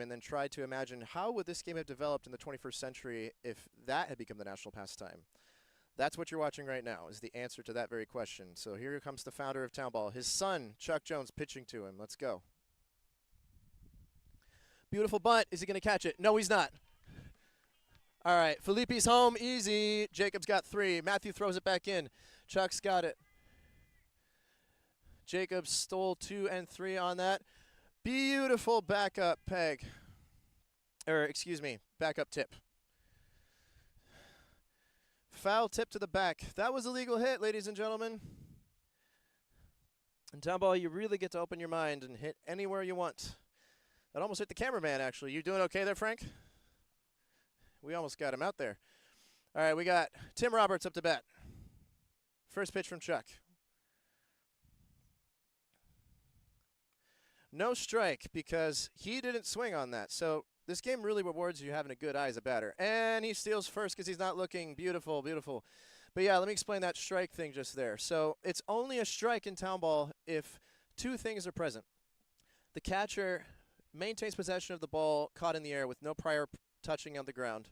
and then tried to imagine how would this game have developed in the 21st century if that had become the national pastime. That's what you're watching right now, is the answer to that very question. So here comes the founder of Townball, his son, Chuck Jones, pitching to him. Let's go. Beautiful bunt. Is he going to catch it? No, he's not. All right, Felipe's home, easy. Jacob's got 3. Matthew throws it back in. Chuck's got it. Jacob stole 2 and 3 on that. Beautiful backup peg. Excuse me, backup tip. Foul tip to the back. That was a legal hit, ladies and gentlemen. In Townball, you really get to open your mind and hit anywhere you want. That almost hit the cameraman, actually. You doing okay there, Frank? We almost got him out there. All right, we got Tim Roberts up to bat. First pitch from Chuck. No strike because he didn't swing on that. So this game really rewards you having a good eye as a batter. And he steals first because he's not looking. Beautiful, beautiful. But yeah, let me explain that strike thing just there. So it's only a strike in Townball if 2 things are present. The catcher maintains possession of the ball caught in the air with no prior touching on the ground,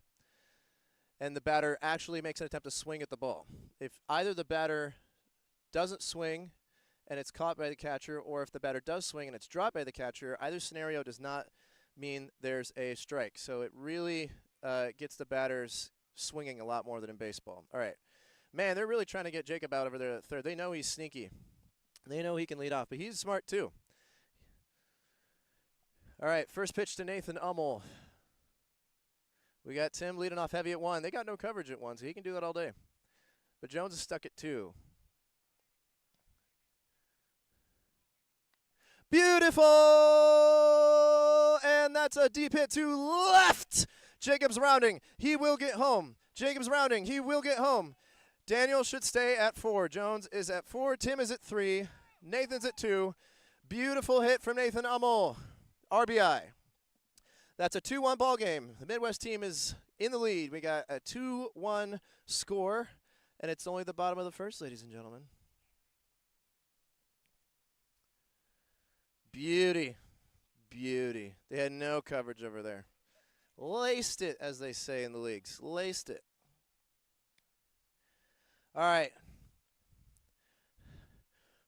and the batter actually makes an attempt to swing at the ball. If either the batter doesn't swing and it's caught by the catcher, or if the batter does swing and it's dropped by the catcher, either scenario does not mean there's a strike. So it really gets the batters swinging a lot more than in baseball. All right. Man, they're really trying to get Jacob out over there at third. They know he's sneaky. They know he can lead off, but he's smart too. All right, first pitch to Nathan Ummel. We got Tim leading off heavy at 1. They got no coverage at 1, so he can do that all day. But Jones is stuck at 2. Beautiful! And that's a deep hit to left. Jacob's rounding. He will get home. Jacob's rounding. He will get home. Daniel should stay at 4. Jones is at 4. Tim is at 3. Nathan's at 2. Beautiful hit from Nathan Ummel. RBI. That's a 2-1 ball game. The Midwest team is in the lead. We got a 2-1 score, and it's only the bottom of the first, ladies and gentlemen. Beauty. Beauty. They had no coverage over there. Laced it, as they say in the leagues. Laced it. All right.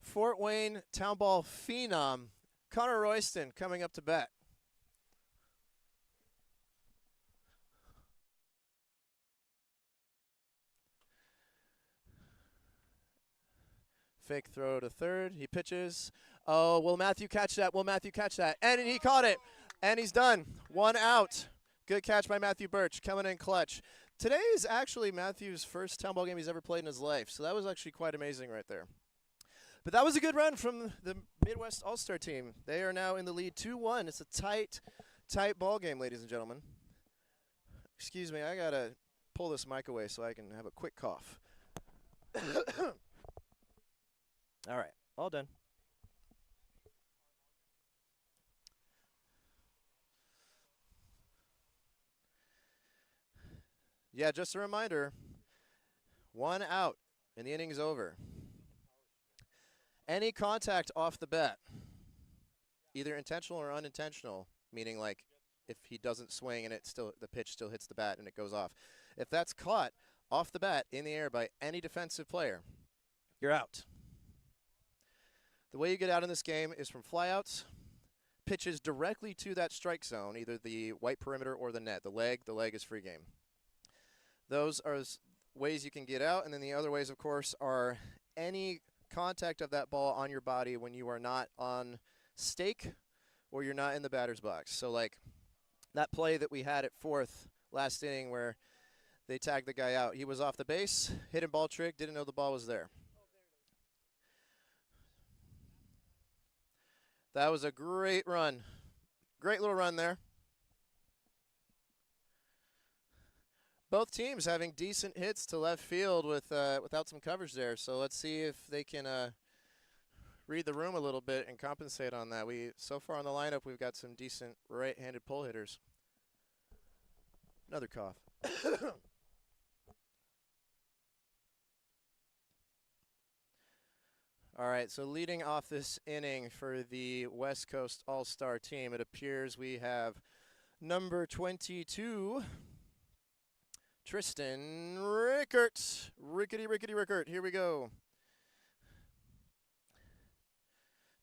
Fort Wayne Townball phenom, Connor Royston, coming up to bat. Fake throw to third. He pitches. Oh, will Matthew catch that? Will Matthew catch that? And he caught it. And he's done. 1 out. Good catch by Matthew Birch, coming in clutch. Today is actually Matthew's first Townball game he's ever played in his life, so that was actually quite amazing right there. But that was a good run from the Midwest All-Star team. They are now in the lead 2-1. It's a tight ball game, ladies and gentlemen. Excuse me, I got to pull this mic away so I can have a quick cough. All right, all done. Yeah, just a reminder, 1 out and the inning's over. Any contact off the bat, either intentional or unintentional, meaning like if he doesn't swing and the pitch still hits the bat and it goes off. If that's caught off the bat in the air by any defensive player, you're out. The way you get out in this game is from flyouts, pitches directly to that strike zone, either the white perimeter or the net. The leg is free game. Those are ways you can get out, and then the other ways, of course, are any contact of that ball on your body when you are not on stake or you're not in the batter's box. So like that play that we had at fourth last inning where they tagged the guy out. He was off the base, hit a ball trick, didn't know the ball was there. That was a great run. Great little run there. Both teams having decent hits to left field without some coverage there. So let's see if they can read the room a little bit and compensate on that. So far on the lineup, we've got some decent right-handed pull hitters. Another cough. All right, so leading off this inning for the West Coast All-Star team, it appears we have Number 22, Tristan Rickert. Rickety, Rickety, Rickert. Here we go.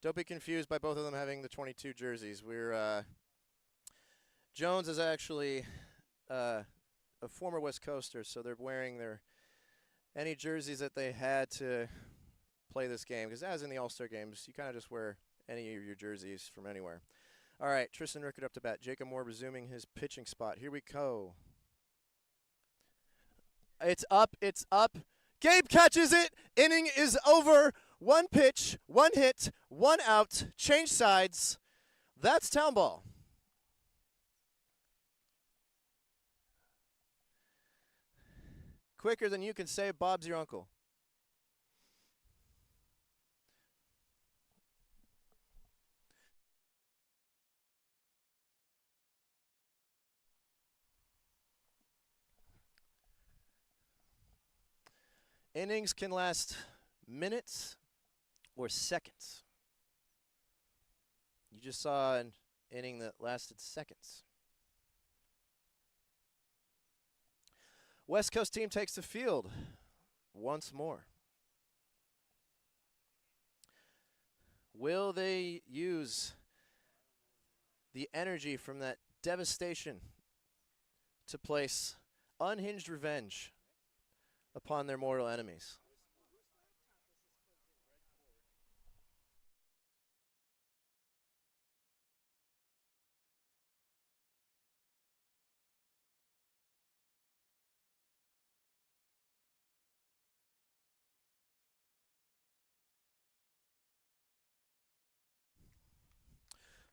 Don't be confused by both of them having the 22 jerseys. Jones is actually a former West Coaster, so they're wearing any jerseys that they had to play this game. Because as in the All-Star games, you kind of just wear any of your jerseys from anywhere. All right, Tristan Rickert up to bat. Jacob Moore resuming his pitching spot. Here we go. It's up, it's up. Gabe catches it. Inning is over. One pitch, one hit, one out. Change sides. That's Townball. Quicker than you can say Bob's your uncle. Innings can last minutes or seconds. You just saw an inning that lasted seconds. West Coast team takes the field once more. Will they use the energy from that devastation to place unhinged revenge upon their mortal enemies?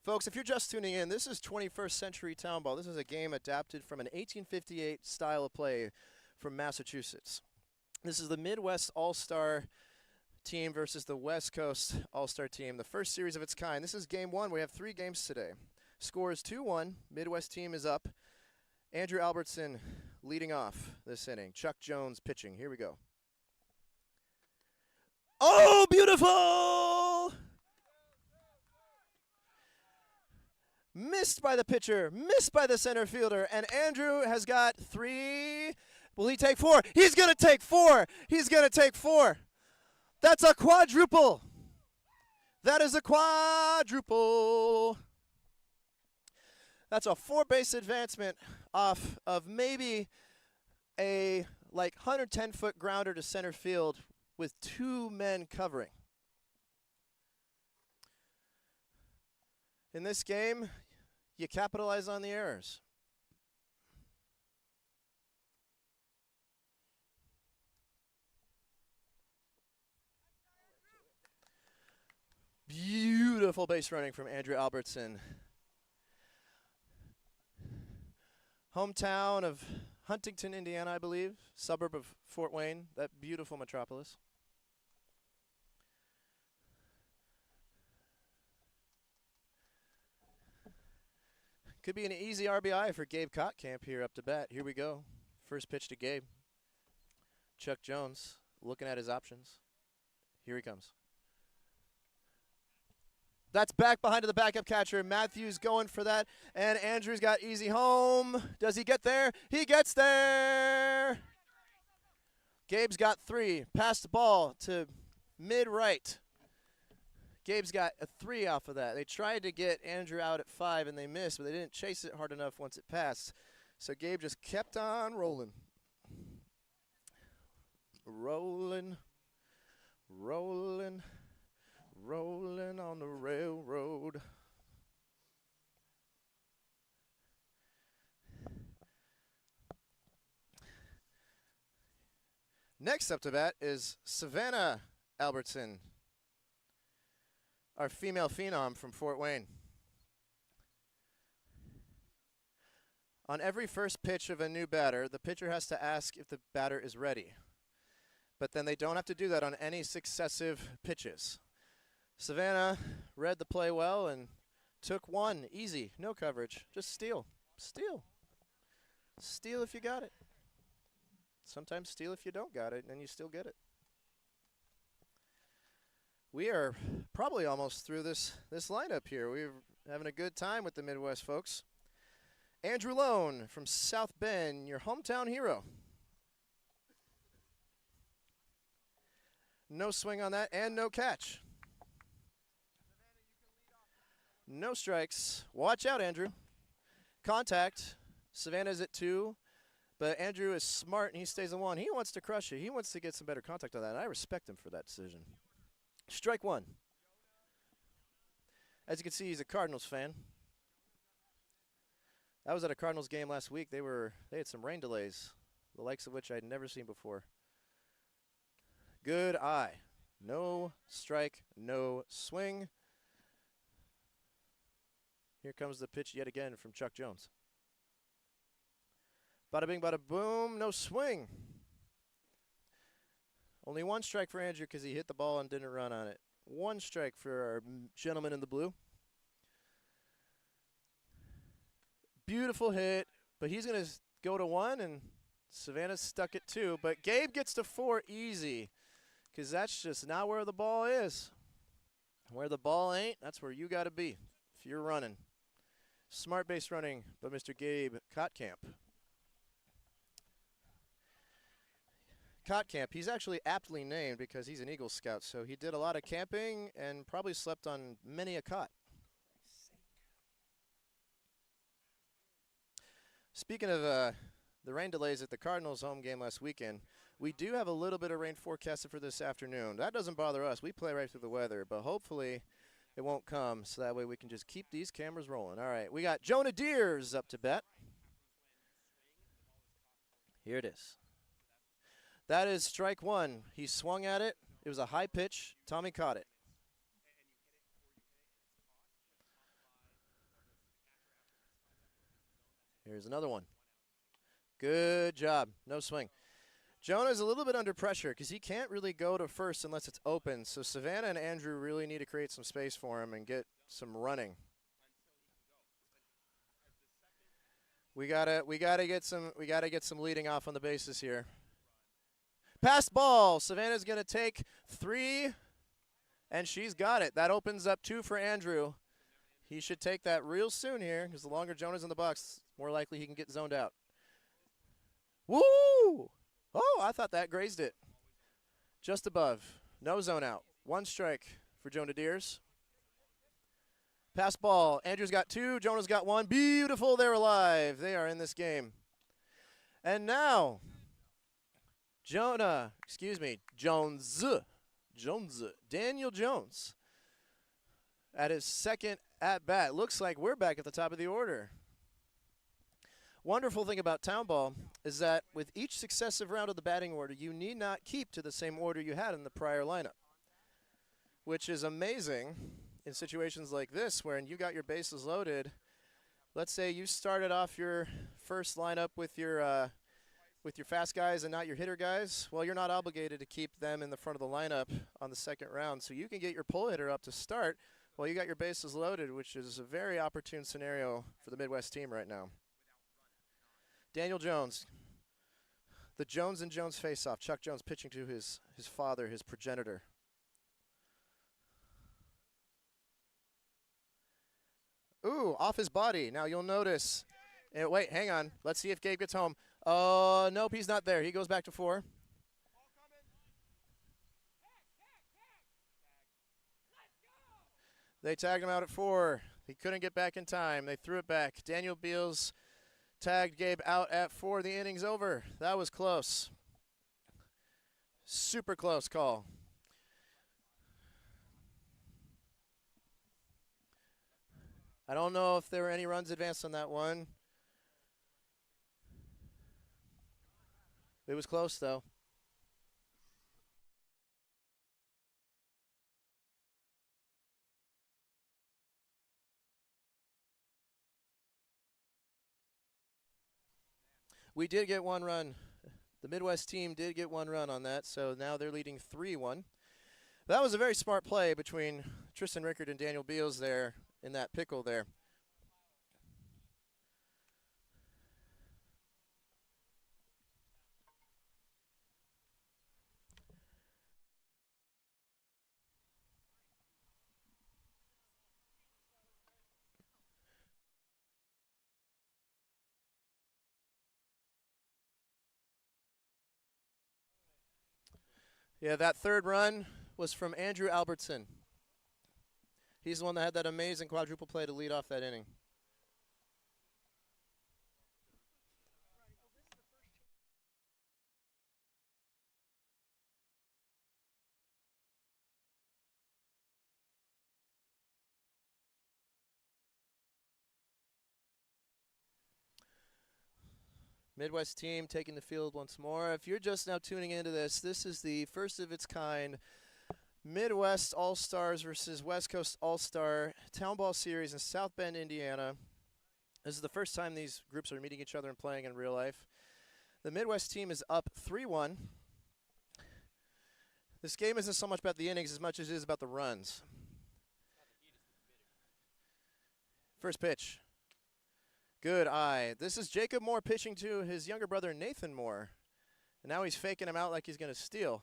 Folks, if you're just tuning in, this is 21st Century Townball. This is a game adapted from an 1858 style of play from Massachusetts. This is the Midwest All-Star team versus the West Coast All-Star team, the first series of its kind. This is game one. We have 3 games today. Score is 2-1. Midwest team is up. Andrew Albertson leading off this inning. Chuck Jones pitching. Here we go. Oh, beautiful! Missed by the pitcher, missed by the center fielder, and Andrew has got 3. Will he take 4? He's going to take 4. He's going to take 4. That's a quadruple. That is a quadruple. That's a 4-base advancement off of maybe a 110-foot grounder to center field with 2 men covering. In this game, you capitalize on the errors. Beautiful base running from Andrew Albertson. Hometown of Huntington, Indiana, I believe. Suburb of Fort Wayne, that beautiful metropolis. Could be an easy RBI for Gabe Kottkamp here up to bat. Here we go. First pitch to Gabe. Chuck Jones looking at his options. Here he comes. That's back behind to the backup catcher. Matthews going for that. And Andrew's got easy home. Does he get there? He gets there. Gabe's got 3. Pass the ball to mid-right. Gabe's got a 3 off of that. They tried to get Andrew out at 5, and they missed, but they didn't chase it hard enough once it passed. So Gabe just kept on rolling. Rolling, rolling, rolling on the railroad. Next up to bat is Savannah Albertson, our female phenom from Fort Wayne. On every first pitch of a new batter, the pitcher has to ask if the batter is ready. But then they don't have to do that on any successive pitches. Savannah read the play well and took 1. Easy, no coverage. Just steal. Steal. Steal if you got it. Sometimes steal if you don't got it, and you still get it. We are probably almost through this lineup here. We're having a good time with the Midwest folks. Andrew Lone from South Bend, your hometown hero. No swing on that and no catch. No strikes. Watch out, Andrew. Contact. Savannah's at 2, but Andrew is smart and he stays at 1. He wants to crush it. He wants to get some better contact on that, and I respect him for that decision. Strike 1. As you can see, he's a Cardinals fan. I was at a Cardinals game last week. They had some rain delays, the likes of which I'd never seen before. Good eye. No strike, no swing. Here comes the pitch yet again from Chuck Jones. Bada bing, bada boom, no swing. Only 1 strike for Andrew because he hit the ball and didn't run on it. 1 strike for our gentleman in the blue. Beautiful hit, but he's going to go to 1, and Savannah's stuck at 2. But Gabe gets to 4 easy because that's just not where the ball is. Where the ball ain't, that's where you got to be if you're running. Smart base running by Mr. Gabe Kotkamp. Kotkamp, he's actually aptly named because he's an Eagle Scout, so he did a lot of camping and probably slept on many a cot. Speaking of the rain delays at the Cardinals home game last weekend, we do have a little bit of rain forecasted for this afternoon. That doesn't bother us. We play right through the weather, but hopefully it won't come, so that way we can just keep these cameras rolling. All right, we got Jonah Deers up to bat. Here it is. That is strike 1. He swung at it. It was a high pitch. Tommy caught it. Here's another one. Good job. No swing. Jonah's a little bit under pressure because he can't really go to first unless it's open. So Savannah and Andrew really need to create some space for him and get some running. We gotta get some leading off on the bases here. Pass ball. Savannah's gonna take 3, and she's got it. That opens up 2 for Andrew. He should take that real soon here because the longer Jonah's in the box, more likely he can get zoned out. Woo! Oh, I thought that grazed it. Just above. No zone out. 1 strike for Jonah Deers. Pass ball. Andrew's got 2. Jonah's got 1. Beautiful. They're alive. They are in this game. And now, Jones. Daniel Jones at his second at-bat. Looks like we're back at the top of the order. Wonderful thing about Townball is that with each successive round of the batting order, you need not keep to the same order you had in the prior lineup, which is amazing in situations like this where you got your bases loaded. Let's say you started off your first lineup with your fast guys and not your hitter guys. Well, you're not obligated to keep them in the front of the lineup on the second round, so you can get your pull hitter up to start while you got your bases loaded, which is a very opportune scenario for the Midwest team right now. Daniel Jones, the Jones and Jones face-off. Chuck Jones pitching to his father, his progenitor. Ooh, off his body. Now you'll notice. Wait, hang on. Let's see if Gabe gets home. Nope, he's not there. He goes back to 4. They tagged him out at 4. He couldn't get back in time. They threw it back. Daniel Beals tagged Gabe out at 4. The inning's over. That was close. Super close call. I don't know if there were any runs advanced on that one. It was close, though. We did get 1 run. The Midwest team did get 1 run on that, so now they're leading 3-1. That was a very smart play between Tristan Rickard and Daniel Beals there in that pickle there. Yeah, that third run was from Andrew Albertson. He's the one that had that amazing quadruple play to lead off that inning. Midwest team taking the field once more. If you're just now tuning into this, this is the first of its kind Midwest All-Stars versus West Coast All-Star Townball series in South Bend, Indiana. This is the first time these groups are meeting each other and playing in real life. The Midwest team is up 3-1. This game isn't so much about the innings as much as it is about the runs. First pitch. Good eye. This is Jacob Moore pitching to his younger brother Nathan Moore. And now he's faking him out like he's going to steal.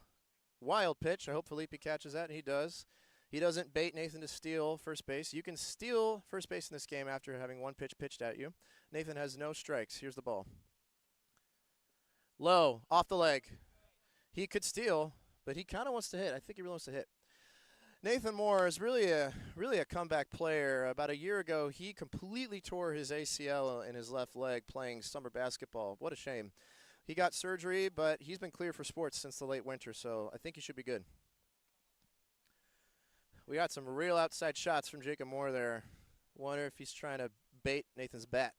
Wild pitch. I hope Felipe catches that, and he does. He doesn't bait Nathan to steal first base. You can steal first base in this game after having one pitch pitched at you. Nathan has no strikes. Here's the ball. Low, off the leg. He could steal, but he kind of wants to hit. I think he really wants to hit. Nathan Moore is really a comeback player. About a year ago, he completely tore his ACL in his left leg playing summer basketball. What a shame. He got surgery, but he's been clear for sports since the late winter, so I think he should be good. We got some real outside shots from Jacob Moore there. Wonder if he's trying to bait Nathan's bat.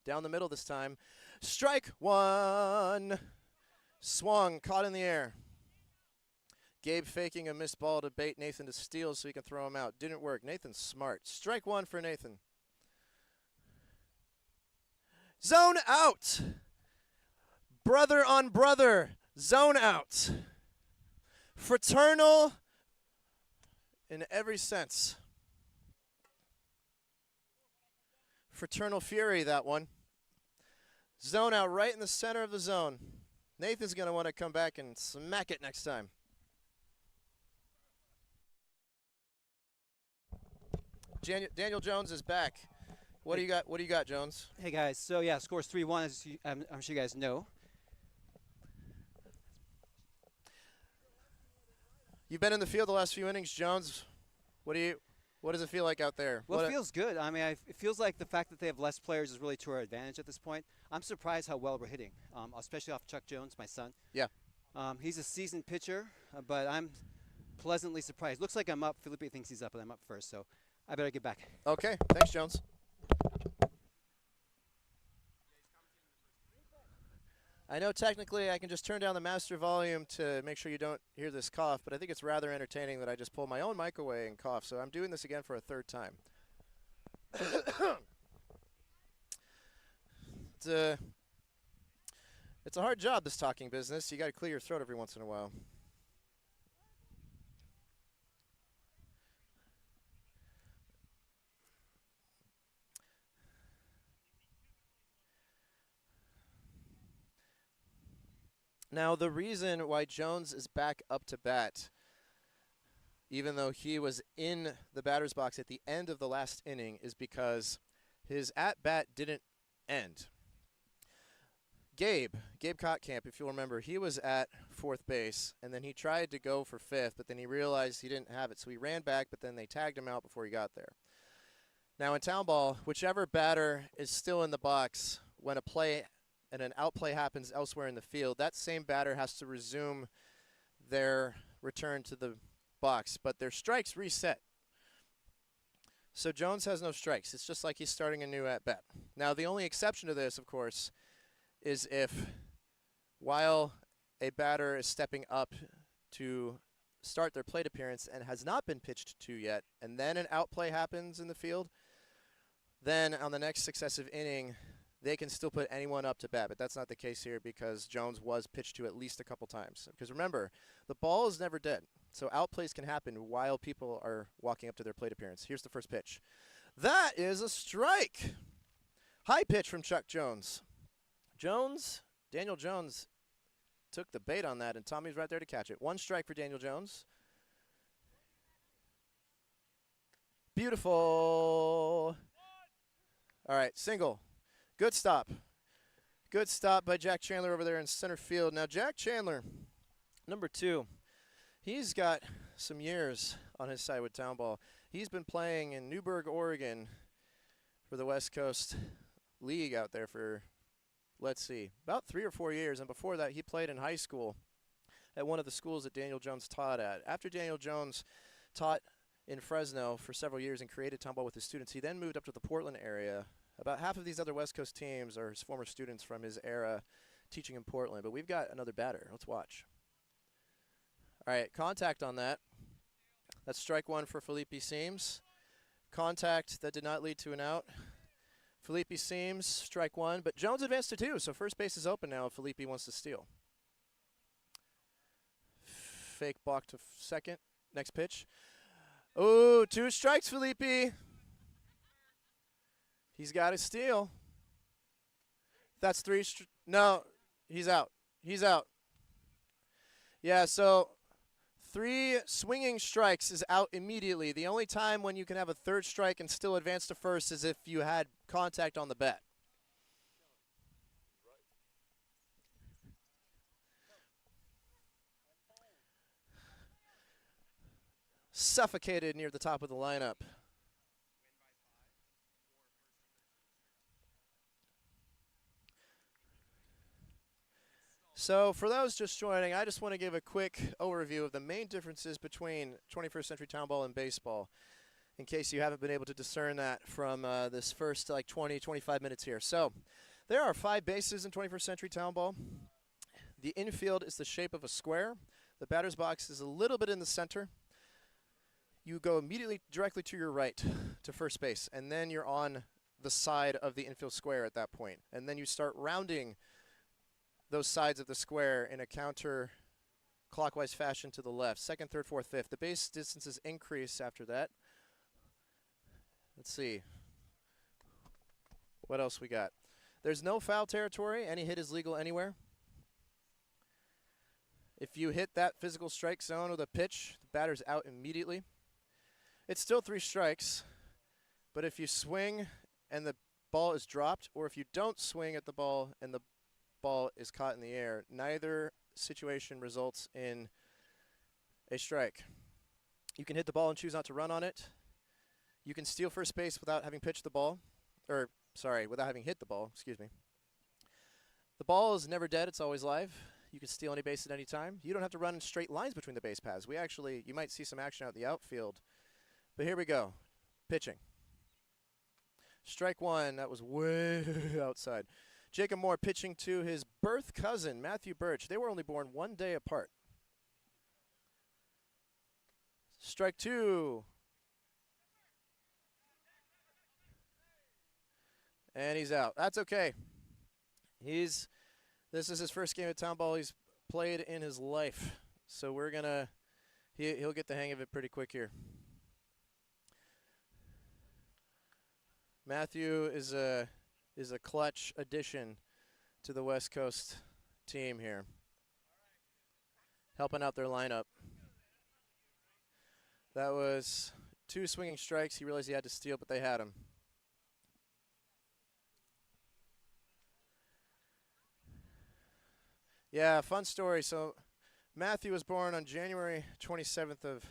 Down the middle this time. Strike one. Swung, caught in the air. Gabe faking a missed ball to bait Nathan to steal so he can throw him out. Didn't work. Nathan's smart. Strike one for Nathan. Zone out. Brother on brother. Zone out. Fraternal in every sense. Fraternal fury, that one. Zone out right in the center of the zone. Nathan's going to want to come back and smack it next time. Daniel Jones is back. What do you got? What do you got, Jones? Hey guys. So yeah, score's 3-1, as I'm sure you guys know. You've been in the field the last few innings, Jones. What does it feel like out there? Well, it feels good. I mean, it feels like the fact that they have less players is really to our advantage at this point. I'm surprised how well we're hitting, especially off Chuck Jones, my son. Yeah. He's a seasoned pitcher, but I'm pleasantly surprised. Looks like I'm up. Felipe thinks he's up, and I'm up first, so I better get back. Okay. Thanks, Jones. I know technically I can just turn down the master volume to make sure you don't hear this cough, but I think it's rather entertaining that I just pull my own mic away and cough, so I'm doing this again for a third time. It's a hard job, this talking business. You got to clear your throat every once in a while. Now, the reason why Jones is back up to bat, even though he was in the batter's box at the end of the last inning, is because his at-bat didn't end. Gabe Kottkamp, if you'll remember, he was at fourth base, and then he tried to go for fifth, but then he realized he didn't have it, so he ran back, but then they tagged him out before he got there. Now, in Townball, whichever batter is still in the box when a play and an outplay happens elsewhere in the field, that same batter has to resume their return to the box, but their strikes reset. So Jones has no strikes. It's just like he's starting a new at-bat. Now, the only exception to this, of course, is if while a batter is stepping up to start their plate appearance and has not been pitched to yet, and then an outplay happens in the field, then on the next successive inning, they can still put anyone up to bat, but that's not the case here because Jones was pitched to at least a couple times. Because remember, the ball is never dead, so outplays can happen while people are walking up to their plate appearance. Here's the first pitch. That is a strike. High pitch from Chuck Jones. Daniel Jones took the bait on that, and Tommy's right there to catch it. One strike for Daniel Jones. Beautiful. All right, single. Good stop. Good stop by Jack Chandler over there in center field. Now, Jack Chandler, number 2, He's got some years on his side with Townball. He's been playing in Newburgh, Oregon for the West Coast League out there for, let's see, about 3 or 4 years. And before that, he played in high school at one of the schools that Daniel Jones taught at. After Daniel Jones taught in Fresno for several years and created Townball with his students, he then moved up to the Portland area. About half of these other West Coast teams are his former students from his era teaching in Portland. But we've got another batter. Let's watch. All right, contact on that. That's strike one for Felipe Seams. Contact that did not lead to an out. Felipe Seams, strike one, but Jones advanced to 2, so first base is open now if Felipe wants to steal. Fake balk to second. Next pitch. Oh, 2 strikes, Felipe. He's got to steal. That's 3. No, he's out. He's out. Yeah, so 3 swinging strikes is out immediately. The only time when you can have a 3rd strike and still advance to first is if you had contact on the bat. Suffocated near the top of the lineup. So for those just joining, I just want to give a quick overview of the main differences between 21st century Townball and baseball, in case you haven't been able to discern that from this first 20, 25 minutes here. So there are 5 bases in 21st century Townball. The infield is the shape of a square. The batter's box is a little bit in the center. You go immediately directly to your right to first base, and then you're on the side of the infield square at that point. And then you start rounding those sides of the square in a counter-clockwise fashion to the left. Second, third, fourth, fifth. The base distances increase after that. Let's see. What else we got? There's no foul territory. Any hit is legal anywhere. If you hit that physical strike zone with a pitch, the batter's out immediately. It's still 3 strikes, but if you swing and the ball is dropped, or if you don't swing at the ball and the ball is caught in the air, neither situation results in a strike. You can hit the ball and choose not to run on it. You can steal first base without having pitched the ball, without having hit the ball, excuse me. The ball is never dead, it's always live. You can steal any base at any time. You don't have to run in straight lines between the base paths. You might see some action out in the outfield. But here we go. Pitching. Strike 1, that was way outside. Jacob Moore pitching to his birth cousin, Matthew Birch. They were only born 1 day apart. Strike 2. And he's out. That's okay. This is his first game at Townball he's played in his life. So he'll get the hang of it pretty quick here. Matthew is a clutch addition to the West Coast team here, helping out their lineup. That was 2 swinging strikes. He realized he had to steal, but they had him. Yeah, fun story. So Matthew was born on January 27th of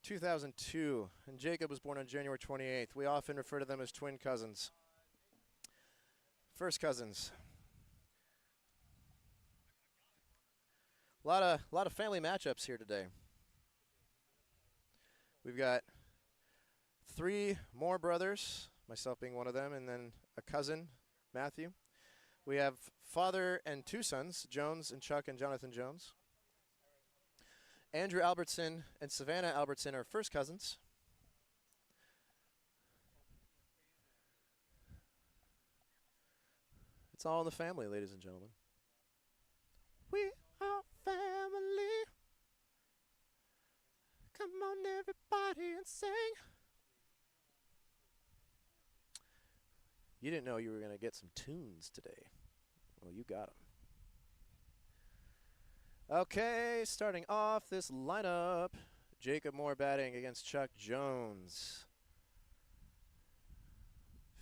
2002, and Jacob was born on January 28th. We often refer to them as twin cousins. First cousins. A lot of family matchups here today. We've got 3 more brothers, myself being one of them, and then a cousin, Matthew. We have father and 2 sons, Jones and Chuck and Jonathan Jones. Andrew Albertson and Savannah Albertson are first cousins. It's all in the family, ladies and gentlemen. We are family. Come on, everybody, and sing. You didn't know you were going to get some tunes today. Well, you got them. Okay, starting off this lineup, Jacob Moore batting against Chuck Jones.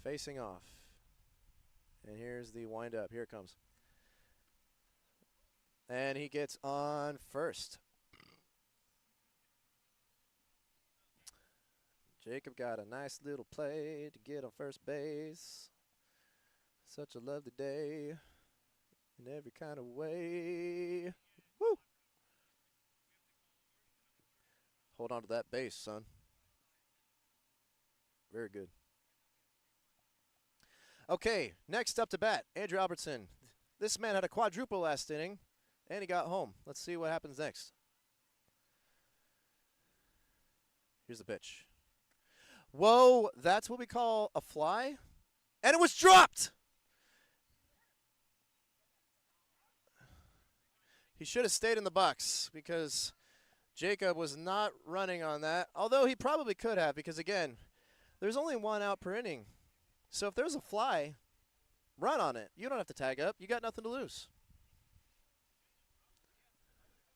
Facing off. And here's the wind-up. Here it comes. And he gets on first. Jacob got a nice little play to get on first base. Such a lovely day in every kind of way. Woo! Hold on to that base, son. Very good. Okay, next up to bat, Andrew Albertson. This man had a quadruple last inning, and he got home. Let's see what happens next. Here's the pitch. Whoa, that's what we call a fly? And it was dropped! He should have stayed in the box because Jacob was not running on that, although he probably could have because, again, there's only 1 out per inning. So if there's a fly, run on it. You don't have to tag up. You got nothing to lose.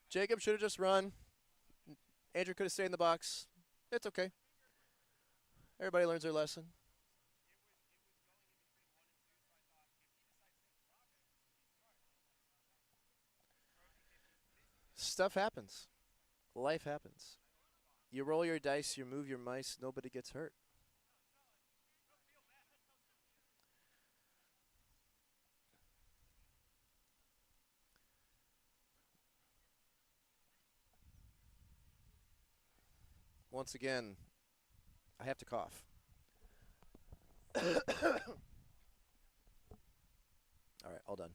Jacob should have just run. Andrew could have stayed in the box. It's okay. Everybody learns their lesson. Stuff happens. Life happens. You roll your dice, you move your mice, nobody gets hurt. Once again, I have to cough. All right, all done.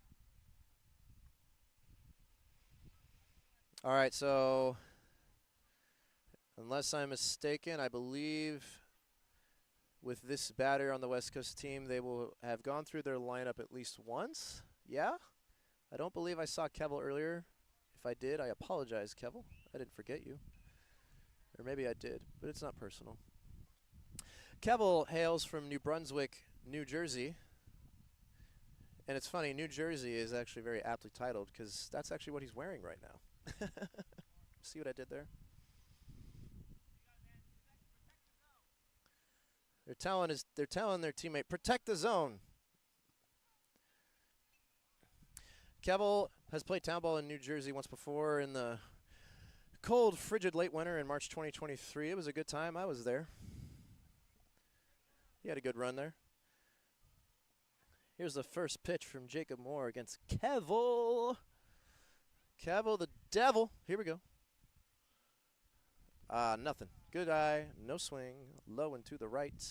All right, so unless I'm mistaken, I believe with this batter on the West Coast team, they will have gone through their lineup at least once. Yeah? I don't believe I saw Kevel earlier. If I did, I apologize, Kevel. I didn't forget you. Or maybe I did, but it's not personal. Kevel hails from New Brunswick, New Jersey. And it's funny, New Jersey is actually very aptly titled because that's actually what he's wearing right now. See what I did there? They're telling their teammate, protect the zone. Kevel has played Townball in New Jersey once before in the cold, frigid late winter in March 2023. It was a good time. I was there. He had a good run there. Here's the first pitch from Jacob Moore against Kevel. Kevel the devil. Here we go. Nothing. Good eye. No swing. Low and to the right.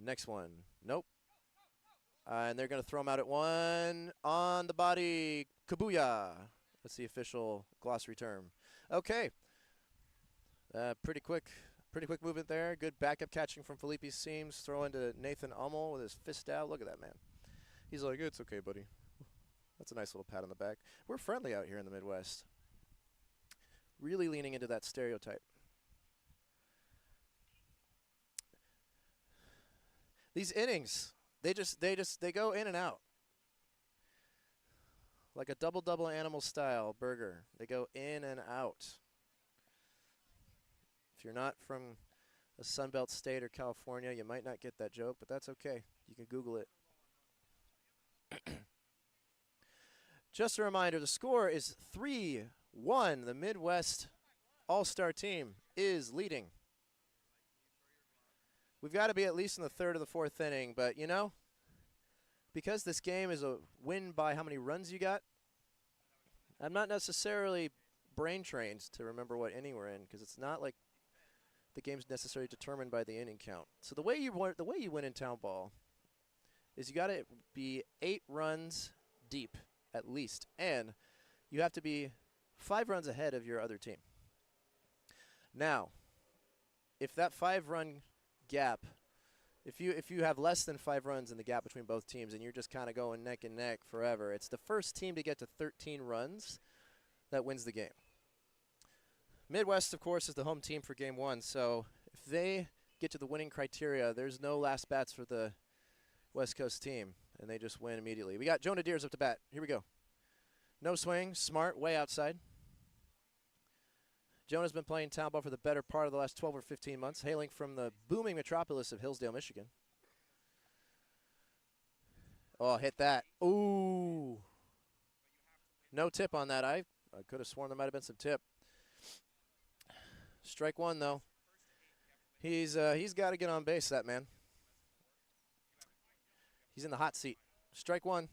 Next one. Nope. And they're going to throw him out at 1. On the body. Kabuya. That's the official glossary term. Okay. Pretty quick movement there. Good backup catching from Felipe Seams. Throw into Nathan Ummel with his fist out. Look at that, man. He's like, it's okay, buddy. That's a nice little pat on the back. We're friendly out here in the Midwest. Really leaning into that stereotype. These innings, they go in and out. Like a double animal style burger. They go in and out. If you're not from a Sunbelt state or California, you might not get that joke, but that's okay. You can Google it. Just a reminder, the score is 3-1. The Midwest All-Star team is leading. We've got to be at least in the 3rd or the 4th inning, but, you know, because this game is a win by how many runs you got, I'm not necessarily brain-trained to remember what inning we're in because it's not like the game's necessarily determined by the inning count. So the way you win in Townball is you got to be 8 runs deep at least, and you have to be 5 runs ahead of your other team. Now, if that 5-run gap, if you have less than 5 runs in the gap between both teams and you're just kind of going neck and neck forever, it's the first team to get to 13 runs that wins the game. Midwest, of course, is the home team for Game 1, so if they get to the winning criteria, there's no last bats for the West Coast team, and they just win immediately. We got Jonah Deers up to bat. Here we go. No swing, smart, way outside. Jonah's been playing Townball for the better part of the last 12 or 15 months, hailing from the booming metropolis of Hillsdale, Michigan. Oh, hit that. Ooh. No tip on that. I could have sworn there might have been some tip. Strike one, though. He's got to get on base, that man. He's in the hot seat. Strike one.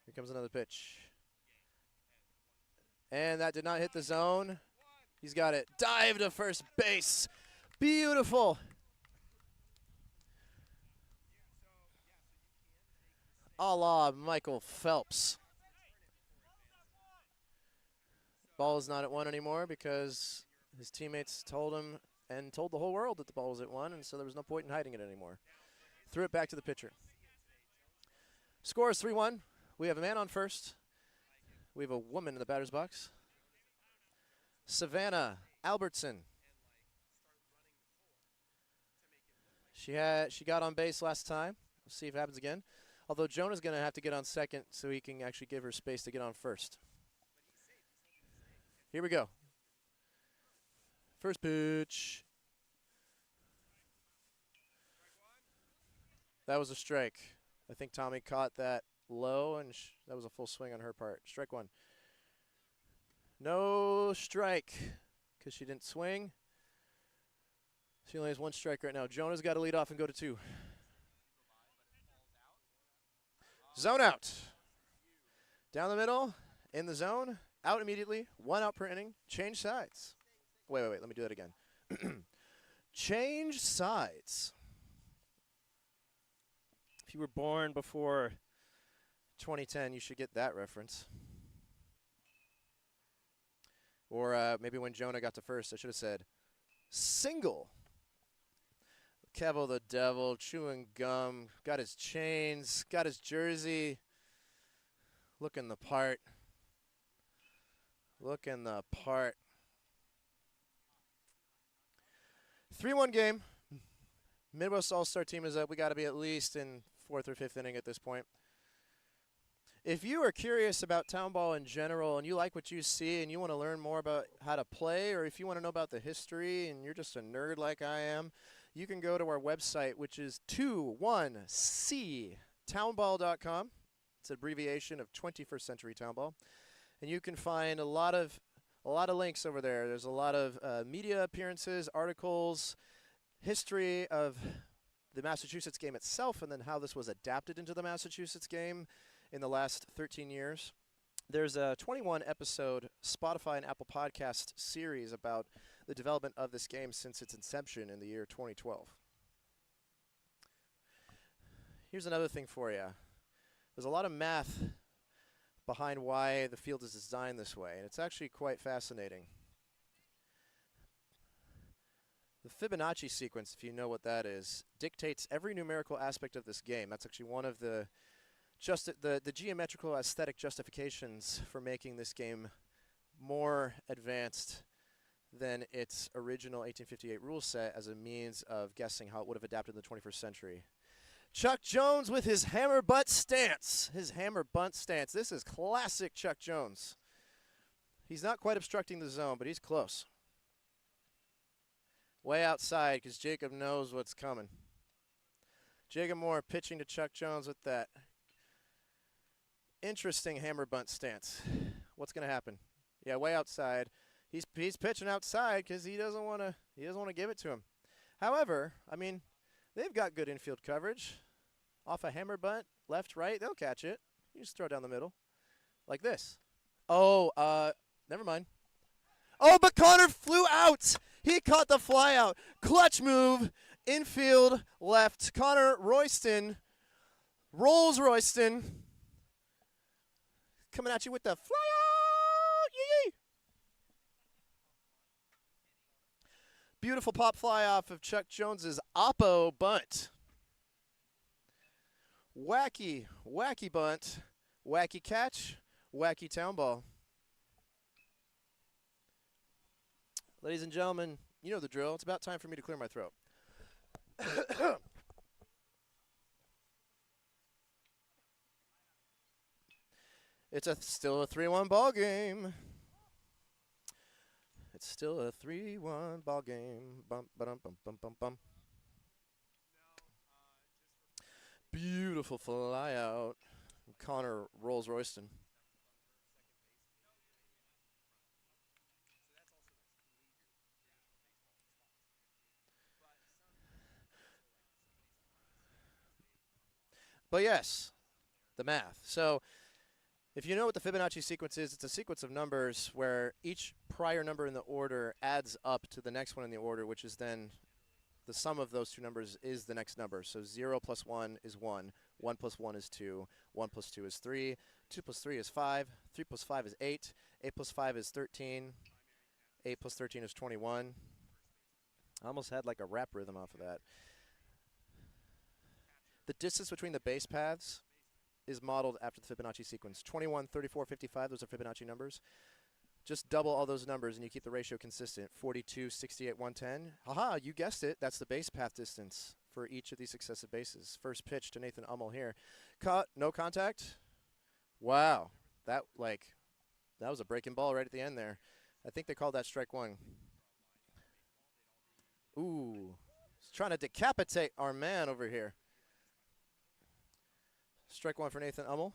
Here comes another pitch. And that did not hit the zone. He's got it. Dive to first base. Beautiful. A la Michael Phelps. Ball is not at one anymore because his teammates told him and told the whole world that the ball was at one, and so there was no point in hiding it anymore. Threw it back to the pitcher. Score is 3-1. We have a man on first. We have a woman in the batter's box. Savannah Albertson. She got on base last time. We'll see if it happens again. Although Jonah's going to have to get on second so he can actually give her space to get on first. Here we go. First pitch. That was a strike. I think Tommy caught that low, and that was a full swing on her part. Strike one. No strike because she didn't swing. She only has one strike right now. Jonah's got to lead off and go to two. Zone out. Down the middle, in the zone, out immediately, 1 out per inning, change sides. Wait, let me do that again. Change sides. If you were born before 2010, you should get that reference. Or maybe when Jonah got to first, I should have said, single. Kevo the Devil, chewing gum, got his chains, got his jersey. Looking the part. Looking the part. 3-1 game. Midwest All-Star team is up. We got to be at least in 4th or 5th inning at this point. If you are curious about Townball in general and you like what you see and you want to learn more about how to play, or if you want to know about the history and you're just a nerd like I am, you can go to our website, which is 21ctownball.com. It's an abbreviation of 21st Century Townball. And you can find a lot of links over there. There's a lot of media appearances, articles, history of the Massachusetts game itself, and then how this was adapted into the Massachusetts game in the last 13 years. There's a 21-episode Spotify and Apple podcast series about the development of this game since its inception in the year 2012. Here's another thing for you. There's a lot of math behind why the field is designed this way, and it's actually quite fascinating. The Fibonacci sequence, if you know what that is, dictates every numerical aspect of this game. That's actually one of the geometrical aesthetic justifications for making this game more advanced than its original 1858 rule set as a means of guessing how it would have adapted in the 21st century. Chuck Jones with his hammer butt stance. His hammer bunt stance. This is classic Chuck Jones. He's not quite obstructing the zone, but he's close. Way outside because Jacob knows what's coming. Jacob Moore pitching to Chuck Jones with that interesting hammer bunt stance. What's going to happen? Yeah, way outside. He's pitching outside because he doesn't want to give it to him. However, I mean, they've got good infield coverage. Off a hammer bunt, left, right, they'll catch it. You just throw it down the middle, like this. Oh, never mind. Oh, but Connor flew out. He caught the fly out. Clutch move, infield, left. Connor Royston, Rolls Royston, coming at you with the fly out. Yee-yee. Beautiful pop fly off of Chuck Jones's Oppo bunt. Wacky, wacky bunt, wacky catch, wacky town ball. Ladies and gentlemen, you know the drill. It's about time for me to clear my throat. It's still a 3-1 ball game. It's still a 3-1 ball game. Bum, ba-dum, bum, bum, bum, bum. Beautiful fly out. Connor Rolls Royston. But yes, the math. So if you know what the Fibonacci sequence is, it's a sequence of numbers where each prior number in the order adds up to the next one in the order, which is then the sum of those two numbers is the next number. So 0 plus 1 is 1, 1 plus 1 is 2, 1 plus 2 is 3, 2 plus 3 is 5, 3 plus 5 is 8, 8 plus 5 is 13, 8 plus 13 is 21. I almost had like a rap rhythm off of that. The distance between the base paths is modeled after the Fibonacci sequence. 21, 34, 55, those are Fibonacci numbers. Just double all those numbers and you keep the ratio consistent. 42, 68, 110. Haha, you guessed it. That's the base path distance for each of these successive bases. First pitch to Nathan Ummel here. Cut, no contact. Wow. That was a breaking ball right at the end there. I think they called that strike one. Ooh. He's trying to decapitate our man over here. Strike one for Nathan Ummel.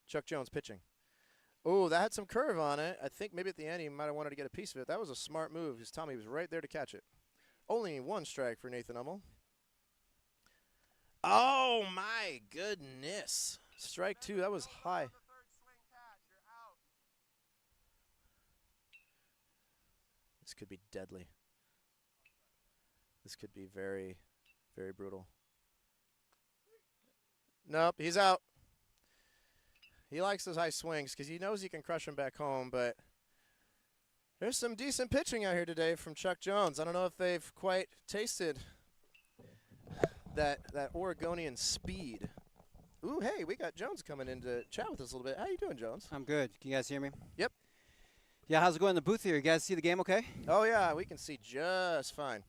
Chuck Jones pitching. Oh, that had some curve on it. I think maybe at the end he might have wanted to get a piece of it. That was a smart move. His Tommy was right there to catch it. Only one strike for Nathan Ummel. Oh, my goodness. Strike two. That was high. This could be deadly. This could be very, very brutal. Nope, he's out. He likes those high swings because he knows he can crush them back home, but there's some decent pitching out here today from Chuck Jones. I don't know if they've quite tasted that Oregonian speed. Ooh, hey, we got Jones coming in to chat with us a little bit. How you doing, Jones? I'm good. Can you guys hear me? Yep. Yeah, how's it going in the booth here? You guys see the game okay? Oh, yeah, we can see just fine.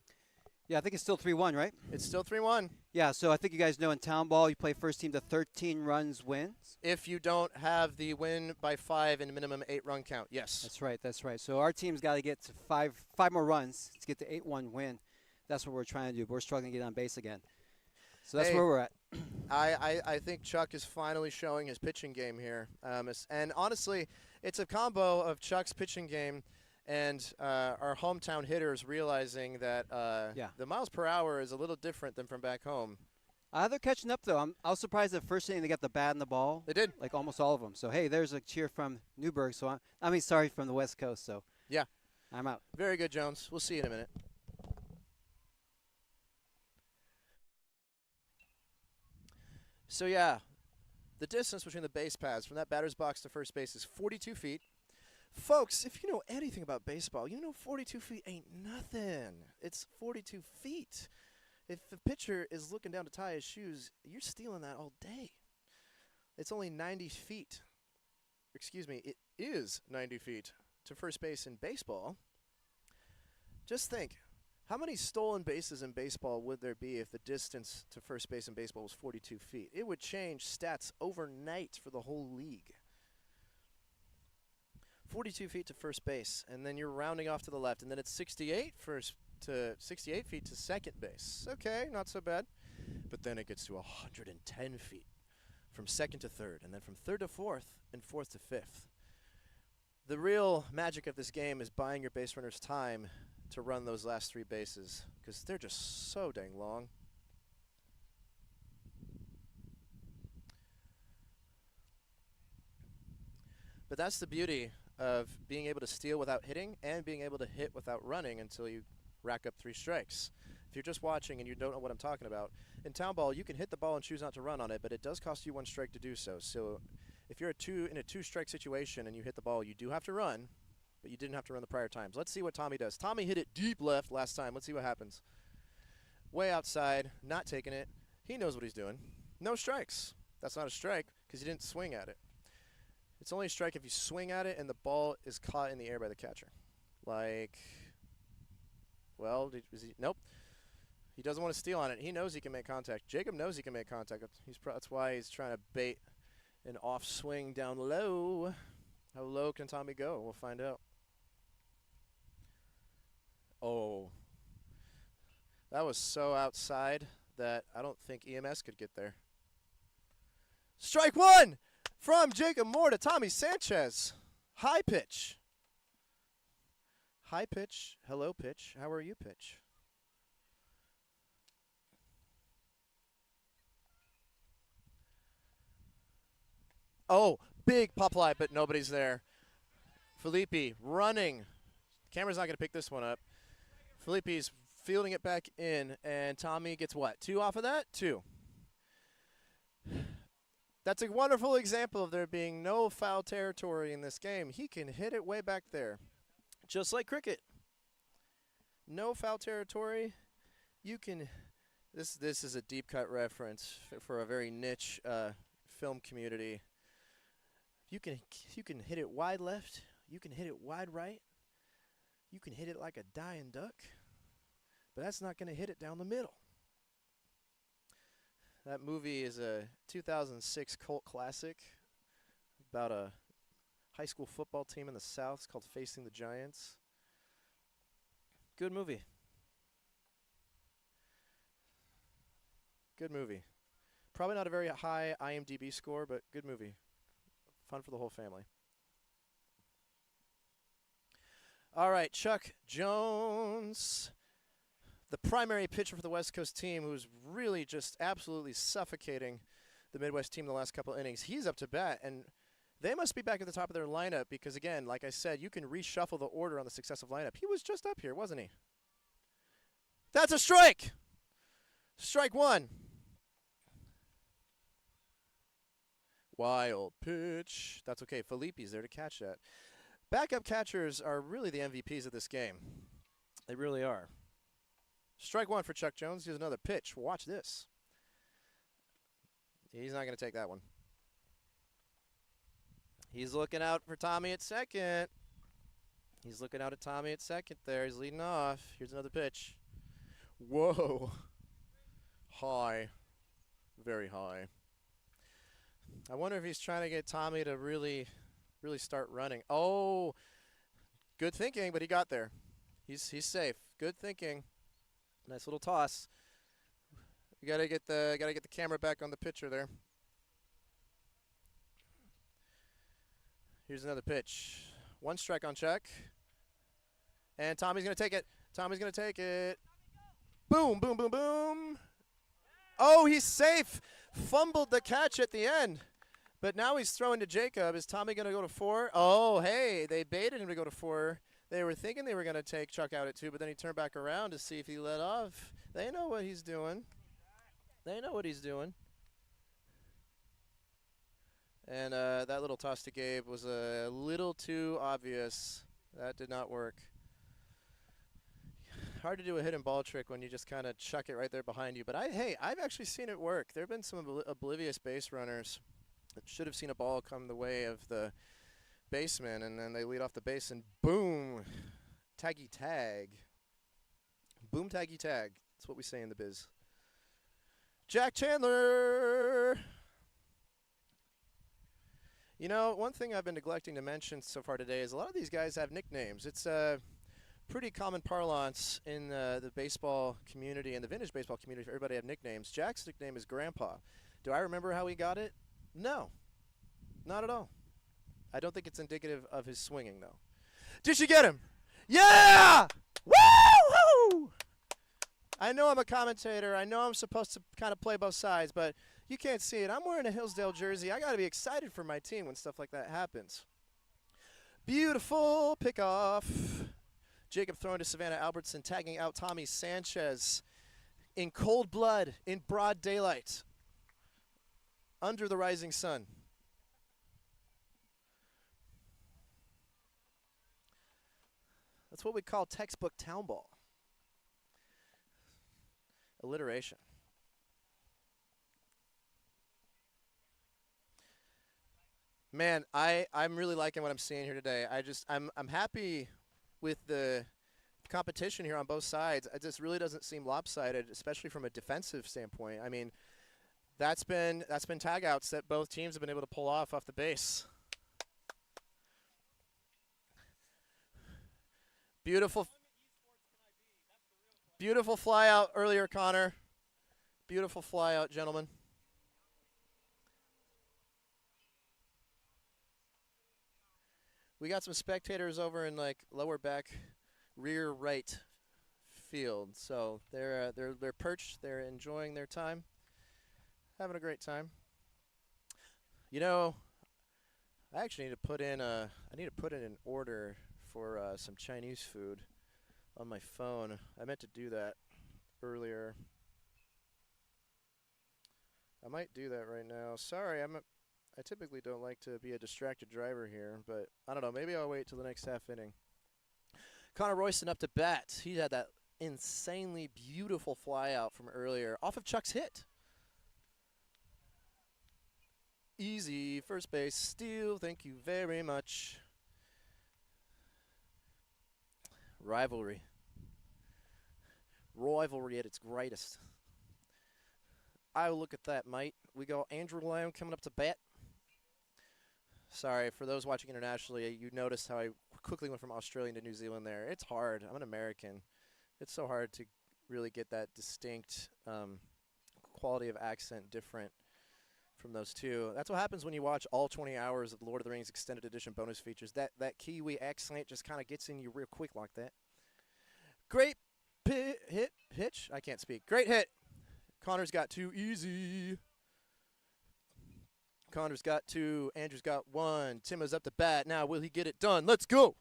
Yeah, I think it's still 3-1, right? It's still 3-1. Yeah, so I think you guys know in Townball you play first team to 13 runs wins. If you don't have the win by 5 and minimum 8-run count, yes. That's right, that's right. So our team's got to get to five more runs to get the 8-1 win. That's what we're trying to do. We're struggling to get on base again. So that's where we're at. I think Chuck is finally showing his pitching game here. And honestly, it's a combo of Chuck's pitching game and our hometown hitters realizing that the miles per hour is a little different than from back home. They're catching up, though. I was surprised at first inning they got the bat and the ball. They did. Like almost all of them. So, hey, there's a cheer from Newburgh. So, sorry, from the West Coast. So, yeah. I'm out. Very good, Jones. We'll see you in a minute. So, yeah, the distance between the base paths from that batter's box to first base is 42 feet. Folks, if you know anything about baseball, you know 42 feet ain't nothing. It's 42 feet. If the pitcher is looking down to tie his shoes, you're stealing that all day. It's only 90 feet. Excuse me, it is 90 feet to first base in baseball. Just think, how many stolen bases in baseball would there be if the distance to first base in baseball was 42 feet? It would change stats overnight for the whole league. 42 feet to first base, and then you're rounding off to the left, and then it's 68 feet to second base. Okay, not so bad. But then it gets to 110 feet from second to third, and then from third to fourth, and fourth to fifth. The real magic of this game is buying your base runners time to run those last three bases, because they're just so dang long. But that's the beauty of being able to steal without hitting and being able to hit without running until you rack up 3 strikes. If you're just watching and you don't know what I'm talking about, in Townball you can hit the ball and choose not to run on it, but it does cost you 1 strike to do so. So if you're in a 2-strike situation and you hit the ball, you do have to run, but you didn't have to run the prior times. Let's see what Tommy does. Tommy hit it deep left last time. Let's see what happens. Way outside, not taking it. He knows what he's doing. No strikes. That's not a strike because he didn't swing at it. It's only a strike if you swing at it and the ball is caught in the air by the catcher. Like, well, nope. He doesn't want to steal on it. He knows he can make contact. Jacob knows he can make contact. That's why he's trying to bait an off swing down low. How low can Tommy go? We'll find out. Oh. That was so outside that I don't think EMS could get there. Strike 1! From Jacob Moore to Tommy Sanchez. High pitch. High pitch. Hello pitch. How are you pitch? Oh, big pop fly, but nobody's there. Felipe running. Camera's not going to pick this one up. Felipe's fielding it back in, and Tommy gets what? 2 off of that? 2. That's a wonderful example of there being no foul territory in this game. He can hit it way back there, just like cricket. No foul territory. You can. This is a deep cut reference for a very niche film community. You can hit it wide left. You can hit it wide right. You can hit it like a dying duck, but that's not going to hit it down the middle. That movie is a 2006 cult classic about a high school football team in the South. It's called Facing the Giants. Good movie. Good movie. Probably not a very high IMDb score, but good movie. Fun for the whole family. All right, Chuck Jones, the primary pitcher for the West Coast team, who's really just absolutely suffocating the Midwest team the last couple innings. He's up to bat, and they must be back at the top of their lineup because, again, like I said, you can reshuffle the order on the successive lineup. He was just up here, wasn't he? That's a strike! Strike 1. Wild pitch. That's okay. Felipe's there to catch that. Backup catchers are really the MVPs of this game. They really are. Strike 1 for Chuck Jones. Here's another pitch. Watch this. He's not going to take that one. He's looking out for Tommy at second. He's looking out at Tommy at second there. He's leading off. Here's another pitch. Whoa. High. Very high. I wonder if he's trying to get Tommy to really start running. Oh, good thinking, but he got there. He's safe. Good thinking. Nice little toss. You gotta get the camera back on the pitcher there. Here's another pitch. 1 strike on Chuck. And Tommy's gonna take it. Tommy's gonna take it. Boom, boom, boom, boom. Oh, he's safe. Fumbled the catch at the end. But now he's throwing to Jacob. Is Tommy going to go to 4? Oh, hey, they baited him to go to 4. They were thinking they were going to take Chuck out at 2, but then he turned back around to see if he let off. They know what he's doing. They know what he's doing. And that little toss to Gabe was a little too obvious. That did not work. Hard to do a hidden ball trick when you just kind of chuck it right there behind you. But I've actually seen it work. There have been some oblivious base runners that should have seen a ball come the way of the baseman, and then they lead off the base, and boom, taggy tag. Boom, taggy tag. That's what we say in the biz. Jack Chandler. You know, one thing I've been neglecting to mention so far today is a lot of these guys have nicknames. It's pretty common parlance in the baseball community and the vintage baseball community for everybody to have nicknames. Jack's nickname is Grandpa. Do I remember how he got it? No, not at all. I don't think it's indicative of his swinging, though. Did she get him? Yeah! Woo! I know I'm a commentator. I know I'm supposed to kind of play both sides, but you can't see it. I'm wearing a Hillsdale jersey. I got to be excited for my team when stuff like that happens. Beautiful pickoff. Jacob throwing to Savannah Albertson, tagging out Tommy Sanchez in cold blood, in broad daylight, under the rising sun. That's what we call textbook Townball. Alliteration. Man, I'm really liking what I'm seeing here today. I'm happy with the competition here on both sides. It just really doesn't seem lopsided, especially from a defensive standpoint. I mean, that's been tag outs that both teams have been able to pull off the base. Beautiful fly out earlier, Connor. Beautiful fly out, gentlemen. We got some spectators over in like lower back, rear right field. So they're perched. They're enjoying their time, having a great time. You know, I actually need to put in an order for some Chinese food on my phone. I meant to do that earlier. I might do that right now. Sorry, I typically don't like to be a distracted driver here, but I don't know. Maybe I'll wait till the next half inning. Connor Royston up to bat. He had that insanely beautiful fly out from earlier off of Chuck's hit. Easy first base steal. Thank you very much. Rivalry at its greatest. I will look at that, mate. We got Andrew Lamb coming up to bat. Sorry, for those watching internationally, you noticed how I quickly went from Australia to New Zealand there. It's hard. I'm an American. It's so hard to really get that distinct quality of accent different from those two. That's what happens when you watch all 20 hours of the Lord of the Rings Extended Edition bonus features. That Kiwi accent just kind of gets in you real quick like that. Great hitch. I can't speak. Great hit. Connor's got two. Easy. Connor's got two. Andrew's got one. Tim is up to bat. Now, will he get it done? Let's go.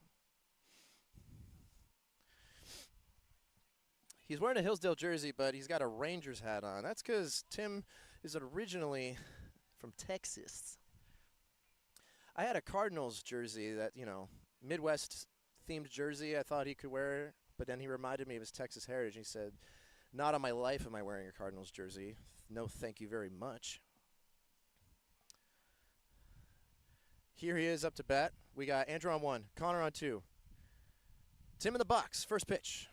He's wearing a Hillsdale jersey, but he's got a Rangers hat on. That's because Tim is originally from Texas. I had a Cardinals jersey that, Midwest-themed jersey I thought he could wear, but then he reminded me of his Texas heritage. He said, not on my life am I wearing a Cardinals jersey. No, thank you very much. Here he is up to bat. We got Andrew on one, Connor on two. Tim in the box, first pitch.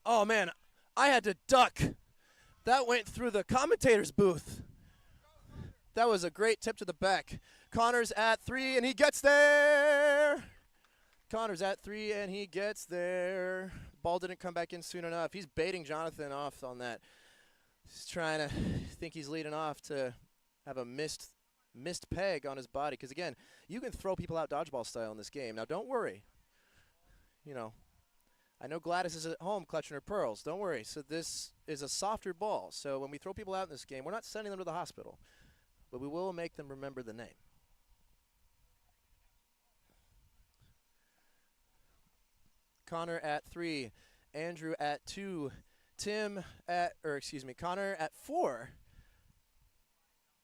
Oh, man, I had to duck. That went through the commentator's booth. That was a great tip to the back. Connor's at three, and he gets there. Connor's at three, and he gets there. Ball didn't come back in soon enough. He's baiting Jonathan off on that. He's trying to think he's leading off to have a missed peg on his body. Because, again, you can throw people out dodgeball style in this game. Now, don't worry. I know Gladys is at home clutching her pearls. Don't worry. So this is a softer ball. So when we throw people out in this game, we're not sending them to the hospital. But we will make them remember the name. Connor at three. Andrew at two. Connor at four.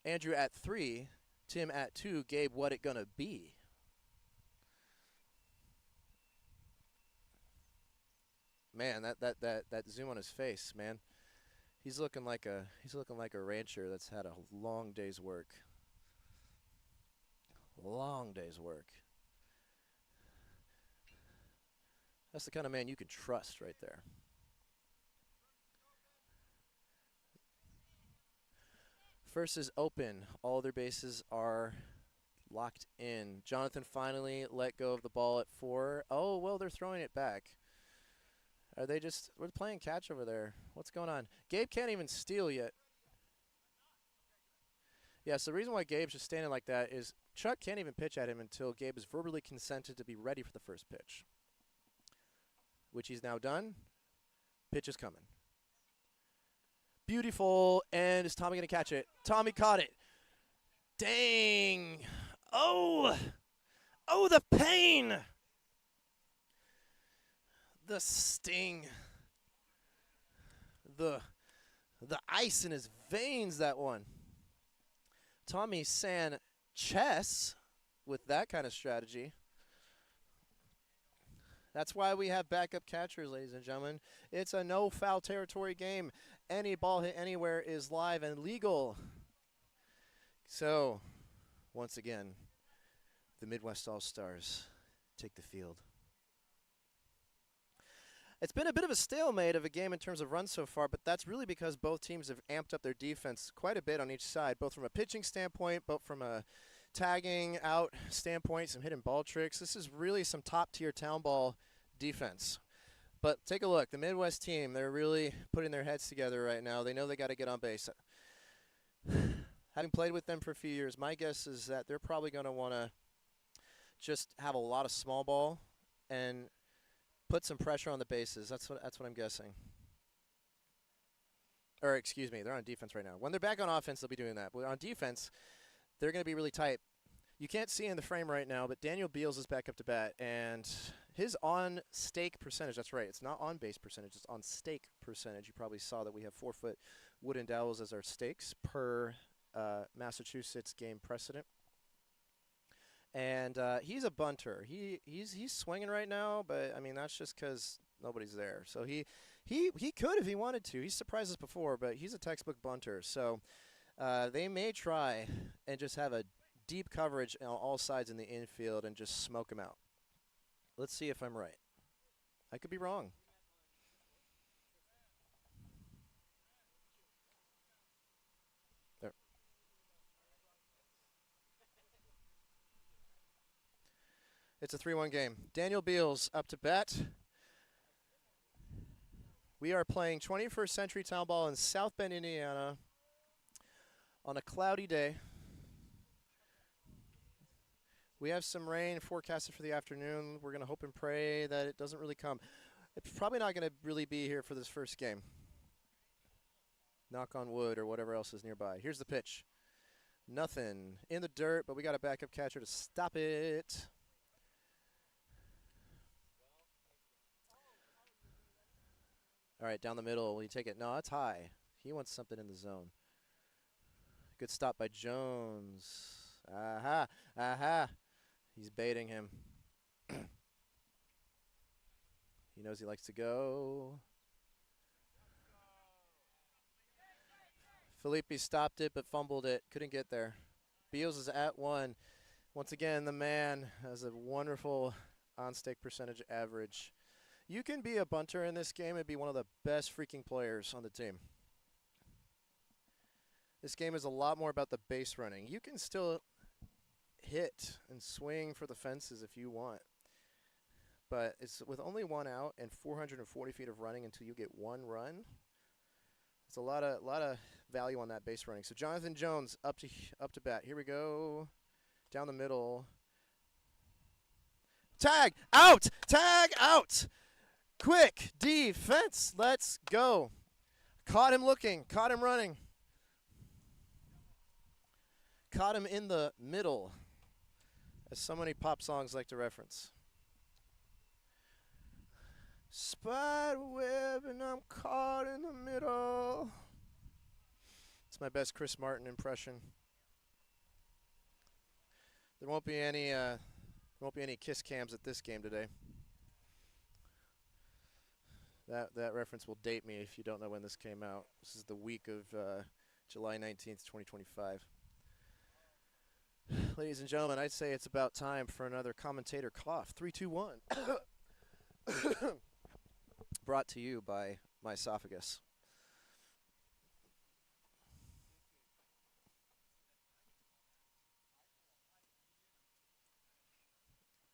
Andrew at three. Tim at two. Gabe, what it gonna be? Man, that zoom on his face, man. He's looking like a rancher that's had a long day's work. Long day's work. That's the kind of man you can trust right there. First is open. All their bases are locked in. Jonathan finally let go of the ball at four. Oh, well, they're throwing it back. Are they just – we're playing catch over there. What's going on? Gabe can't even steal yet. Yeah, so the reason why Gabe's just standing like that is Chuck can't even pitch at him until Gabe is verbally consented to be ready for the first pitch, which he's now done. Pitch is coming. Beautiful, and is Tommy going to catch it? Tommy caught it. Dang. Oh, the pain. The sting. The ice in his veins, that one. Tommy san chess with that kind of strategy. That's why we have backup catchers, ladies and gentlemen. It's a no foul territory game. Any ball hit anywhere is live and legal. So, once again, the Midwest All-Stars take the field. It's been a bit of a stalemate of a game in terms of runs so far, but that's really because both teams have amped up their defense quite a bit on each side, both from a pitching standpoint, both from a tagging out standpoint, some hidden ball tricks. This is really some top-tier Townball defense. But take a look. The Midwest team, they're really putting their heads together right now. They know they got to get on base. Having played with them for a few years, my guess is that they're probably going to want to just have a lot of small ball and put some pressure on the bases. That's what I'm guessing. or excuse me, they're on defense right now. When they're back on offense, they'll be doing that. But on defense, they're going to be really tight. You can't see in the frame right now, but Daniel Beals is back up to bat, and his on-stake percentage, that's right, it's not on-base percentage, it's on-stake percentage. You probably saw that we have 4-foot wooden dowels as our stakes per Massachusetts game precedent. And he's a bunter. He's swinging right now, but, I mean, that's just because nobody's there. So he could if he wanted to. He's surprised us before, but he's a textbook bunter. So they may try and just have a deep coverage on all sides in the infield and just smoke him out. Let's see if I'm right. I could be wrong. There. It's a 3-1 game. Daniel Beals up to bat. We are playing 21st Century Townball in South Bend, Indiana on a cloudy day. We have some rain forecasted for the afternoon. We're going to hope and pray that it doesn't really come. It's probably not going to really be here for this first game. Knock on wood or whatever else is nearby. Here's the pitch. Nothing in the dirt, but we got a backup catcher to stop it. All right, down the middle. Will you take it? No, it's high. He wants something in the zone. Good stop by Jones. Aha, aha. He's baiting him. He knows he likes to go. Felipe stopped it but fumbled it. Couldn't get there. Beals is at 1. Once again, the man has a wonderful on-stake percentage average. You can be a bunter in this game and be one of the best freaking players on the team. This game is a lot more about the base running. You can still hit and swing for the fences if you want. But it's with only 1 out and 440 feet of running until you get 1 run. It's a lot of value on that base running. So Jonathan Jones up to bat. Here we go. Down the middle. Tag out! Tag out! Quick defense. Let's go. Caught him looking. Caught him running. Caught him in the middle, as so many pop songs like to reference. Spider web and I'm caught in the middle. It's my best Chris Martin impression. There won't be any kiss cams at this game today. That reference will date me if you don't know when this came out. This is the week of July 19th, 2025. Ladies and gentlemen, I'd say it's about time for another commentator cough. 3, 2, 1. Brought to you by my esophagus.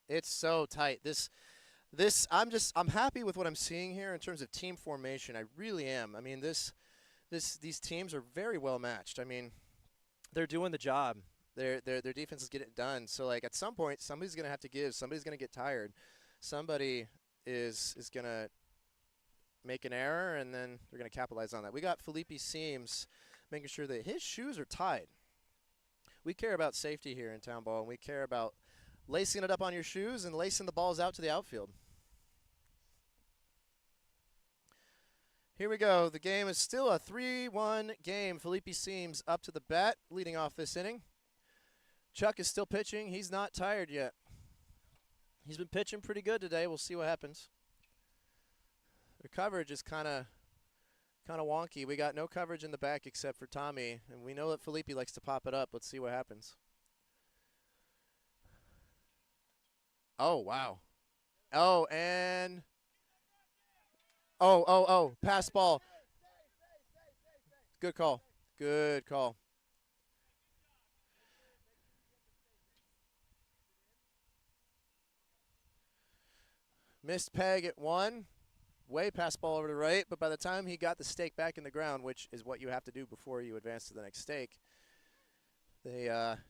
It's so tight. I'm happy with what I'm seeing here in terms of team formation. I really am. I mean, these teams are very well matched. I mean, they're doing the job. Their defense is getting it done. So, like, at some point, somebody's going to have to give. Somebody's going to get tired. Somebody is going to make an error, and then they're going to capitalize on that. We got Felipe Seams making sure that his shoes are tied. We care about safety here in Townball, and we care about lacing it up on your shoes and lacing the balls out to the outfield. Here we go. The game is still a 3-1 game. Felipe Seams up to the bat, leading off this inning. Chuck is still pitching. He's not tired yet. He's been pitching pretty good today. We'll see what happens. The coverage is kind of wonky. We got no coverage in the back except for Tommy, and we know that Felipe likes to pop it up. Let's see what happens. Oh, wow. Oh, and oh, pass ball. Good call. Good call. Missed peg at 1. Way pass ball over to right, but by the time he got the stake back in the ground, which is what you have to do before you advance to the next stake,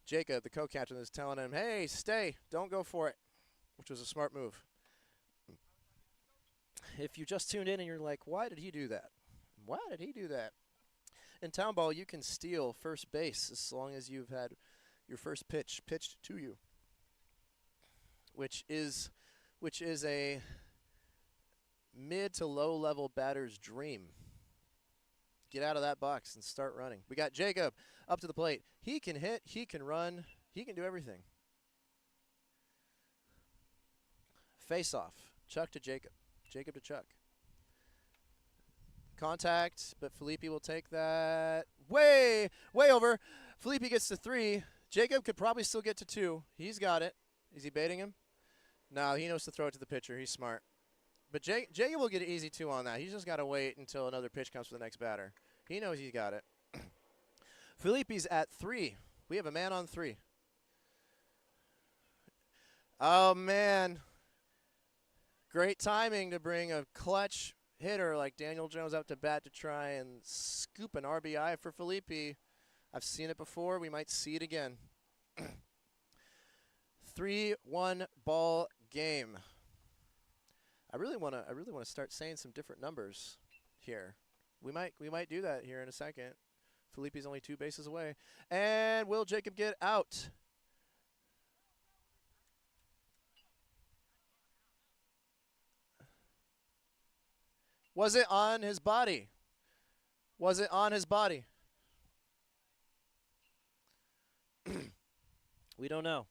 Jacob, the co-captain, is telling him, hey, stay, don't go for it, which was a smart move. If you just tuned in and you're like, why did he do that? Why did he do that? In Townball, you can steal first base as long as you've had your first pitch pitched to you, which is a mid to low level batter's dream. Get out of that box and start running. We got Jacob up to the plate. He can hit, he can run, he can do everything. Face off. Chuck to Jacob. Jacob to Chuck. Contact, but Felipe will take that way over. Felipe gets to 3. Jacob could probably still get to 2. He's got it. Is he baiting him? No, he knows to throw it to the pitcher. He's smart. But Jacob will get an easy 2 on that. He's just got to wait until another pitch comes for the next batter. He knows he's got it. Felipe's at 3. We have a man on 3. Oh, man. Great timing to bring a clutch hitter like Daniel Jones up to bat to try and scoop an RBI for Felipe. I've seen it before. We might see it again. 3-1 ball game. I really want to start saying some different numbers here. We might do that here in a second. Felipe's only 2 bases away. And will Jacob get out? Was it on his body? Was it on his body? We don't know.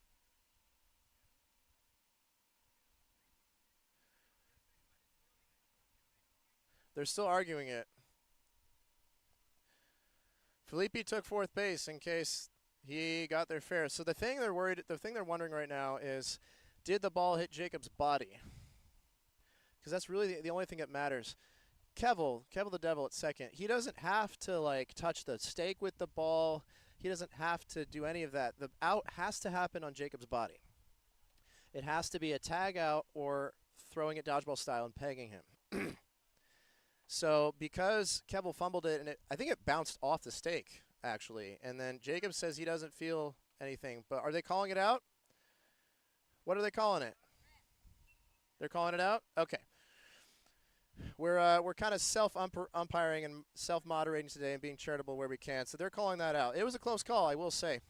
They're still arguing it. Felipe took 4th base in case he got there fair. So the thing they're wondering right now is, did the ball hit Jacob's body? Because that's really the only thing that matters. Kevel the Devil at second. He doesn't have to like touch the stake with the ball. He doesn't have to do any of that. The out has to happen on Jacob's body. It has to be a tag out or throwing it dodgeball style and pegging him. So because Kevel fumbled it, and I think it bounced off the stake, actually. And then Jacob says he doesn't feel anything. But are they calling it out? What are they calling it? They're calling it out? Okay. We're kind of self-umpiring and self-moderating today and being charitable where we can. So they're calling that out. It was a close call, I will say.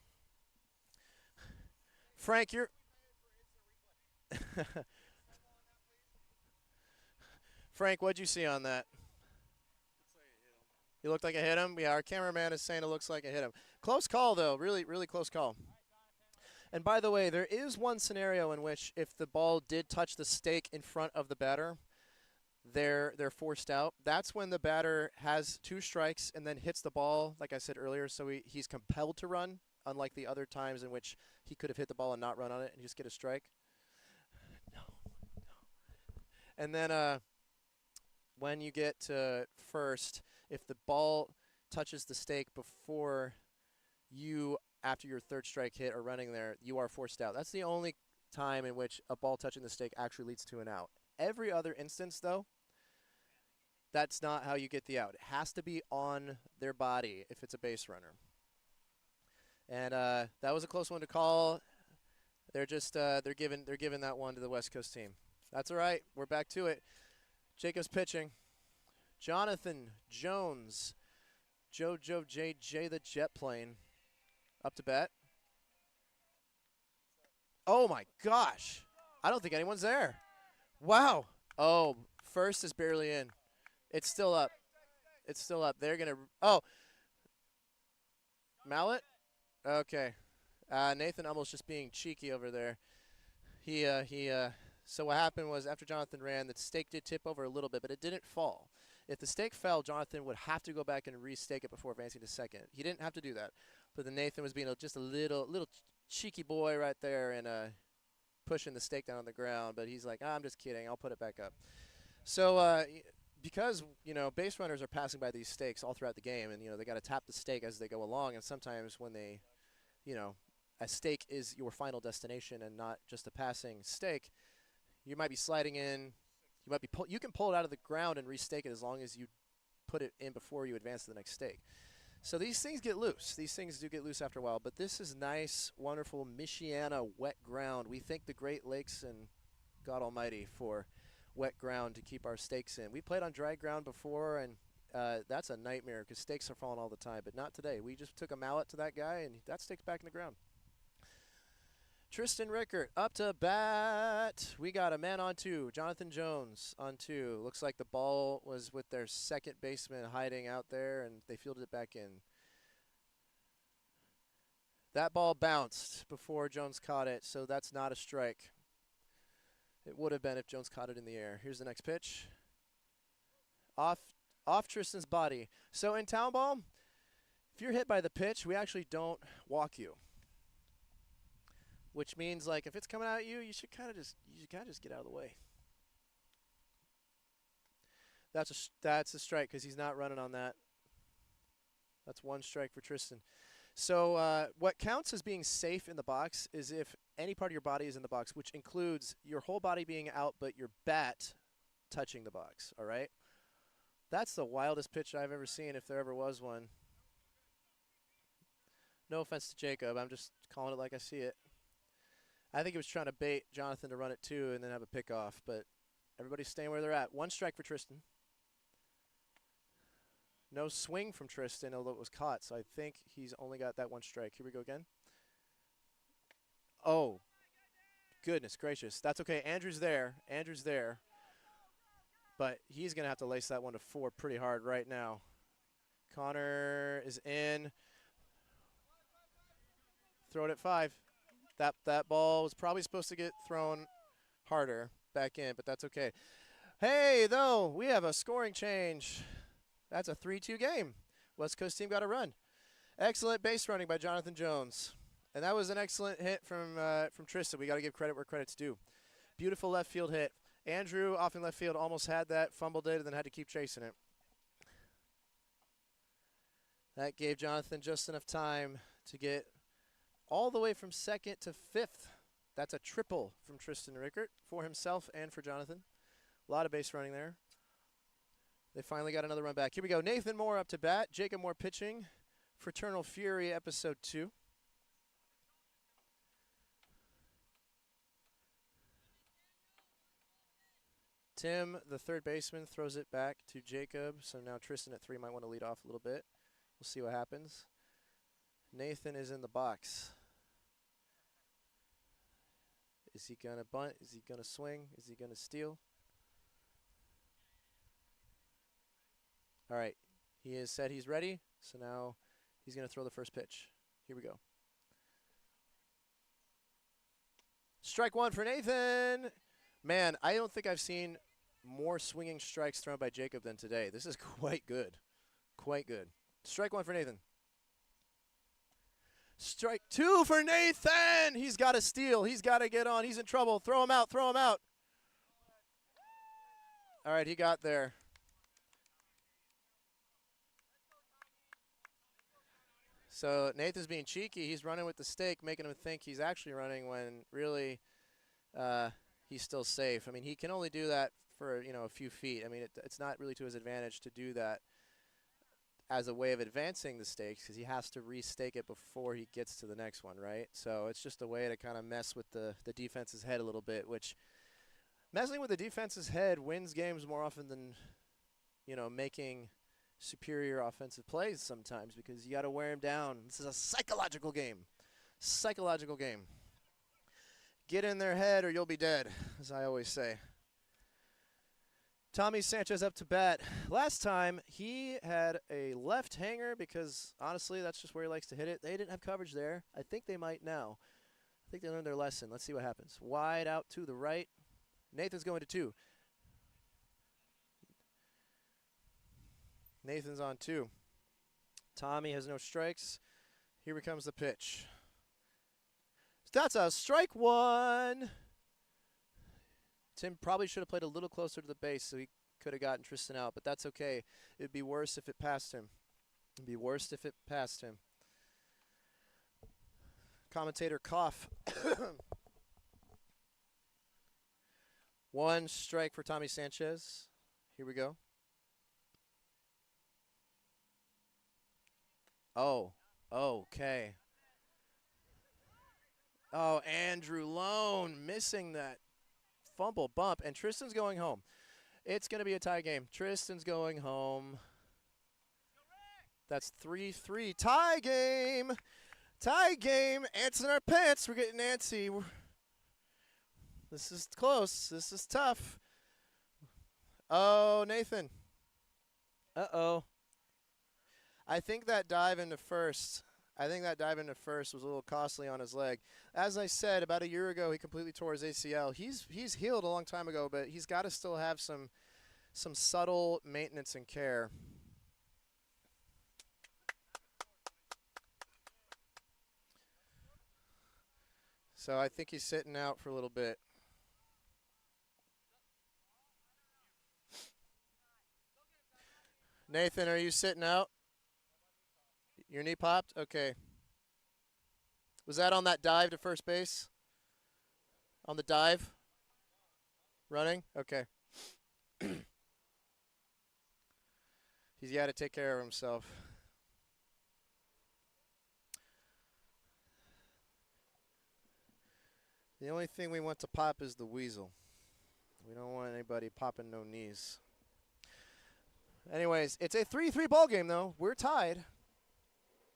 Frank, you're... Frank, what'd you see on that? You looked like it hit him? Yeah, our cameraman is saying it looks like it hit him. Close call, though. Really, really close call. And by the way, there is one scenario in which if the ball did touch the stake in front of the batter, they're forced out. That's when the batter has 2 strikes and then hits the ball, like I said earlier, so he's compelled to run, unlike the other times in which he could have hit the ball and not run on it and just get a strike. No. And then when you get to first, if the ball touches the stake before you, after your 3rd strike hit or running there, you are forced out. That's the only time in which a ball touching the stake actually leads to an out. Every other instance, though, that's not how you get the out. It has to be on their body if it's a base runner. And that was a close one to call. They're just they're giving that one to the West Coast team. That's all right. We're back to it. Jacob's pitching. Jonathan Jones, JoJo JJ the jet plane, up to bat. Oh my gosh! I don't think anyone's there. Wow. Oh, first is barely in. It's still up. It's still up. They're going to – oh. Mallet? Okay. Nathan almost just being cheeky over there. So what happened was after Jonathan ran, the stake did tip over a little bit, but it didn't fall. If the stake fell, Jonathan would have to go back and restake it before advancing to second. He didn't have to do that. But then Nathan was being just a little cheeky boy right there and pushing the stake down on the ground, but he's like, I'm just kidding, I'll put it back up. So because, base runners are passing by these stakes all throughout the game, and, they got to tap the stake as they go along, and sometimes when they, a stake is your final destination and not just a passing stake, you might be sliding in, you can pull it out of the ground and restake it as long as you put it in before you advance to the next stake. So these things get loose. These things do get loose after a while. But this is nice, wonderful Michiana wet ground. We thank the Great Lakes and God Almighty for wet ground to keep our stakes in. We played on dry ground before, and that's a nightmare because stakes are falling all the time, but not today. We just took a mallet to that guy, and that stake's back in the ground. Tristan Rickert up to bat. We got a man on 2. Jonathan Jones on 2. Looks like the ball was with their second baseman hiding out there, and they fielded it back in. That ball bounced before Jones caught it, so that's not a strike. It would have been if Jones caught it in the air. Here's the next pitch. Off Tristan's body. So in Townball, if you're hit by the pitch, we actually don't walk you. Which means, like, if it's coming at you, you should kind of just get out of the way. That's a strike because he's not running on that. That's 1 strike for Tristan. So what counts as being safe in the box is if any part of your body is in the box, which includes your whole body being out but your bat touching the box, all right? That's the wildest pitch I've ever seen, if there ever was one. No offense to Jacob. I'm just calling it like I see it. I think he was trying to bait Jonathan to run it 2 and then have a pickoff, but everybody's staying where they're at. 1 strike for Tristan. No swing from Tristan, although it was caught, so I think he's only got that 1 strike. Here we go again. Oh, goodness gracious. That's okay. Andrew's there. Andrew's there. But he's going to have to lace that one to 4 pretty hard right now. Connor is in. Throw it at 5. That ball was probably supposed to get thrown harder back in, but that's okay. Hey, though, we have a scoring change. That's a 3-2 game. West Coast team got a run. Excellent base running by Jonathan Jones. And that was an excellent hit from Tristan. We got to give credit where credit's due. Beautiful left field hit. Andrew off in left field almost had that, fumbled it, and then had to keep chasing it. That gave Jonathan just enough time to get all the way from 2nd to 5th. That's a triple from Tristan Rickert for himself and for Jonathan. A lot of base running there. They finally got another run back. Here we go. Nathan Moore up to bat. Jacob Moore pitching. Fraternal Fury, Episode 2. Tim, the third baseman, throws it back to Jacob. So now Tristan at 3 might want to lead off a little bit. We'll see what happens. Nathan is in the box. Is he going to bunt? Is he going to swing? Is he going to steal? All right. He has said he's ready, so now he's going to throw the first pitch. Here we go. Strike 1 for Nathan. Man, I don't think I've seen more swinging strikes thrown by Jacob than today. This is quite good. Quite good. Strike 1 for Nathan. Strike 2 for Nathan. He's got to steal. He's got to get on. He's in trouble. Throw him out. Throw him out. All right, he got there. So Nathan's being cheeky. He's running with the stake, making him think he's actually running when really he's still safe. I mean, he can only do that for, a few feet. I mean, it's not really to his advantage to do that as a way of advancing the stakes because he has to restake it before he gets to the next one, right? So it's just a way to kind of mess with the defense's head a little bit, which messing with the defense's head wins games more often than, making superior offensive plays sometimes because you got to wear him down. This is a psychological game. Psychological game. Get in their head or you'll be dead, as I always say. Tommy Sanchez up to bat. Last time he had a left hanger because, honestly, that's just where he likes to hit it. They didn't have coverage there. I think they might now. I think they learned their lesson. Let's see what happens. Wide out to the right. Nathan's going to 2. Nathan's on 2. Tommy has no strikes. Here comes the pitch. That's a strike 1. Tim probably should have played a little closer to the base so he could have gotten Tristan out, but that's okay. It would be worse if it passed him. It would be worse if it passed him. Commentator cough. 1 strike for Tommy Sanchez. Here we go. Oh, okay. Oh, Andrew Lone missing that fumble bump, and Tristan's going home. It's going to be a tie game. Tristan's going home. That's 3-3. Tie game. Tie game. Ants in our pants. We're getting antsy. This is close. This is tough. Oh, Nathan. Uh-oh. I think that dive into first was a little costly on his leg. As I said, about a year ago, he completely tore his ACL. He's healed a long time ago, but he's got to still have some subtle maintenance and care. So I think he's sitting out for a little bit. Nathan, are you sitting out? Your knee popped? Okay. Was that on that dive to first base? On the dive? Running? Okay. He's got to take care of himself. The only thing we want to pop is the weasel. We don't want anybody popping no knees. Anyways, it's a 3-3 ball game, though. We're tied.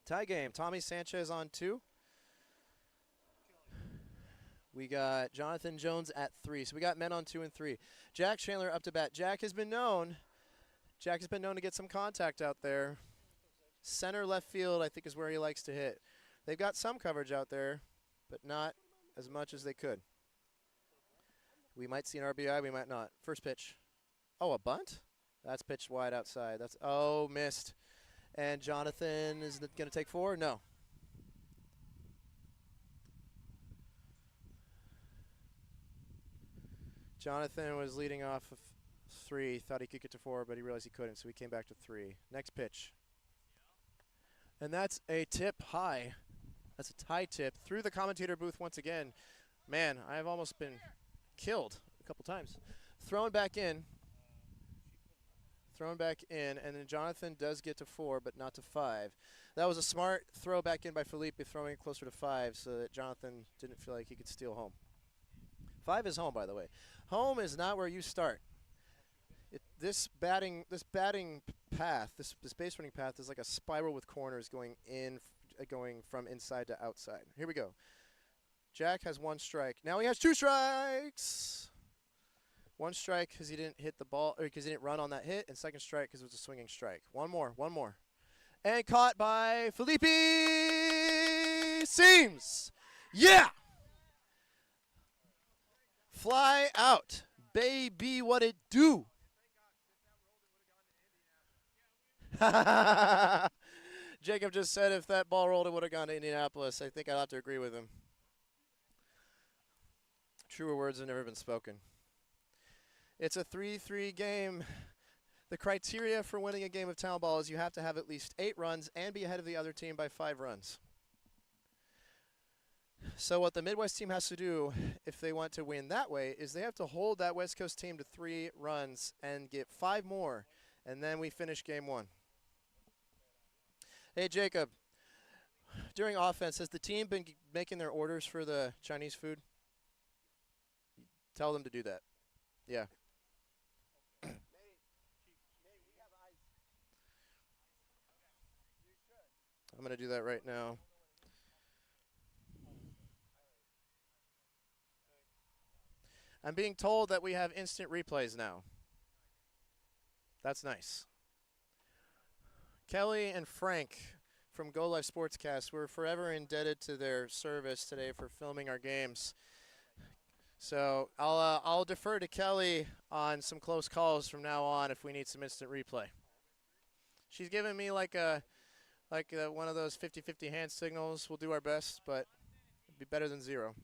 Tie game. Tommy Sanchez on 2. We got Jonathan Jones at 3. So we got men on 2 and 3. Jack Chandler up to bat. Jack has been known to get some contact out there. Center left field, I think, is where he likes to hit. They've got some coverage out there, but not as much as they could. We might see an RBI, we might not. First pitch. Oh, a bunt? That's pitched wide outside. Oh, missed. And Jonathan is going to take 4? No. Jonathan was leading off of 3, thought he could get to 4, but he realized he couldn't, so he came back to 3. Next pitch. And that's a tip high. That's a tie tip through the commentator booth once again. Man, I've almost been killed a couple times. Thrown back in, and then Jonathan does get to 4, but not to 5. That was a smart throw back in by Felipe, throwing it closer to 5 so that Jonathan didn't feel like he could steal home. 5 is home, by the way. Home is not where you start. This batting path, this base running path is like a spiral with corners going from inside to outside. Here we go. Jack has 1 strike. Now he has 2 strikes. 1 strike because he didn't hit the ball, or because he didn't run on that hit, and 2nd strike because it was a swinging strike. One more. And caught by Felipe Seams. Yeah! Fly out. Baby, what it do? Jacob just said if that ball rolled, it would have gone to Indianapolis. I think I'll have to agree with him. Truer words have never been spoken. It's a 3-3 game. The criteria for winning a game of Townball is you have to have at least 8 runs and be ahead of the other team by 5 runs. So what the Midwest team has to do, if they want to win that way, is they have to hold that West Coast team to 3 runs and get 5 more, and then we finish game 1. Hey, Jacob, during offense, has the team been making their orders for the Chinese food? Tell them to do that. Yeah. I'm going to do that right now. I'm being told that we have instant replays now. That's nice. Kelly and Frank from Go Live Sportscast, we're forever indebted to their service today for filming our games. So I'll defer to Kelly on some close calls from now on if we need some instant replay. She's giving me like one of those 50-50 hand signals. We'll do our best, but it'd be better than 0.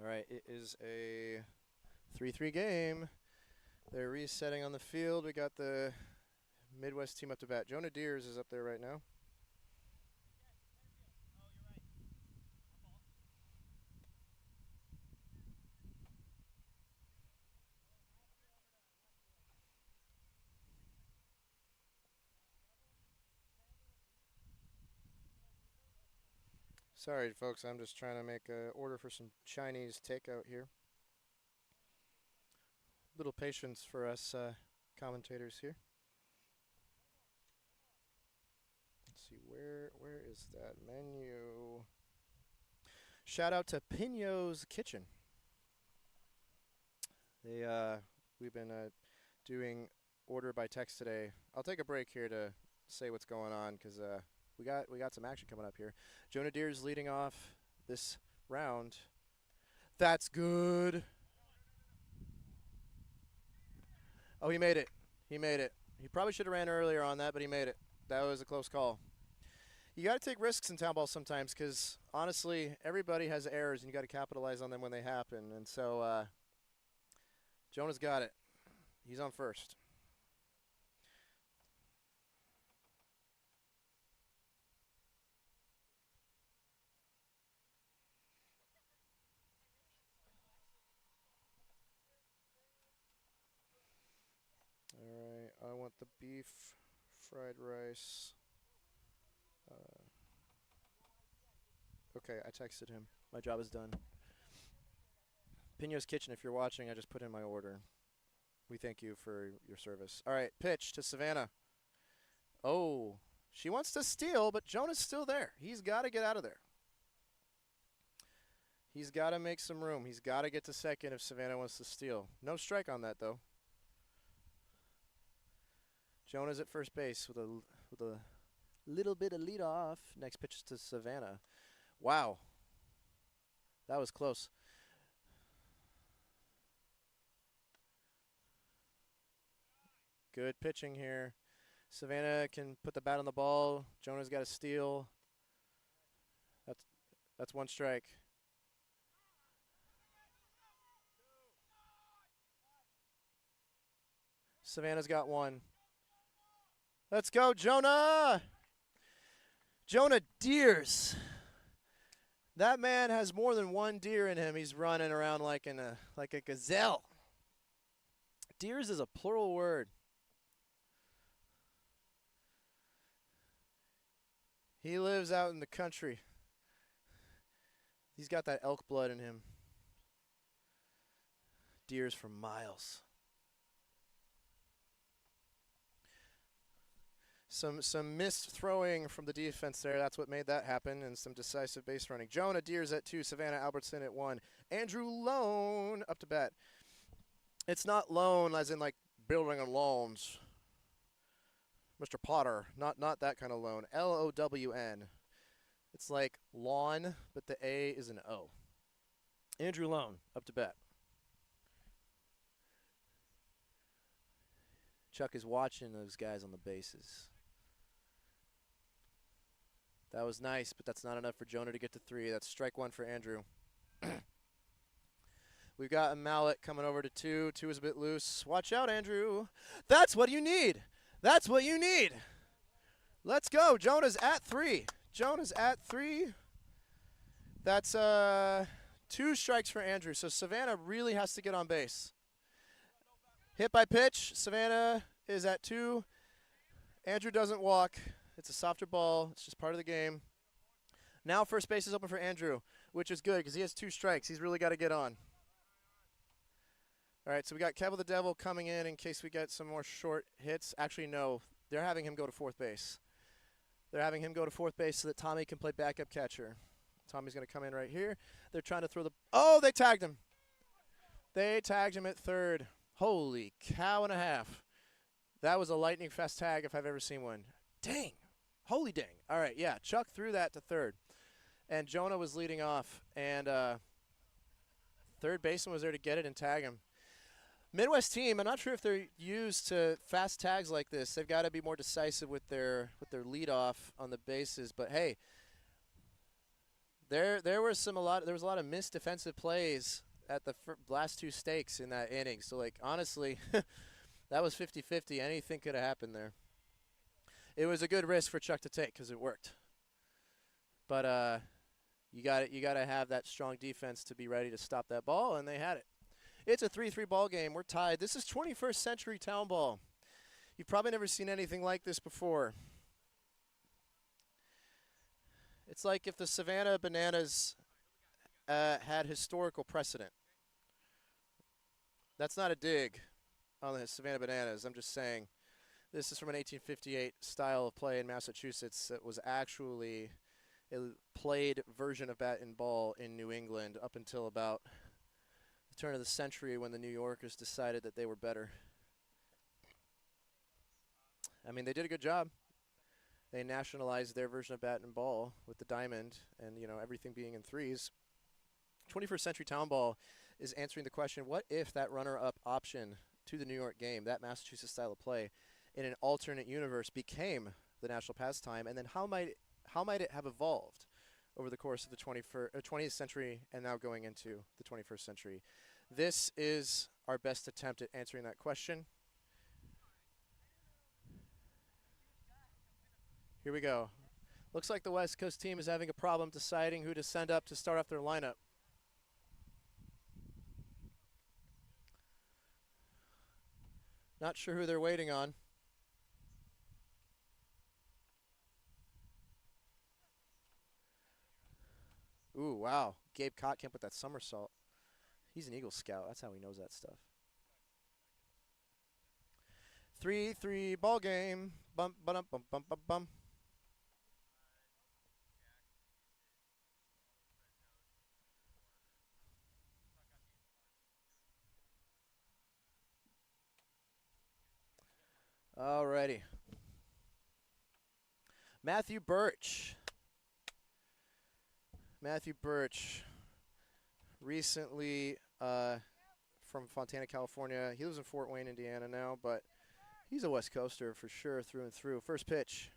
All right, it is a 3-3 game. They're resetting on the field. We got the Midwest team up to bat. Jonah Deers is up there right now. Sorry, folks. I'm just trying to make an order for some Chinese takeout here. Little patience for us commentators here. Let's see, where is that menu? Shout out to Pino's Kitchen. We've been doing order by text today. I'll take a break here to say what's going on because we got some action coming up here. Jonah Deere's leading off this round. That's good. Oh, he made it. He made it. He probably should have ran earlier on that, but he made it. That was a close call. You got to take risks in Townball sometimes because, honestly, everybody has errors, and you got to capitalize on them when they happen. And so Jonah's got it. He's on first. All right, I want the beef fried rice. Okay, I texted him. My job is done. Pino's Kitchen, if you're watching, I just put in my order. We thank you for your service. All right, pitch to Savannah. Oh, she wants to steal, but Jonah's still there. He's got to get out of there. He's got to make some room. He's got to get to second if Savannah wants to steal. No strike on that, though. Jonah's at first base with a little bit of lead off. Next pitch is to Savannah. Wow. That was close. Good pitching here. Savannah can put the bat on the ball. Jonah's got to steal. That's one strike. Savannah's got one. Let's go, Jonah! Jonah Deers. That man has more than one deer in him. He's running around like a gazelle. Deers is a plural word. He lives out in the country. He's got that elk blood in him. Deers for miles. Some missed throwing from the defense there. That's what made that happen, and some decisive base running. Jonah Deers at 2, Savannah Albertson at 1. Andrew Lone up to bat. It's not loan as in like building on loans. Mr. Potter, not that kind of loan. L-O-W-N. It's like lawn, but the A is an O. Andrew Lone up to bat. Chuck is watching those guys on the bases. That was nice, but that's not enough for Jonah to get to 3. That's strike 1 for Andrew. We've got a mallet coming over to 2. 2 is a bit loose. Watch out, Andrew. That's what you need. That's what you need. Let's go. Jonah's at 3. Jonah's at 3. That's 2 strikes for Andrew. So Savannah really has to get on base. Hit by pitch. Savannah is at 2. Andrew doesn't walk. It's a softer ball. It's just part of the game. Now first base is open for Andrew, which is good because he has 2 strikes. He's really got to get on. All right, so we got Kevel the Devil coming in case we get some more short hits. Actually, no. They're having him go to fourth base. They're having him go to fourth base so that Tommy can play backup catcher. Tommy's going to come in right here. They're trying to throw the – oh, they tagged him. They tagged him at third. Holy cow and a half. That was a lightning fast tag if I've ever seen one. Dang. Holy dang. All right, yeah, Chuck threw that to third. And Jonah was leading off. And third baseman was there to get it and tag him. Midwest team, I'm not sure if they're used to fast tags like this. They've got to be more decisive with their leadoff on the bases. But, hey, there was a lot of missed defensive plays at the last 2 stakes in that inning. So, like, honestly, that was 50-50. Anything could have happened there. It was a good risk for Chuck to take because it worked. But you got to have that strong defense to be ready to stop that ball, and they had it. It's a 3-3 ball game. We're tied. This is 21st century Townball. You've probably never seen anything like this before. It's like if the Savannah Bananas had historical precedent. That's not a dig on the Savannah Bananas. I'm just saying this is from an 1858 style of play in Massachusetts that was actually a played version of bat and ball in New England up until about the turn of the century when the New Yorkers decided that they were better. I mean, they did a good job. They nationalized their version of bat and ball with the diamond and, you know, everything being in threes. 21st Century Townball is answering the question, what if that runner-up option to the New York game, that Massachusetts style of play, in an alternate universe became the national pastime, and then how might it have evolved over the course of the 20th century and now going into the 21st century? This is our best attempt at answering that question. Here we go. Looks like the West Coast team is having a problem deciding who to send up to start off their lineup. Not sure who they're waiting on. Ooh, wow. Gabe Kotkamp with that somersault. He's an Eagle Scout. That's how he knows that stuff. 3-3 ball game. Bum, bum, bum, bum, bum, bum. Alrighty. Matthew Birch. Matthew Birch, recently from Fontana, California. He lives in Fort Wayne, Indiana now, but he's a West Coaster for sure through and through. First pitch.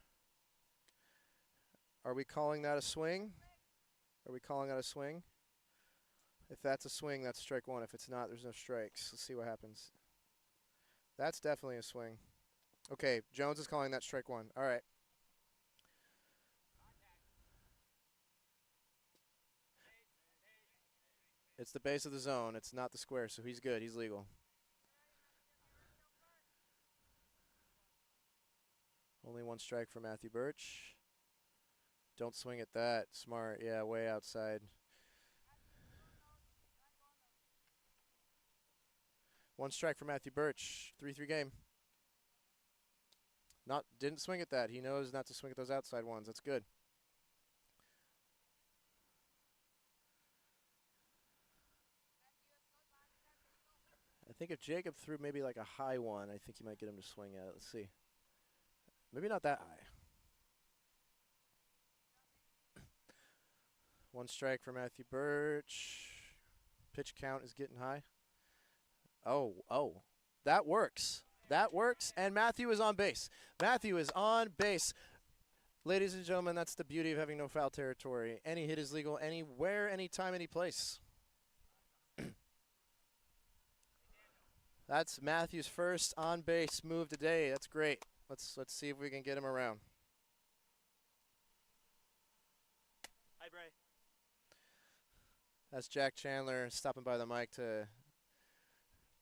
Are we calling that a swing? Are we calling that a swing? If that's a swing, that's strike one. If it's not, there's no strikes. Let's see what happens. That's definitely a swing. Okay, Jones is calling that strike one. All right. It's the base of the zone. It's not the square, so he's good. He's legal. Only one strike for Matthew Birch. Don't swing at that. Smart. Yeah, way outside. One strike for Matthew Birch. 3-3 game. Didn't swing at that. He knows not to swing at those outside ones. That's good. I think if Jacob threw maybe like a high one, I think he might get him to swing at it. Let's see. Maybe not that high. One strike for Matthew Birch. Pitch count is getting high. Oh. That works. That works, and Matthew is on base. Matthew is on base. Ladies and gentlemen, that's the beauty of having no foul territory. Any hit is legal anywhere, anytime, any place. That's Matthew's first on-base move today. That's great. Let's see if we can get him around. Hi, Bray. That's Jack Chandler stopping by the mic to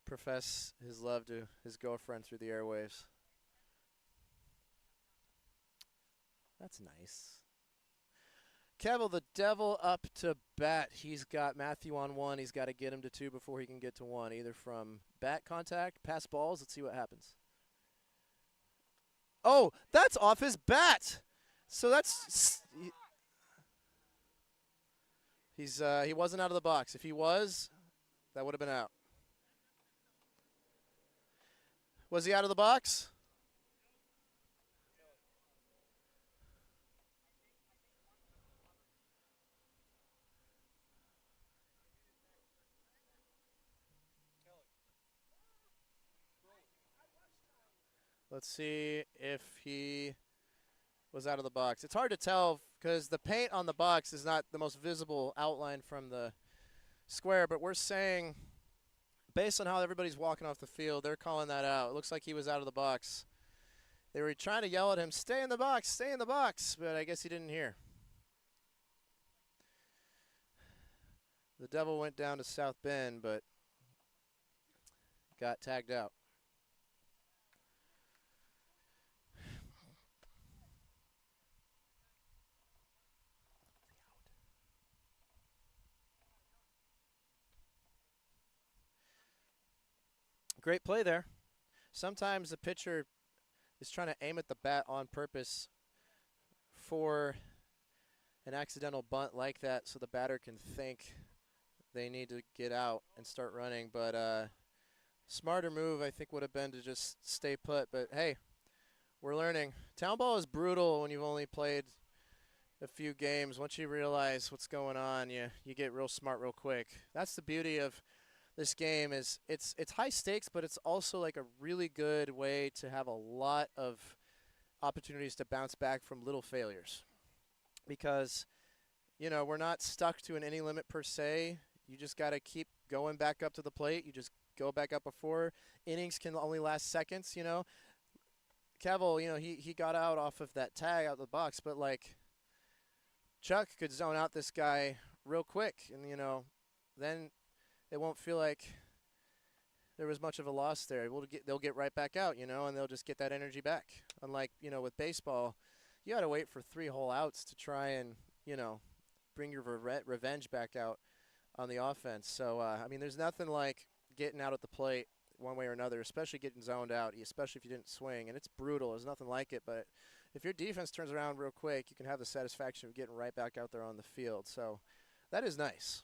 profess his love to his girlfriend through the airwaves. That's nice. Kevel the Devil up to bat. He's got Matthew on one. He's got to get him to two before he can get to one, either from bat contact, pass balls. Let's see what happens. Oh, that's off his bat. So that's he wasn't out of the box. If he was, that would have been out. Was he out of the box? Let's see if he was out of the box. It's hard to tell because the paint on the box is not the most visible outline from the square, but we're saying, based on how everybody's walking off the field, they're calling that out. It looks like he was out of the box. They were trying to yell at him, stay in the box, but I guess he didn't hear. The Devil went down to South Bend, but got tagged out. Great play there. Sometimes the pitcher is trying to aim at the bat on purpose for an accidental bunt like that so the batter can think they need to get out and start running. But smarter move, I think, would have been to just stay put. But, hey, we're learning. Townball is brutal when you've only played a few games. Once you realize what's going on, you get real smart real quick. That's the beauty of this game is it's high stakes, but it's also like a really good way to have a lot of opportunities to bounce back from little failures. Because, we're not stuck to an inning limit per se. You just got to keep going back up to the plate. You just go back up before. Innings can only last seconds, Cavill, he got out off of that tag out of the box, but like Chuck could zone out this guy real quick and, then it won't feel like there was much of a loss there. They'll get right back out, and they'll just get that energy back. Unlike, with baseball, you got to wait for 3 whole outs to try and, bring your revenge back out on the offense. So, there's nothing like getting out at the plate one way or another, especially getting zoned out, especially if you didn't swing. And it's brutal. There's nothing like it. But if your defense turns around real quick, you can have the satisfaction of getting right back out there on the field. So that is nice.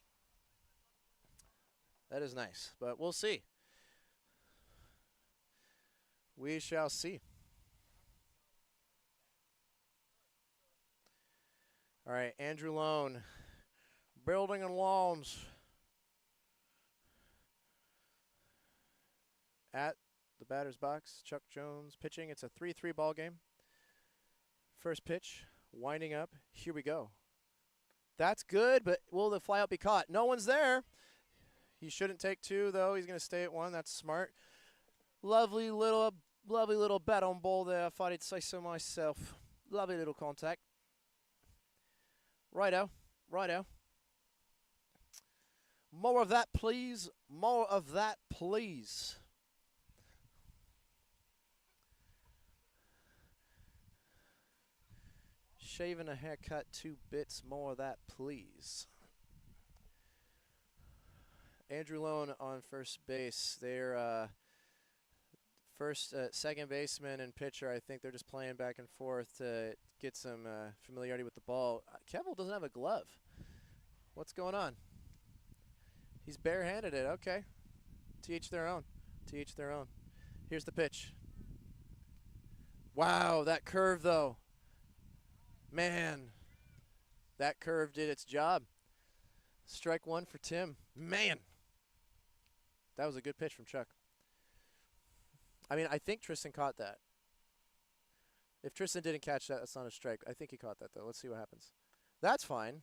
That is nice, but we'll see. We shall see. All right, Andrew Lone, building and lawns at the batter's box. Chuck Jones pitching. It's a 3-3 ball game. First pitch, winding up. Here we go. That's good, but will the flyout be caught? No one's there. He shouldn't take 2, though. He's going to stay at 1. That's smart. Lovely little bat on ball there. I thought I'd say so myself. Lovely little contact. Righto. More of that, please. More of that, please. Shaving a haircut, 2 bits. More of that, please. Andrew Lone on first base. They're second baseman and pitcher. I think they're just playing back and forth to get some familiarity with the ball. Cavill doesn't have a glove. What's going on? He's barehanded it. Okay. To each their own. Here's the pitch. Wow, that curve, though. Man, that curve did its job. Strike 1 for Tim. Man. That was a good pitch from Chuck. I think Tristan caught that. If Tristan didn't catch that, that's not a strike. I think he caught that, though. Let's see what happens. That's fine.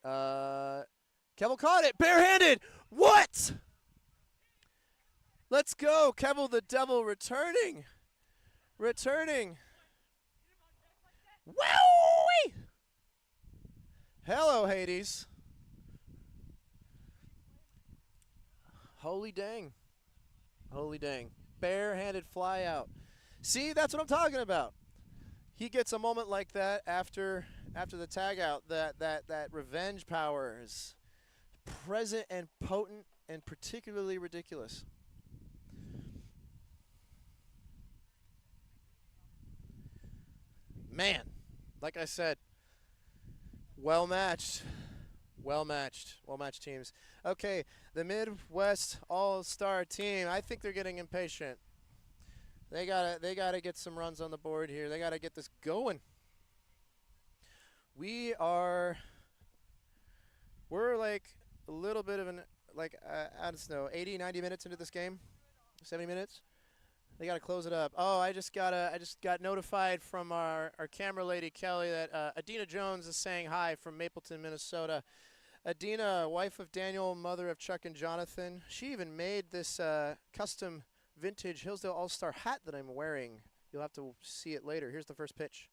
Kevel caught it. Barehanded. What? Let's go. Kevel the Devil returning. Wowee! Hello, Hades. Holy dang. Barehanded fly out. See, that's what I'm talking about. He gets a moment like that after the tag out. That revenge power is present and potent and particularly ridiculous. Man, like I said, well matched teams. Okay, the Midwest All-Star team. I think they're getting impatient. They gotta get some runs on the board here. They gotta get this going. We're like a little bit of I don't know, 80, 90 minutes into this game, 70 minutes. They gotta close it up. Oh, I just got notified from our camera lady Kelly that Adina Jones is saying hi from Mapleton, Minnesota. Adina, wife of Daniel, mother of Chuck and Jonathan. She even made this custom vintage Hillsdale All-Star hat that I'm wearing. You'll have to see it later. Here's the first pitch.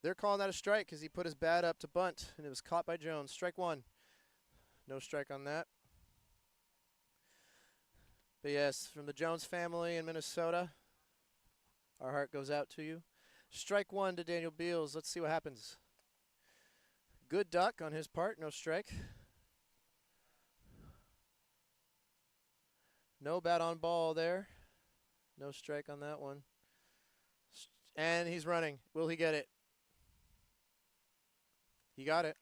They're calling that a strike because he put his bat up to bunt, and it was caught by Jones. Strike 1. No strike on that. But yes, from the Jones family in Minnesota, our heart goes out to you. Strike 1 to Daniel Beals. Let's see what happens. Good duck on his part. No strike. No bat on ball there. No strike on that one. And he's running. Will he get it? He got it.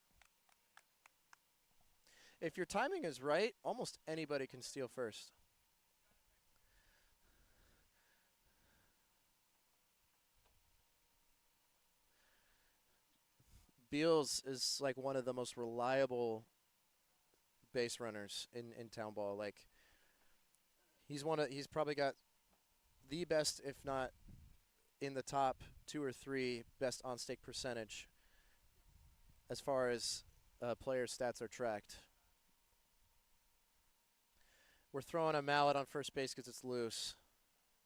If your timing is right, almost anybody can steal first. Beals is like one of the most reliable base runners in Townball. Like he's probably got the best, if not in the top 2 or 3 best on stake percentage as far as player stats are tracked. We're throwing a mallet on first base because it's loose.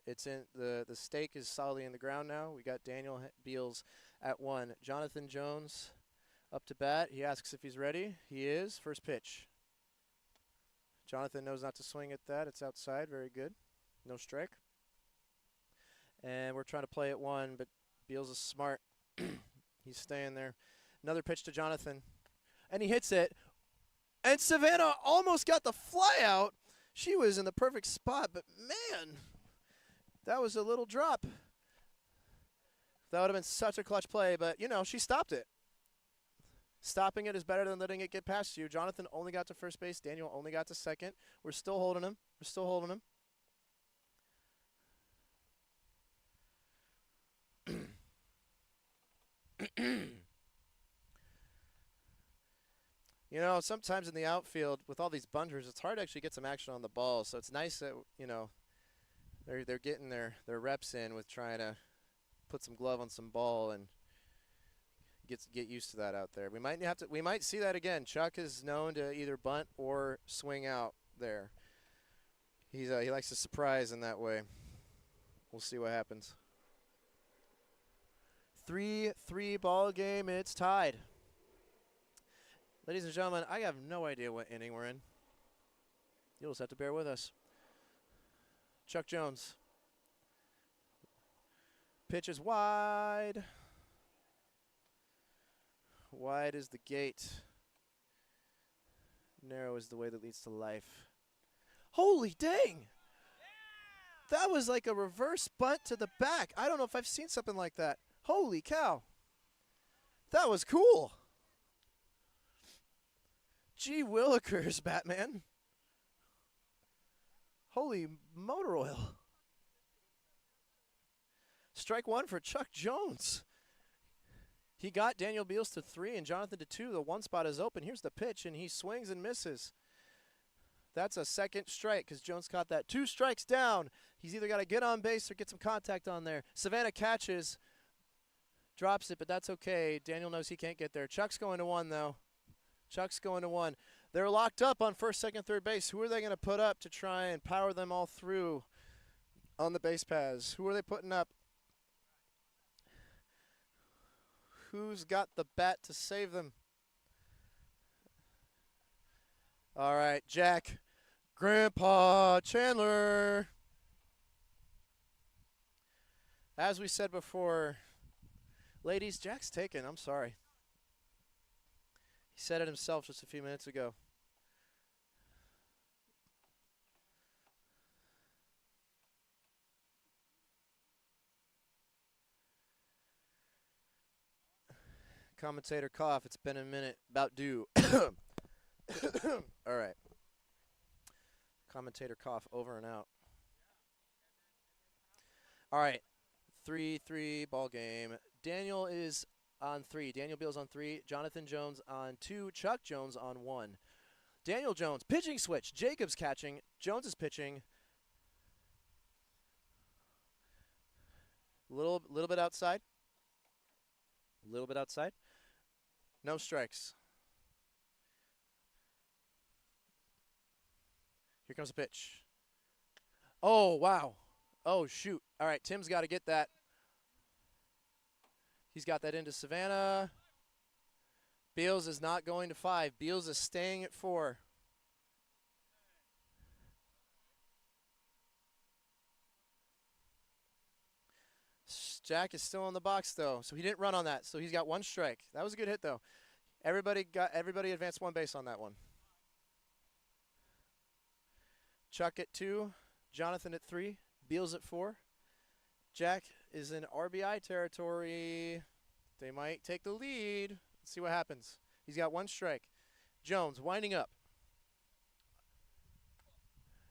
It's in the stake is solidly in the ground now. We got Daniel Beals at 1. Jonathan Jones up to bat. He asks if he's ready. He is. First pitch. Jonathan knows not to swing at that. It's outside. Very good. No strike. And we're trying to play at 1, but Beals is smart. He's staying there. Another pitch to Jonathan. And he hits it. And Savannah almost got the fly out. She was in the perfect spot, but man, that was a little drop. That would have been such a clutch play, but, you know, she stopped it. Stopping it is better than letting it get past you. Jonathan only got to first base. Daniel only got to second. We're still holding him. We're still holding him. You know, sometimes in the outfield with all these bunters, it's hard to actually get some action on the ball. So it's nice that, you know, they're getting their reps in with trying to put some glove on some ball and get used to that out there. We might see that again. Chuck is known to either bunt or swing out there. He likes to surprise in that way. We'll see what happens. 3-3 ball game. It's tied. Ladies and gentlemen, I have no idea what inning we're in. You'll just have to bear with us. Chuck Jones. Pitch is wide. Wide is the gate. Narrow is the way that leads to life. Holy dang! That was like a reverse bunt to the back. I don't know if I've seen something like that. Holy cow. That was cool. Gee willikers, Batman. Holy motor oil. Strike 1 for Chuck Jones. He got Daniel Beals to 3 and Jonathan to 2. The 1 spot is open. Here's the pitch, and he swings and misses. That's a second strike because Jones caught that. 2 strikes down. He's either got to get on base or get some contact on there. Savannah catches, drops it, but that's okay. Daniel knows he can't get there. Chuck's going to 1, though. Chuck's going to 1. They're locked up on first, second, third base. Who are they going to put up to try and power them all through on the base paths? Who are they putting up? Who's got the bat to save them? All right, Jack. Grandpa Chandler. As we said before, ladies, Jack's taken. I'm sorry. He said it himself just a few minutes ago. Commentator cough. It's been a minute. About due. All right. Commentator cough over and out. All right. 3-3 ball game. Daniel is on 3. Daniel Beals on 3. Jonathan Jones on 2. Chuck Jones on 1. Daniel Jones, pitching switch. Jacobs catching. Jones is pitching. Little bit outside. A little bit outside. No strikes. Here comes the pitch. Oh, wow. Oh, shoot. All right, Tim's got to get that. He's got that into Savannah. Beals is not going to 5. Beals is staying at 4. Jack is still in the box, though, so he didn't run on that. So he's got 1 strike. That was a good hit, though. Everybody advanced 1 base on that one. Chuck at 2. Jonathan at 3. Beals at 4. Jack is in RBI territory. They might take the lead. Let's see what happens. He's got 1 strike. Jones winding up.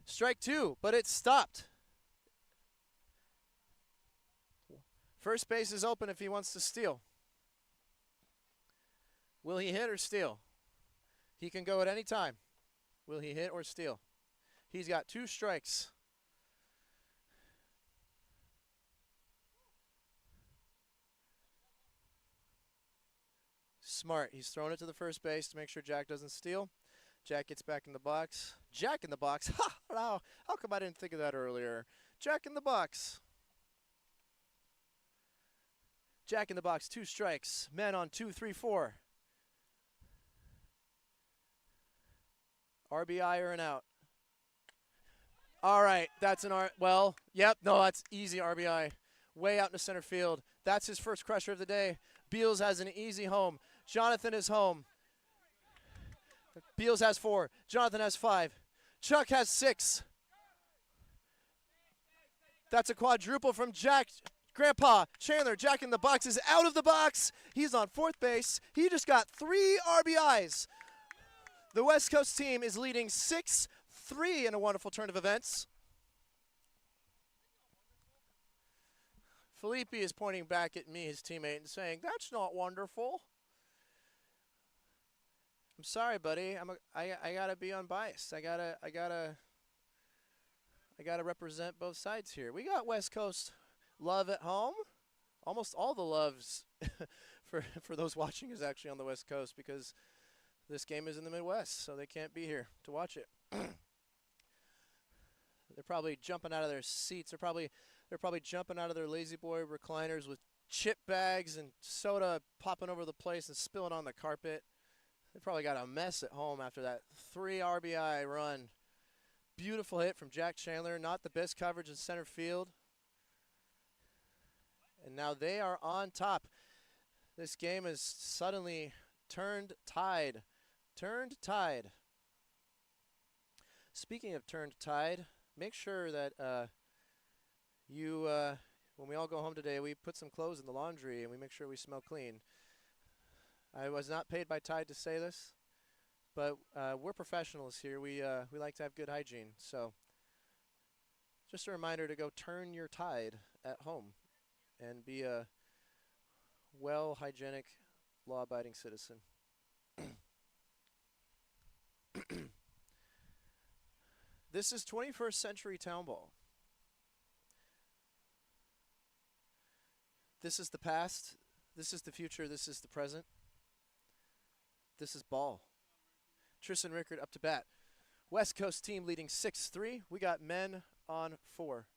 Strike 2, but it's stopped. First base is open if he wants to steal. Will he hit or steal? He can go at any time. Will he hit or steal? He's got 2 strikes. Smart. He's thrown it to the first base to make sure Jack doesn't steal. Jack gets back in the box. Jack in the box. Ha! How come I didn't think of that earlier? Jack in the box. Jack in the box. 2 strikes. Men on 2, 3, 4. RBI or an out. All right, that's an well, yep, no, that's easy RBI. Way out into center field. That's his first crusher of the day. Beals has an easy home. Jonathan is home. Beals has 4. Jonathan has 5. Chuck has 6. That's a quadruple from Jack. Grandpa Chandler, Jack in the box is out of the box. He's on 4th base. He just got 3 RBIs. The West Coast team is leading 6-3 in a wonderful turn of events. Felipe is pointing back at me, his teammate, and saying, "That's not wonderful." I'm sorry, buddy. I gotta be unbiased. I gotta represent both sides here. We got West Coast love at home. Almost all the loves for those watching is actually on the West Coast because this game is in the Midwest, so they can't be here to watch it. They're probably jumping out of their seats. They're probably jumping out of their lazy boy recliners with chip bags and soda popping over the place and spilling on the carpet. They probably got a mess at home after that 3 RBI run. Beautiful hit from Jack Chandler. Not the best coverage in center field. And now they are on top. This game is suddenly turned tide. Turned tide. Speaking of turned tide, make sure that when we all go home today, we put some clothes in the laundry and we make sure we smell clean. I was not paid by Tide to say this, but we're professionals here. We like to have good hygiene. So just a reminder to go turn your Tide at home and be a well, hygienic, law-abiding citizen. This is 21st century Townball. This is the past. This is the future. This is the present. This is ball. Tristan Rickard up to bat. West Coast team leading 6-3. We got men on 4.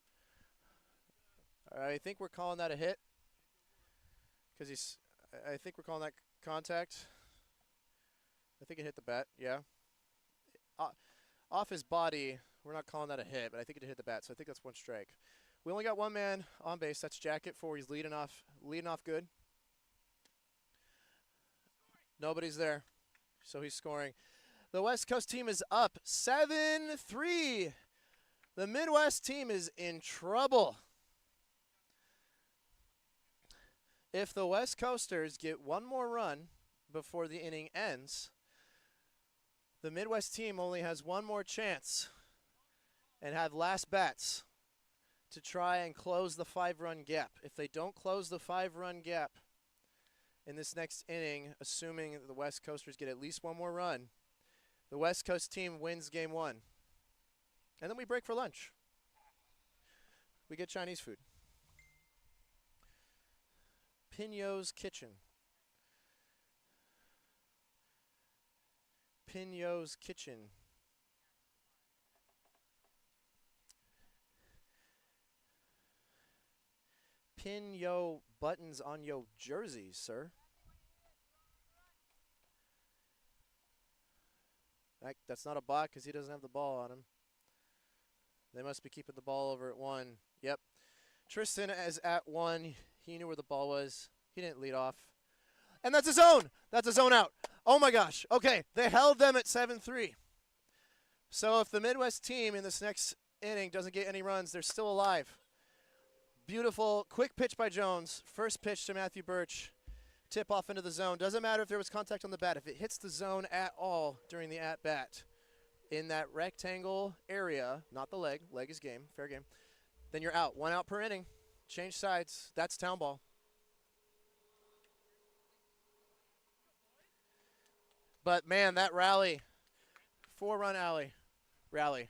I think we're calling that a hit. I think we're calling that contact. I think it hit the bat, yeah. Off his body, we're not calling that a hit, but I think it hit the bat, so I think that's 1 strike. We only got 1 man on base. That's Jack at 4. He's leading off good. Nobody's there, so he's scoring. The West Coast team is up 7-3. The Midwest team is in trouble. If the West Coasters get 1 more run before the inning ends, the Midwest team only has 1 more chance and have last bats to try and close the 5-run gap. If they don't close the 5-run gap in this next inning, assuming that the West Coasters get at least 1 more run, the West Coast team wins game 1. And then we break for lunch. We get Chinese food. Pinyo's Kitchen. Pinyo's Kitchen. Pin yo buttons on yo jerseys, sir. That's not a bot because he doesn't have the ball on him. They must be keeping the ball over at 1. Yep. Tristan is at 1. He knew where the ball was. He didn't lead off. And that's a zone. That's a zone out. Oh, my gosh. Okay, they held them at 7-3. So if the Midwest team in this next inning, doesn't get any runs. They're still alive. Beautiful, quick pitch by Jones. First pitch to Matthew Birch. Tip off into the zone. Doesn't matter if there was contact on the bat. If it hits the zone at all during the at-bat, in that rectangle area, not the leg is game, fair game, then you're out. 1 out per inning. Change sides. That's Townball. But, man, that rally, 4-run rally.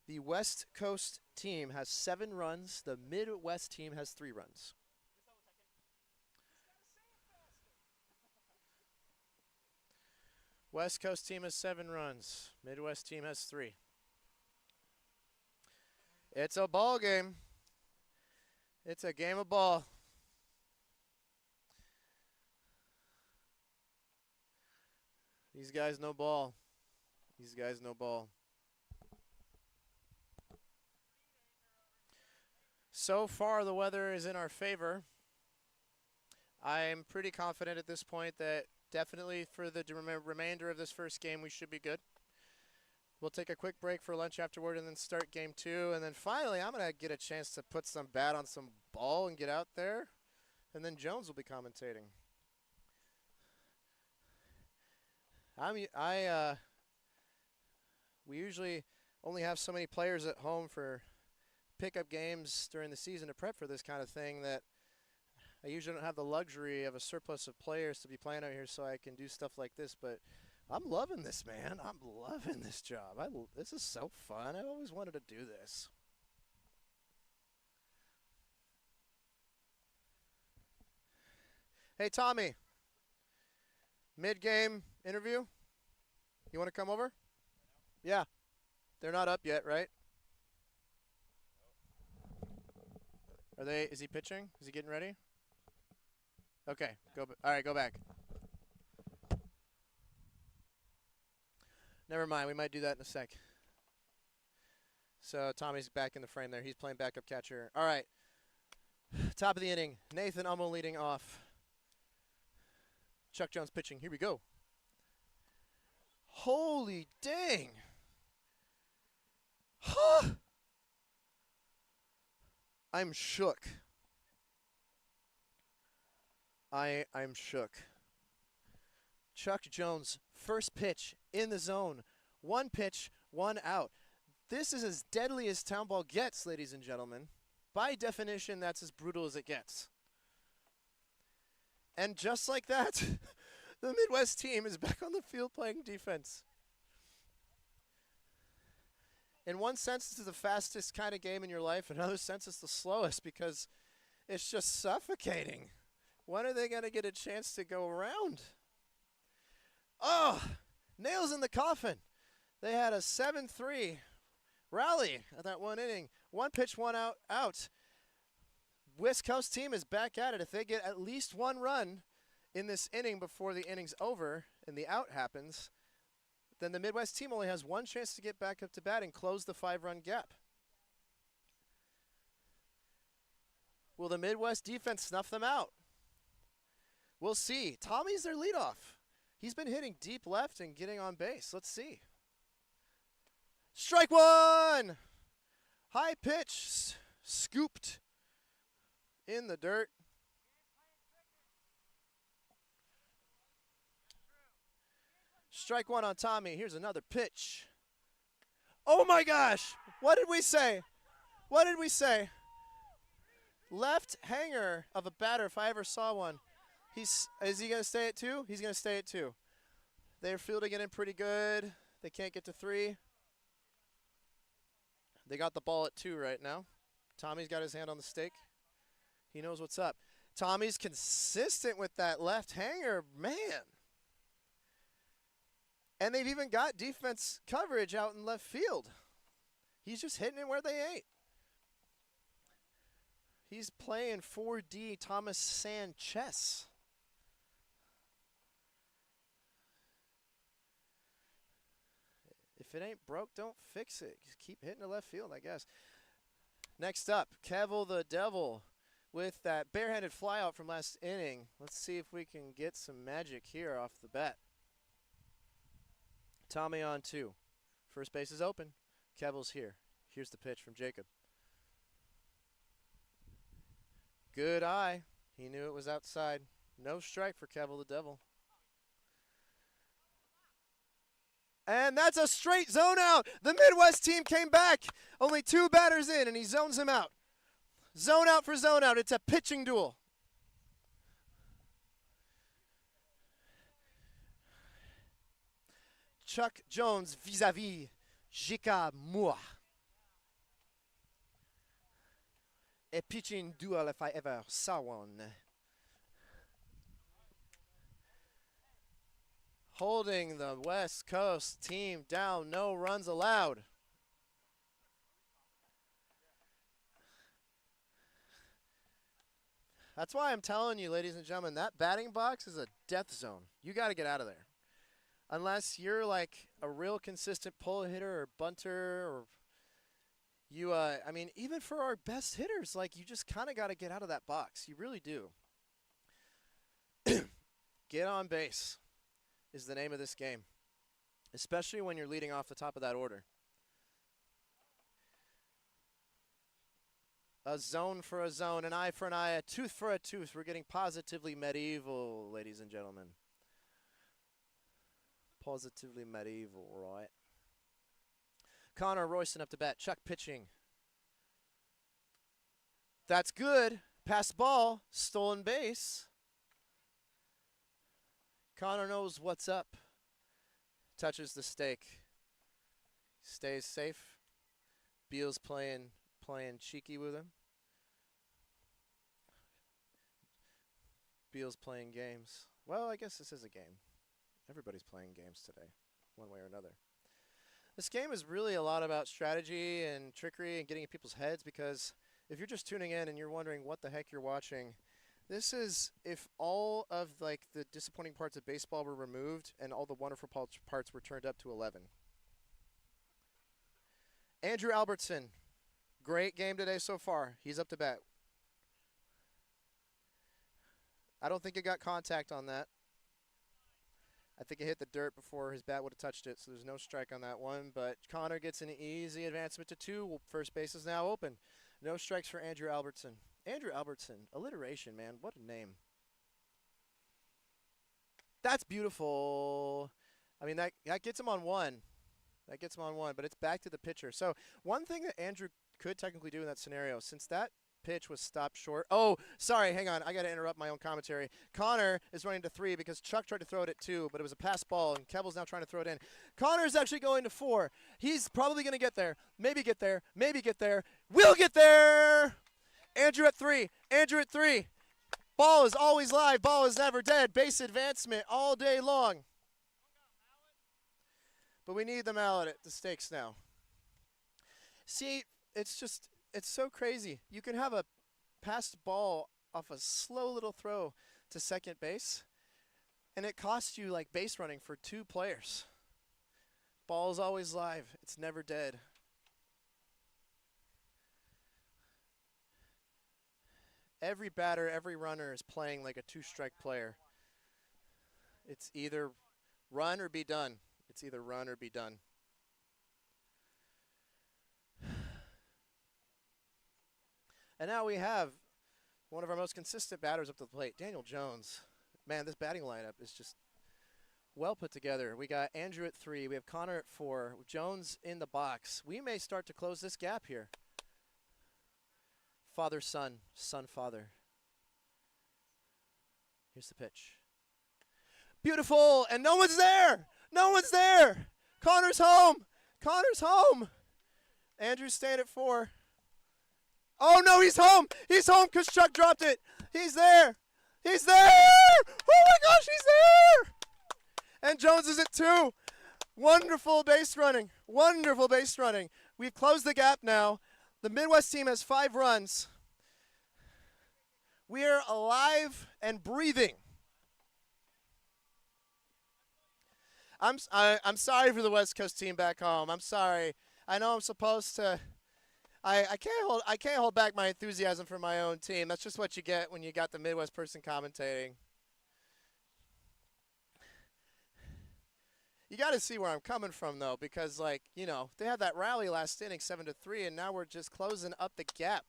The West Coast team has 7 runs. The Midwest team has 3 runs. West Coast team has 7 runs. Midwest team has 3. It's a ball game. It's a game of ball. These guys know ball. These guys know ball. So far, the weather is in our favor. I'm pretty confident at this point that definitely for the remainder of this first game, we should be good. We'll take a quick break for lunch afterward and then start game 2. And then finally, I'm going to get a chance to put some bat on some ball and get out there. And then Jones will be commentating. We usually only have so many players at home for pickup games during the season to prep for this kind of thing that I usually don't have the luxury of a surplus of players to be playing out here so I can do stuff like this. But I'm loving this, man. I'm loving this job. This is so fun. I always wanted to do this. Hey, Tommy. Mid-game interview. You want to come over? Yeah. They're not up yet, right? Is he pitching? Is he getting ready? Okay. All right, go back. Never mind. We might do that in a sec. So Tommy's back in the frame there. He's playing backup catcher. All right. Top of the inning. Nathan Ummel leading off. Chuck Jones pitching. Here we go. Holy dang. I'm shook. I'm shook. Chuck Jones, first pitch in the zone. 1 pitch, 1 out. This is as deadly as Townball gets, ladies and gentlemen. By definition, that's as brutal as it gets. And just like that, the Midwest team is back on the field playing defense. In one sense, this is the fastest kind of game in your life. In another sense, it's the slowest because it's just suffocating. When are they going to get a chance to go around? Oh, nails in the coffin. They had a 7-3 rally at that 1 inning. 1 pitch, 1 out. West Coast team is back at it. If they get at least 1 run in this inning before the inning's over and the out happens, then the Midwest team only has 1 chance to get back up to bat and close the 5-run gap. Will the Midwest defense snuff them out? We'll see. Tommy's their leadoff. He's been hitting deep left and getting on base. Let's see. Strike 1! High pitch, scooped in the dirt. Strike 1 on Tommy. Here's another pitch. Oh my gosh! What did we say? What did we say? Left hanger of a batter, if I ever saw one. Is he going to stay at 2? He's going to stay at 2. They're fielding it in pretty good. They can't get to 3. They got the ball at 2 right now. Tommy's got his hand on the stake. He knows what's up. Tommy's consistent with that left hanger, man. And they've even got defense coverage out in left field. He's just hitting it where they ain't. He's playing 4D Thomas Sand chess. If it ain't broke, don't fix it. Just keep hitting the left field, I guess. Next up, Kevel the Devil with that barehanded flyout from last inning. Let's see if we can get some magic here off the bat. Tommy on 2. First base is open. Kevel's here. Here's the pitch from Jacob. Good eye. He knew it was outside. No strike for Kevel the Devil. And that's a straight zone out. The Midwest team came back. Only 2 batters in, and he zones him out. Zone out for zone out. It's a pitching duel. Chuck Jones vis-a-vis Jika Moore. A pitching duel if I ever saw one. Holding the West Coast team down, no runs allowed. That's why I'm telling you, ladies and gentlemen, that batting box is a death zone. You got to get out of there. Unless you're like a real consistent pull hitter or bunter, or you, I mean, even for our best hitters, like, you just kind of got to get out of that box. You really do. Get on base is the name of this game, especially when you're leading off the top of that order. A zone for a zone, an eye for an eye, a tooth for a tooth. We're getting positively medieval, ladies and gentlemen. Positively medieval, right? Connor Royston up to bat. Chuck pitching. That's good. Pass ball. Stolen base. Connor knows what's up. Touches the stake. Stays safe. Beal's playing cheeky with him. Beal's playing games. Well, I guess this is a game. Everybody's playing games today, one way or another. This game is really a lot about strategy and trickery and getting in people's heads, because if you're just tuning in and you're wondering what the heck you're watching, this is if all of like the disappointing parts of baseball were removed and all the wonderful parts were turned up to 11. Andrew Albertson, great game today so far. He's up to bat. I don't think it got contact on that. I think it hit the dirt before his bat would have touched it, so there's no strike on that one. But Connor gets an easy advancement to 2. First base is now open. No strikes for Andrew Albertson. Andrew Albertson, alliteration, man. What a name. That's beautiful. I mean, that gets him on 1. That gets him on 1, but it's back to the pitcher. So one thing that Andrew could technically do in that scenario, since that pitch was stopped short. Oh, sorry, hang on. I got to interrupt my own commentary. Connor is running to 3 because Chuck tried to throw it at 2, but it was a pass ball, and Kevel's now trying to throw it in. Connor is actually going to 4. He's probably going to get there. Maybe get there. Maybe get there. Will get there! Andrew at 3. Andrew at 3. Ball is always live. Ball is never dead. Base advancement all day long. But we need the mallet at the stakes now. See, it's so crazy. You can have a passed ball off a slow little throw to second base, and it costs you like base running for 2 players. Ball's always live. It's never dead. Every batter, every runner is playing like a 2-strike player. It's either run or be done. It's either run or be done. And now we have one of our most consistent batters up to the plate, Daniel Jones. Man, this batting lineup is just well put together. We got Andrew at 3. We have Connor at 4. Jones in the box. We may start to close this gap here. Father, son, son, father. Here's the pitch. Beautiful, and no one's there. No one's there. Connor's home. Connor's home. Andrew's staying at 4. Oh, no, he's home. He's home because Chuck dropped it. He's there. He's there. Oh, my gosh, he's there. And Jones is at 2. Wonderful base running. Wonderful base running. We've closed the gap now. The Midwest team has 5 runs. We are alive and breathing. I'm sorry for the West Coast team back home. I'm sorry. I know I'm supposed to I can't hold back my enthusiasm for my own team. That's just what you get when you got the Midwest person commentating. You got to see where I'm coming from though, because like, you know, they had that rally last inning 7-3, and now we're just closing up the gap.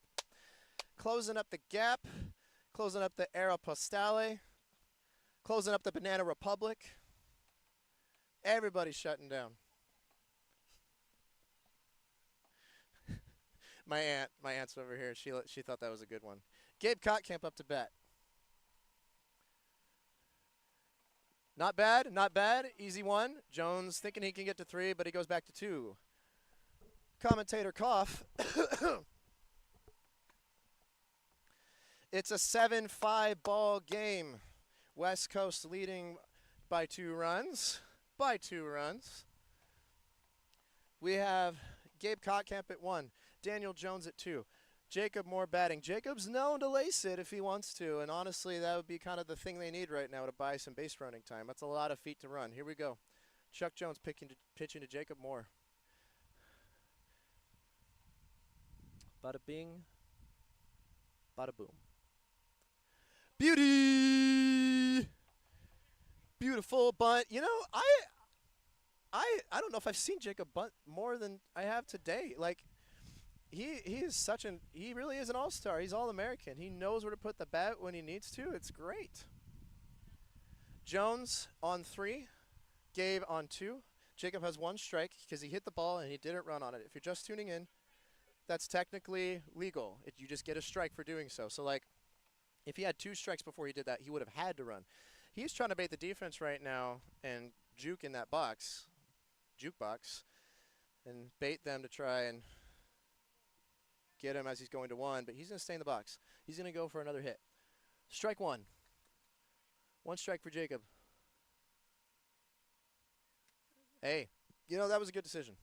Closing up the gap, closing up the Aeropostale, closing up the Banana Republic. Everybody's shutting down. My aunt's over here. She thought that was a good one. Gabe Kottkamp up to bat. Not bad, not bad. Easy one. Jones thinking he can get to 3, but he goes back to 2. Commentator cough. It's a 7-5 ball game. West Coast leading by 2 runs. By 2 runs. We have Gabe Kottkamp at 1. Daniel Jones at 2. Jacob Moore batting. Jacob's known to lace it if he wants to, and honestly, that would be kind of the thing they need right now to buy some base running time. That's a lot of feet to run. Here we go. Chuck Jones pitching to Jacob Moore. Bada bing, bada boom. Beauty! Beautiful bunt. You know, I don't know if I've seen Jacob bunt more than I have today. Like, he really is an all-star. He's all-American. He knows where to put the bat when he needs to. It's great. Jones on 3, Gabe on 2. Jacob has 1 strike because he hit the ball and he didn't run on it. If you're just tuning in, that's technically legal. You just get a strike for doing so. So, like, if he had 2 strikes before he did that, he would have had to run. He's trying to bait the defense right now and juke in that box, jukebox, and bait them to try and get him as he's going to 1, but he's going to stay in the box. He's going to go for another hit. Strike 1. 1 strike for Jacob. Hey, you know, that was a good decision.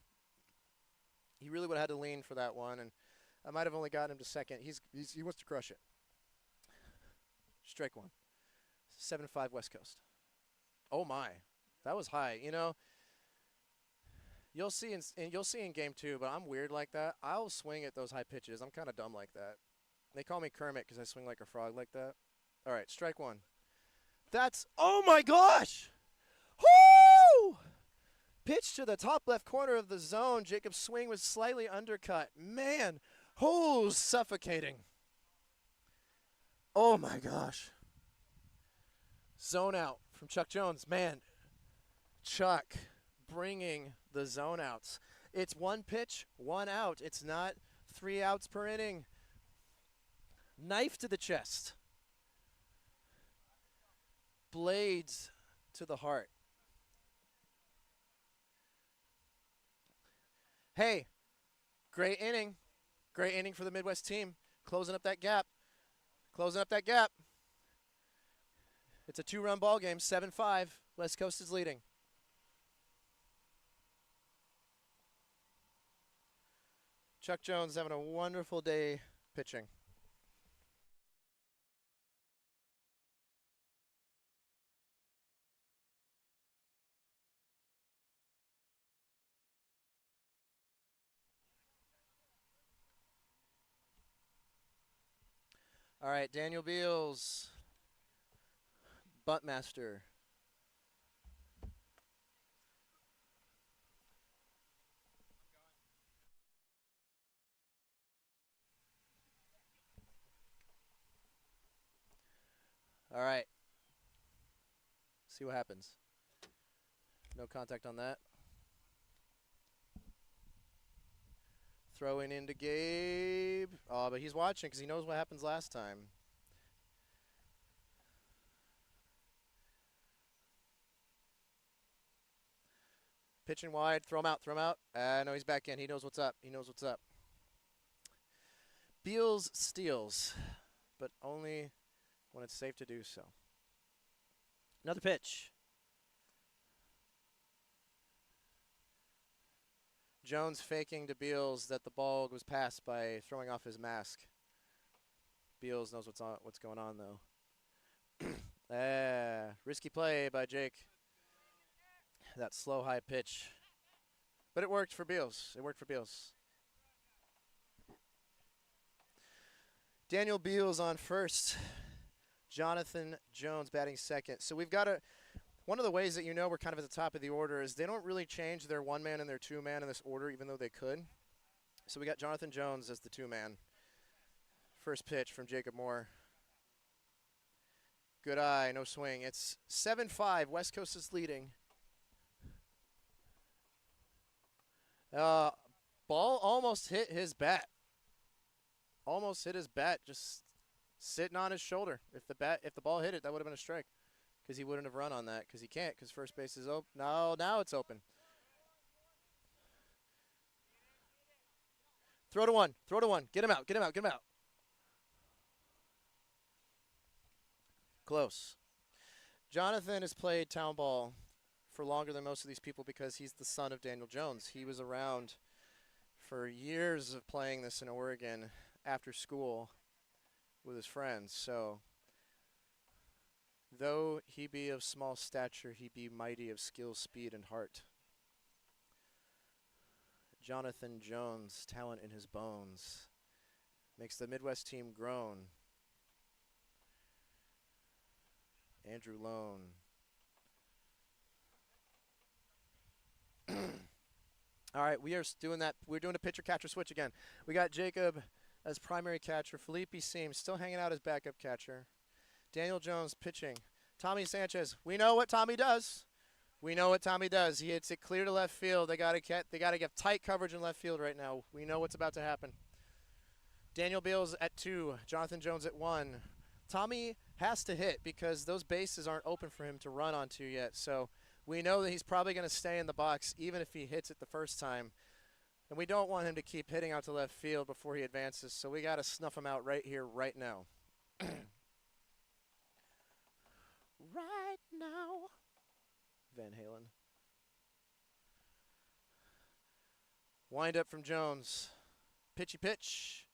He really would have had to lean for that one, and I might have only gotten him to second. He wants to crush it. Strike 1. 7-5 West Coast. Oh my, that was high. You know, you'll see in game 2, but I'm weird like that. I'll swing at those high pitches. I'm kind of dumb like that. They call me Kermit because I swing like a frog like that. All right, strike 1. That's, oh my gosh! Whoo! Pitch to the top left corner of the zone. Jacob's swing was slightly undercut. Man, oh, suffocating. Oh my gosh. Zone out from Chuck Jones. Man, Chuck bringing the zone outs. It's 1 pitch, 1 out. It's not 3 outs per inning. Knife to the chest. Blades to the heart. Hey, great inning. Great inning for the Midwest team. Closing up that gap. Closing up that gap. It's a 2-run ball game, 7-5. West Coast is leading. Chuck Jones having a wonderful day pitching. All right, Daniel Beals, Buntmaster. All right. See what happens. No contact on that. Throwing into Gabe. Oh, but he's watching because he knows what happens last time. Pitching wide. Throw him out. Throw him out. No, he's back in. He knows what's up. He knows what's up. Beals steals, but only when it's safe to do so. Another pitch. Jones faking to Beals that the ball was passed by throwing off his mask. Beals knows what's going on though. Risky play by Jake. That slow high pitch. But it worked for Beals. It worked for Beals. Daniel Beals on first. Jonathan Jones batting second. So we've got one of the ways that you know we're kind of at the top of the order is they don't really change their one-man and their two-man in this order, even though they could. So we got Jonathan Jones as the two-man. First pitch from Jacob Moore. Good eye, no swing. It's 7-5. West Coast is leading. Ball almost hit his bat. Almost hit his bat, just sitting on his shoulder. If the ball hit it, that would have been a strike, because he wouldn't have run on that. Because he can't, because first base is open. No, now it's open. Throw to one. Throw to one. Get him out. Get him out. Get him out. Close. Jonathan has played Townball for longer than most of these people because he's the son of Daniel Jones. He was around for years of playing this in Oregon after school with his friends. So, though he be of small stature, he be mighty of skill, speed, and heart. Jonathan Jones, talent in his bones, makes the Midwest team groan. Andrew Lone. All right, we are doing that. We're doing a pitcher-catcher switch again. We got Jacob as primary catcher. Felipe Seams still hanging out as backup catcher. Daniel Jones pitching. Tommy Sanchez. We know what Tommy does. We know what Tommy does. He hits it clear to left field. They got to give tight coverage in left field right now. We know what's about to happen. Daniel Beals at 2. Jonathan Jones at 1. Tommy has to hit because those bases aren't open for him to run onto yet. So we know that he's probably going to stay in the box even if he hits it the first time. And we don't want him to keep hitting out to left field before he advances. So we got to snuff him out right here, right now. Right now. Van Halen. Wind up from Jones. Pitchy pitch.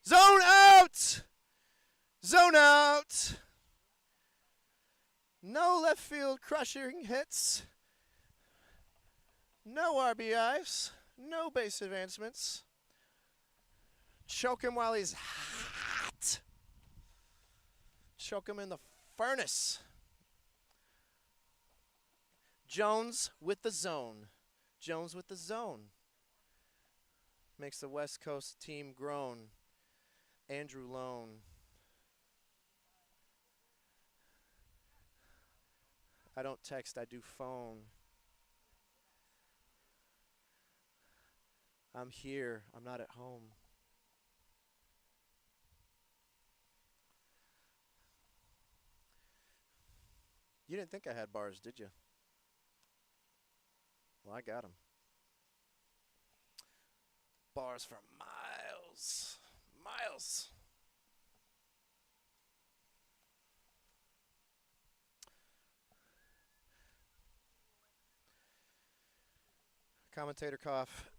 Zone out! Zone out! No left field crushing hits. No RBIs. No base advancements. Choke him while he's hot. Choke him in the furnace. Jones with the zone. Jones with the zone. Makes the West Coast team groan. Andrew Lone. I don't text, I do phone. I'm here, I'm not at home. You didn't think I had bars, did you? Well, I got them. Bars for miles. Miles. Commentator cough.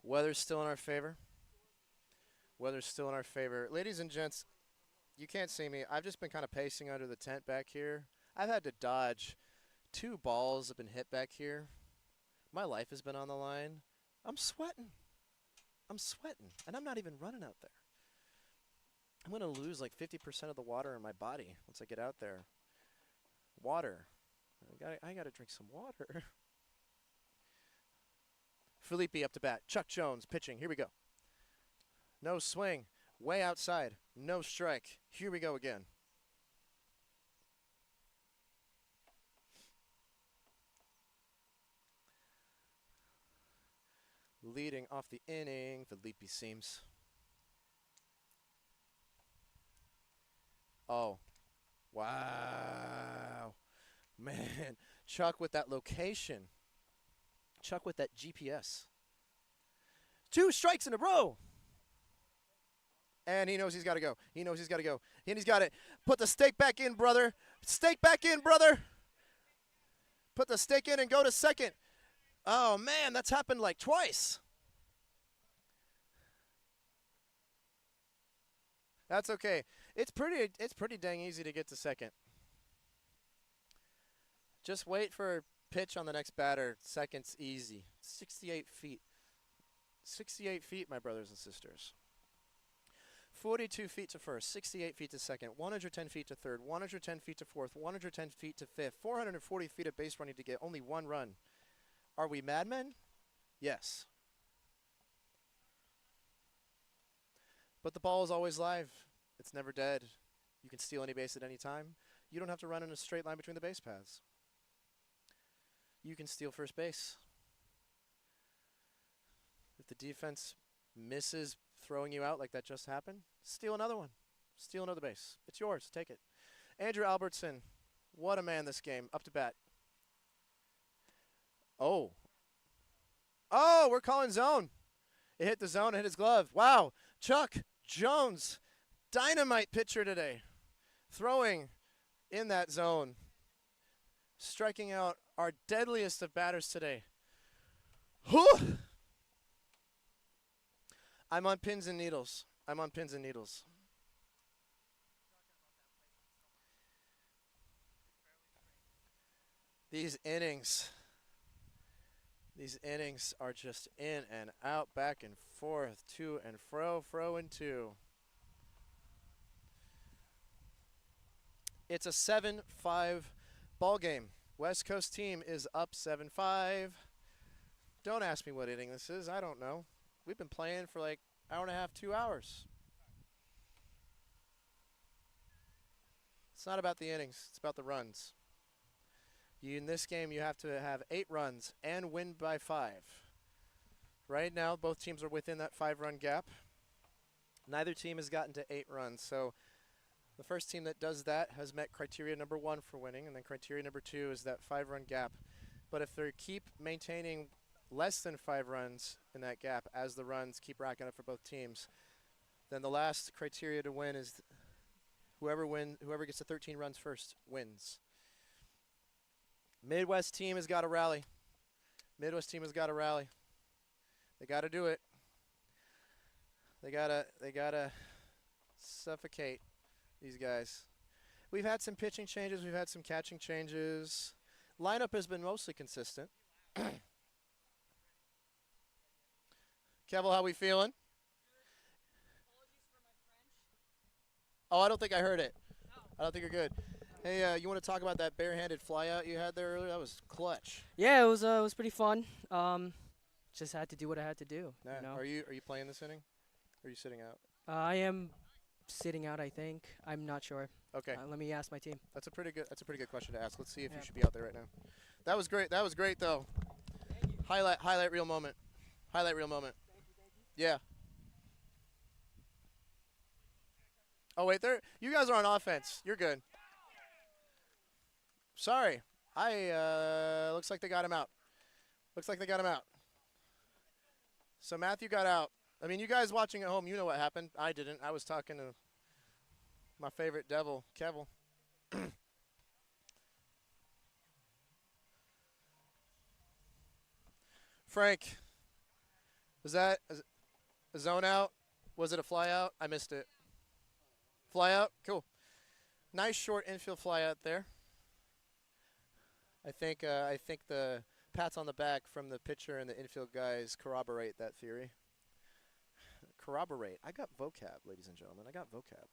Weather's still in our favor. Weather's still in our favor. Ladies and gents, you can't see me. I've just been kind of pacing under the tent back here. I've had to dodge 2 balls have been hit back here. My life has been on the line. I'm sweating. I'm sweating. And I'm not even running out there. I'm going to lose like 50% of the water in my body once I get out there. Water. I got to drink some water. Felipe up to bat. Chuck Jones pitching. Here we go. No swing. Way outside. No strike. Here we go again. Leading off the inning, Felipe Seams. Oh. Wow. Man. Chuck with that location. Chuck with that GPS. 2 strikes in a row. And he knows he's got to go. He knows he's got to go. And he's got it. Put the stake back in, brother. Stake back in, brother. Put the stake in and go to second. Oh, man, that's happened like twice. That's okay. It's pretty dang easy to get to second. Just wait for a pitch on the next batter. Second's easy. 68 feet. 68 feet, my brothers and sisters. 42 feet to first, 68 feet to second, 110 feet to third, 110 feet to fourth, 110 feet to fifth, 440 feet of base running to get only one run. Are we madmen? Yes. But the ball is always live. It's never dead. You can steal any base at any time. You don't have to run in a straight line between the base paths. You can steal first base. If the defense misses throwing you out like that just happened, steal another one. Steal another base. It's yours. Take it. Andrew Albertson, what a man this game. Up to bat. Oh. Oh, we're calling zone. It hit the zone, it hit his glove. Wow. Chuck Jones, dynamite pitcher today. Throwing in that zone. Striking out our deadliest of batters today. Whew! I'm on pins and needles. I'm on pins and needles. These innings are just in and out, back and forth, to and fro, fro and to. It's a 7-5 ball game. West Coast team is up 7-5. Don't ask me what inning this is. I don't know. We've been playing for like an hour and a half, 2 hours. It's not about the innings. It's about the runs. In this game, you have to have 8 runs and win by 5. Right now, both teams are within that 5-run gap. Neither team has gotten to 8 runs. So the first team that does that has met criteria number 1 for winning, and then criteria number 2 is that 5-run gap. But if they keep maintaining less than 5 runs in that gap as the runs keep racking up for both teams, then the last criteria to win is whoever gets to 13 runs first wins. Midwest team has got to rally. Midwest team has got to rally. They got to do it. They gotta suffocate these guys. We've had some pitching changes. We've had some catching changes. Lineup has been mostly consistent. Kevel, how we feeling? Oh, I don't think I heard it. I don't think you're good. Hey, you want to talk about that barehanded flyout you had there earlier? That was clutch. Yeah, it was pretty fun. Just had to do what I had to do. Nah, You know? Are you playing this inning? Or are you sitting out? I am sitting out. I think. I'm not sure. Okay. Let me ask my team. That's a pretty good question to ask. Let's see if Yeah. you should be out there right now. That was great. That was great though. Highlight reel moment. Highlight reel moment. Yeah. Oh wait, you guys are on offense. You're good. Sorry. Looks like they got him out. So Matthew got out. I mean, you guys watching at home, you know what happened. I didn't. I was talking to my favorite devil, Kevel. Frank, was that a zone out? Was it a fly out? I missed it. Fly out? Cool. Nice short infield fly out there. I think the pats on the back from the pitcher and the infield guys corroborate that theory. Corroborate. I got vocab, ladies and gentlemen. I got vocab.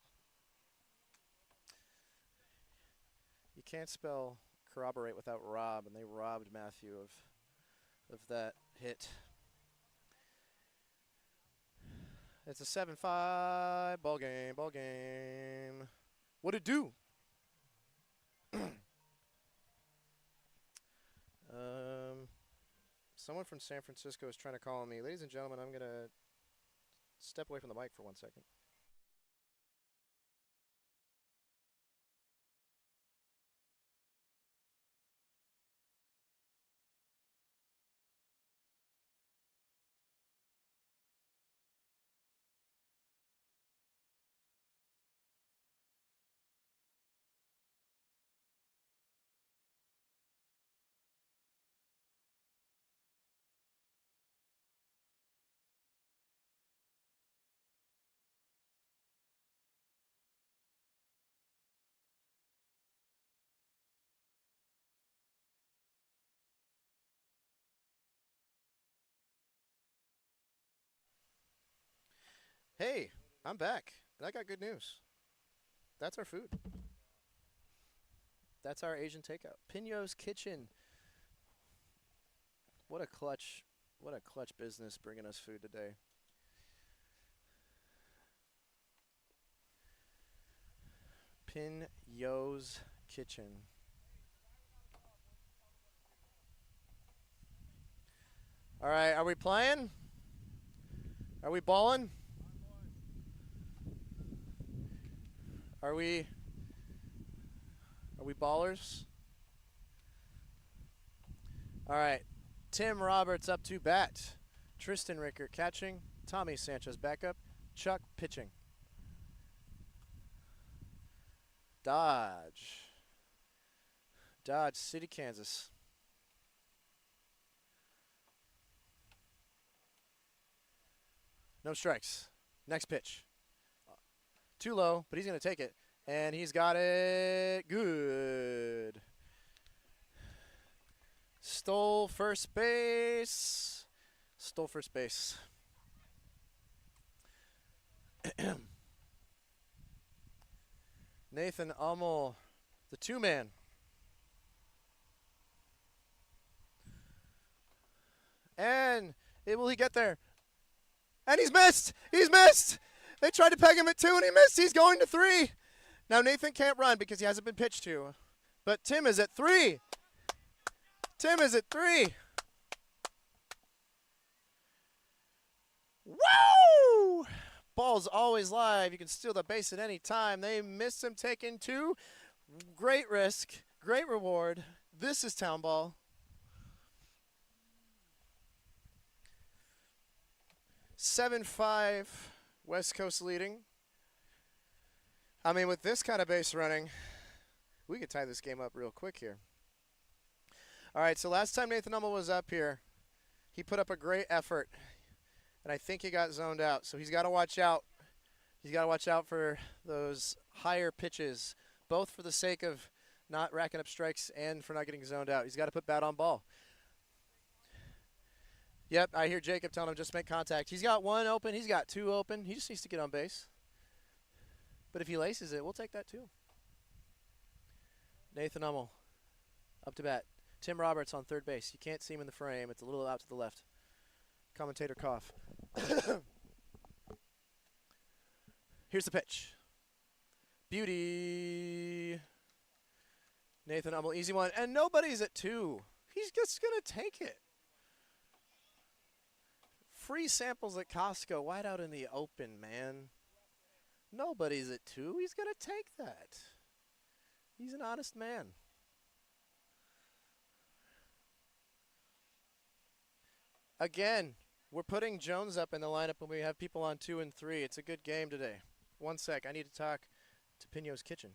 You can't spell corroborate without rob, and they robbed Matthew of that hit. It's a 7-5 ball game. What'd it do? Someone from San Francisco is trying to call on me. Ladies and gentlemen, I'm going to step away from the mic for 1 second. Hey, I'm back. And I got good news. That's our food. That's our Asian takeout. Pino's Kitchen. What a clutch business bringing us food today. Pino's Kitchen. All right, are we playing? Are we balling? Are we ballers? All right. Tim Roberts up to bat. Tristan Ricker catching. Tommy Sanchez backup. Chuck pitching. Dodge City, Kansas. No strikes. Next pitch. Too low, but he's going to take it. And he's got it. Good. Stole first base. Nathan Ummel, the two-man. And will he get there? And he's missed. He's missed. They tried to peg him at 2 and he missed. He's going to 3. Now Nathan can't run because he hasn't been pitched to. But Tim is at 3. Tim is at 3. Woo! Ball's always live. You can steal the base at any time. They missed him taking 2. Great risk. Great reward. This is Townball. 7-5. West Coast leading. I mean, with this kind of base running, we could tie this game up real quick here. All right, so last time Nathan Ummel was up here, he put up a great effort, and I think he got zoned out. So he's got to watch out. He's got to watch out for those higher pitches, both for the sake of not racking up strikes and for not getting zoned out. He's got to put bat on ball. Yep, I hear Jacob telling him just make contact. He's got 1 open. He's got 2 open. He just needs to get on base. But if he laces it, we'll take that too. Nathan Ummel up to bat. Tim Roberts on third base. You can't see him in the frame. It's a little out to the left. Commentator cough. Here's the pitch. Beauty. Nathan Ummel, easy one. And nobody's at 2. He's just going to take it. Free samples at Costco, wide out in the open, man. Nobody's at 2. He's going to take that. He's an honest man. Again, we're putting Jones up in the lineup when we have people on 2 and 3. It's a good game today. 1 sec. I need to talk to Pino's Kitchen.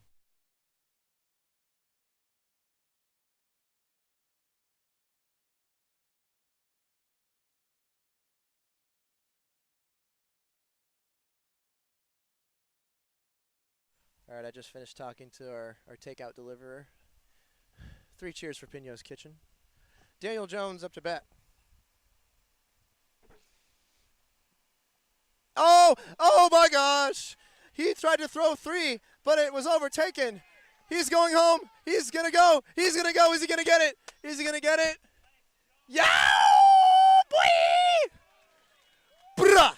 All right, I just finished talking to our takeout deliverer. 3 cheers for Pino's Kitchen. Daniel Jones up to bat. Oh my gosh! He tried to throw 3, but it was overtaken. He's going home. He's going to go. He's going to go. Is he going to get it? Is he going to get it? Yeah! Boy! Bruh!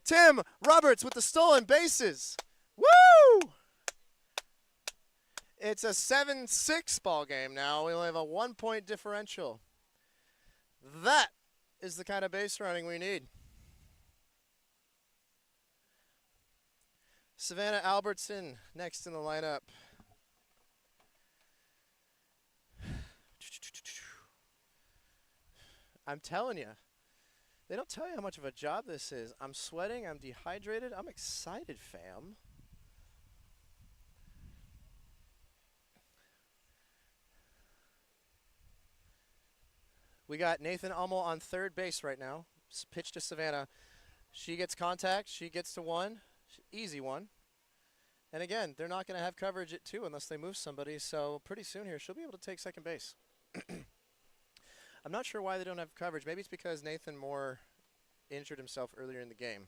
Tim Roberts with the stolen bases. Woo! It's a 7-6 ball game now. We only have a 1-point differential. That is the kind of base running we need. Savannah Albertson next in the lineup. I'm telling you. They don't tell you how much of a job this is. I'm sweating. I'm dehydrated. I'm excited, fam. We got Nathan Ummel on third base right now. Pitch to Savannah. She gets contact. She gets to 1. Easy one. And again, they're not going to have coverage at 2 unless they move somebody. So pretty soon here, she'll be able to take second base. I'm not sure why they don't have coverage. Maybe it's because Nathan more injured himself earlier in the game.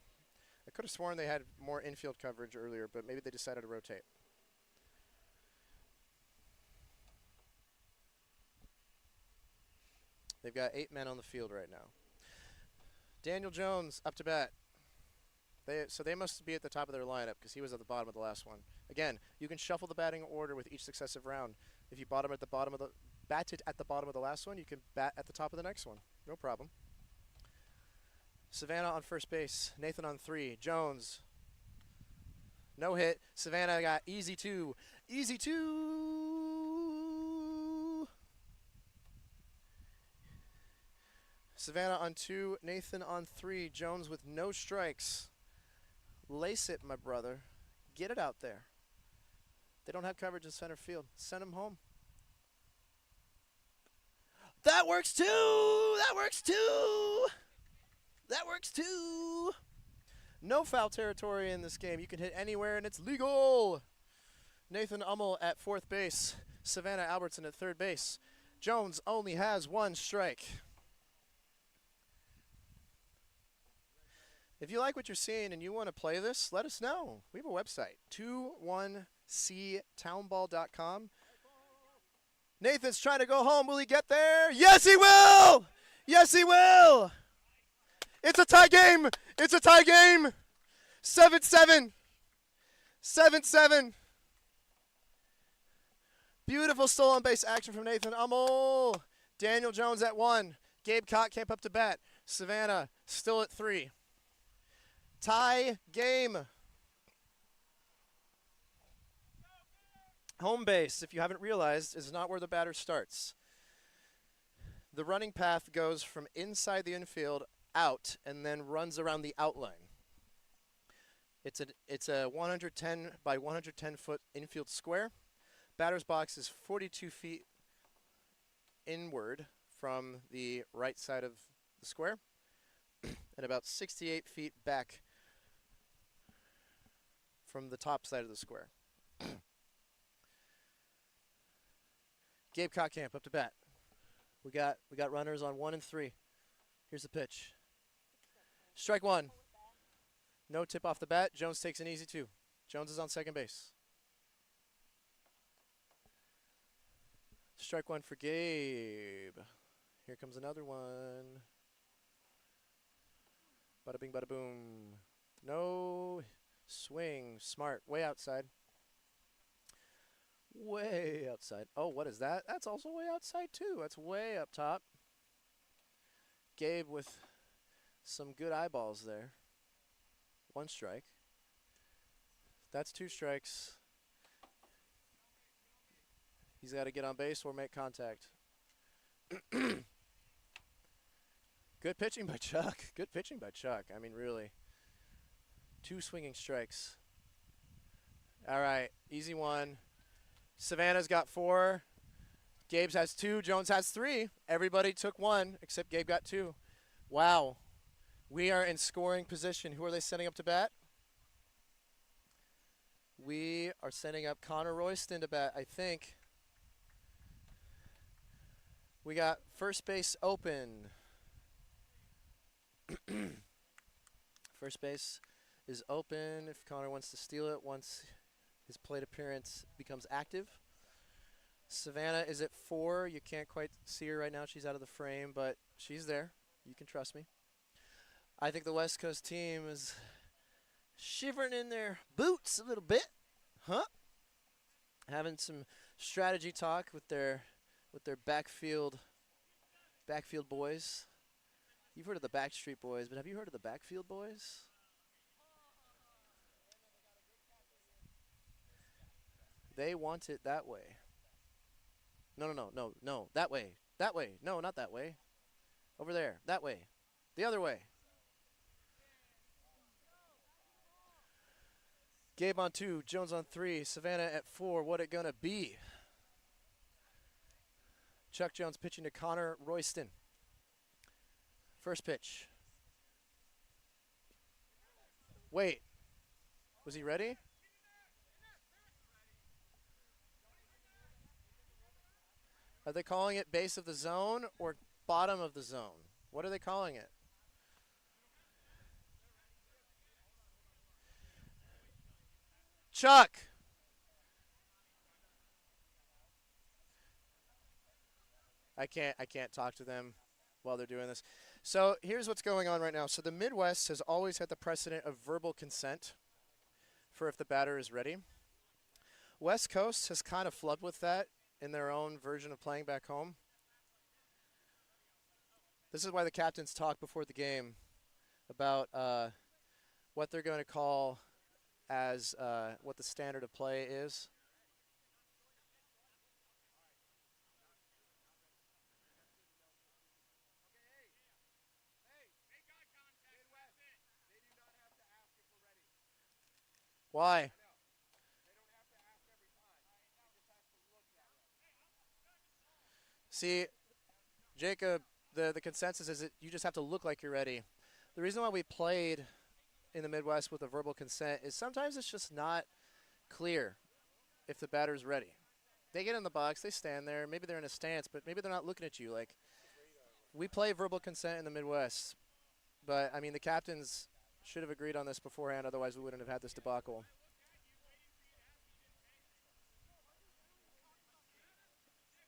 I could have sworn they had more infield coverage earlier, but maybe they decided to rotate. They've got 8 men on the field right now. Daniel Jones up to bat. So they must be at the top of their lineup because he was at the bottom of the last one. Again, you can shuffle the batting order with each successive round. If you batted at the bottom of the last one, you can bat at the top of the next one. No problem. Savannah on first base. Nathan on 3. Jones. No hit. Savannah got easy 2. Easy 2. Savannah on 2. Nathan on 3. Jones with no strikes. Lace it, my brother. Get it out there. They don't have coverage in center field. Send them home. That works too! That works too! That works too! No foul territory in this game. You can hit anywhere and it's legal! Nathan Ummel at fourth base. Savannah Albertson at third base. Jones only has 1 strike. If you like what you're seeing and you want to play this, let us know. We have a website, 21ctownball.com. Nathan's trying to go home. Will he get there? Yes, he will! Yes, he will! It's a tie game! It's a tie game! 7-7. 7-7. Beautiful stolen base action from Nathan Ummel. Daniel Jones at 1. Gabe Kottkamp up to bat. Savannah still at 3. Tie game. Home base, if you haven't realized, is not where the batter starts. The running path goes from inside the infield out and then runs around the outline. It's a 110 by 110 foot infield square. Batter's box is 42 feet inward from the right side of the square and about 68 feet back from the top side of the square. Gabe Kottkamp up to bat. We got runners on 1 and 3. Here's the pitch. Strike 1. No tip off the bat. Jones takes an easy 2. Jones is on second base. Strike 1 for Gabe. Here comes another one. Bada bing, bada boom. No swing. Smart. Way outside. Way outside. Oh, what is that? That's also way outside, too. That's way up top. Gabe with some good eyeballs there. 1 strike. That's 2 strikes. He's got to get on base or make contact. Good pitching by Chuck. Good pitching by Chuck. I mean, really. 2 swinging strikes. All right, easy 1. Savannah's got 4. Gabe's has 2. Jones has 3. Everybody took 1 except Gabe got 2. Wow. We are in scoring position. Who are they sending up to bat? We are sending up Connor Royston to bat, I think. We got first base open. First base is open if Connor wants to steal it once his plate appearance becomes active. Savannah is at 4. You can't quite see her right now. She's out of the frame, but she's there. You can trust me. I think the West Coast team is shivering in their boots a little bit. Huh? Having some strategy talk with their backfield boys. You've heard of the Backstreet Boys, but have you heard of the Backfield Boys? They want it that way. No. That way. That way. No, not that way. Over there. That way. The other way. Gabe on 2. Jones on 3. Savannah at 4. What it gonna be? Chuck Jones pitching to Connor Royston. First pitch. Wait. Was he ready? Are they calling it base of the zone or bottom of the zone? What are they calling it? Chuck. I can't talk to them while they're doing this. So here's what's going on right now. So the Midwest has always had the precedent of verbal consent for if the batter is ready. West Coast has kind of flubbed with that in their own version of playing back home. This is why the captains talk before the game about what they're going to call as what the standard of play is. Why? See, Jacob, the consensus is that you just have to look like you're ready. The reason why we played in the Midwest with a verbal consent is sometimes it's just not clear if the batter's ready. They get in the box, they stand there, maybe they're in a stance, but maybe they're not looking at you. Like, we play verbal consent in the Midwest, but, I mean, the captains should have agreed on this beforehand, otherwise we wouldn't have had this debacle.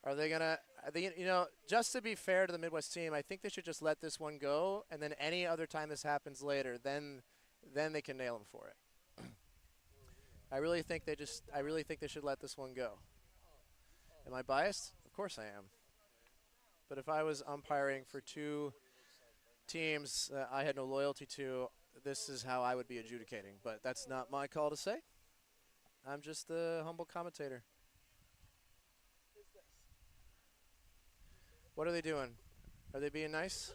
Are they going to, you know, just to be fair to the Midwest team, I think they should just let this one go, and then any other time this happens later, then they can nail them for it. I really think they should let this one go. Am I biased? Of course I am. But if I was umpiring for two teams I had no loyalty to, this is how I would be adjudicating. But that's not my call to say. I'm just the humble commentator. What are they doing? Are they being nice?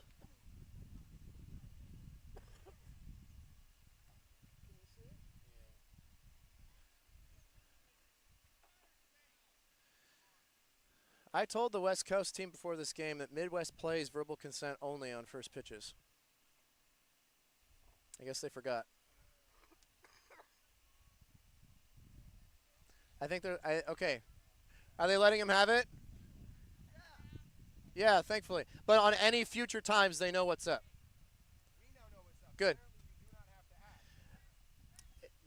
I told the West Coast team before this game that Midwest plays verbal consent only on first pitches. I guess they forgot. I think they're okay. Are they letting him have it? Yeah, thankfully. But on any future times, they know what's up. Good.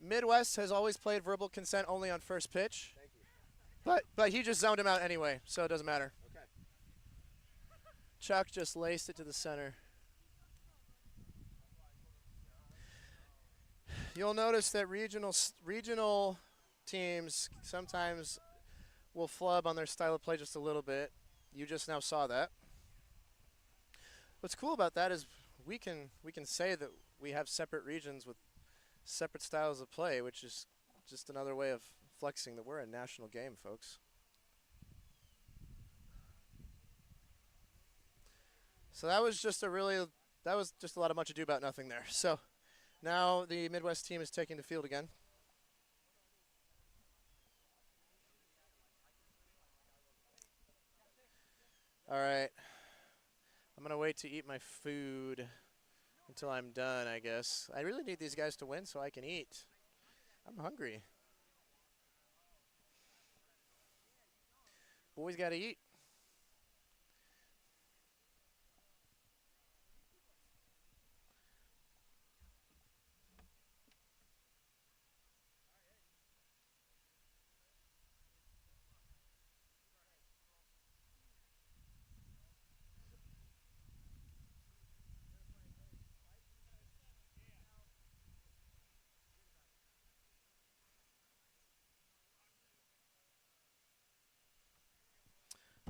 Midwest has always played verbal consent only on first pitch. But he just zoned him out anyway, so it doesn't matter. Okay. Chuck just laced it to the center. You'll notice that regional teams sometimes will flub on their style of play just a little bit. You just now saw that. What's cool about that is we can say that we have separate regions with separate styles of play, which is just another way of flexing that we're a national game, folks. So that was just a lot of much ado about nothing there. So now the Midwest team is taking the field again. All right. I'm going to wait to eat my food until I'm done, I guess. I really need these guys to win so I can eat. I'm hungry. Boys got to eat.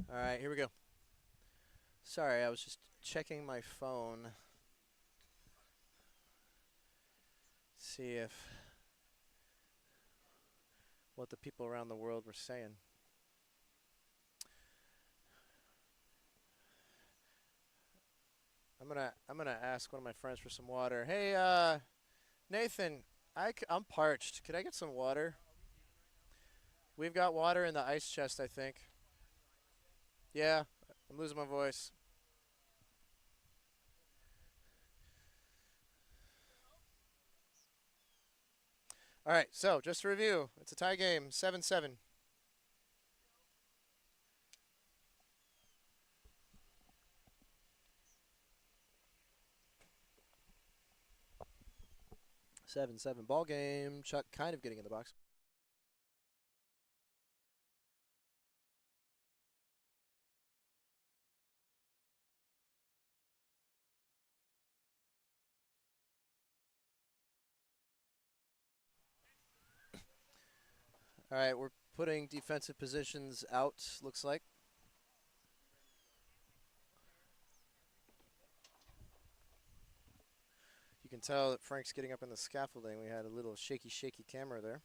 All right, here we go. Sorry, I was just checking my phone. See if what the people around the world were saying. I'm gonna ask one of my friends for some water. Hey, Nathan, I'm parched. Could I get some water? We've got water in the ice chest, I think. Yeah, I'm losing my voice. All right, so just to review, it's a tie game, 7-7. Ball game. Chuck kind of getting in the box. All right, we're putting defensive positions out, looks like. You can tell that Frank's getting up in the scaffolding. We had a little shaky camera there.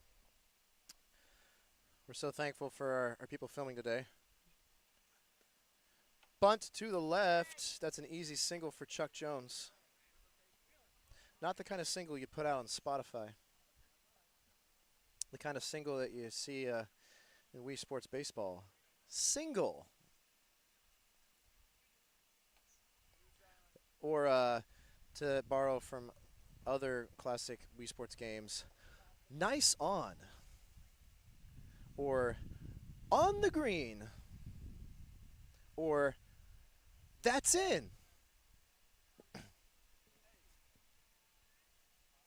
We're so thankful for our people filming today. Bunt to the left. That's an easy single for Chuck Jones. Not the kind of single you put out on Spotify. The kind of single that you see in Wii Sports Baseball. Single. Or to borrow from other classic Wii Sports games, nice on. Or on the green. Or that's in.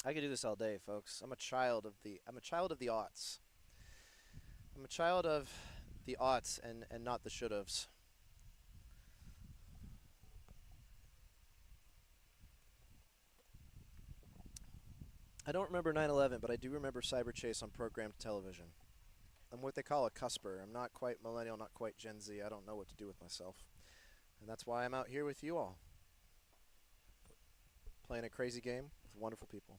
I could do this all day, folks. I'm a child of the aughts. I'm a child of the aughts and not the should-haves. I don't remember 9/11, but I do remember Cyber Chase on programmed television. I'm what they call a cusper. I'm not quite millennial, not quite Gen Z. I don't know what to do with myself. And that's why I'm out here with you all. Playing a crazy game with wonderful people.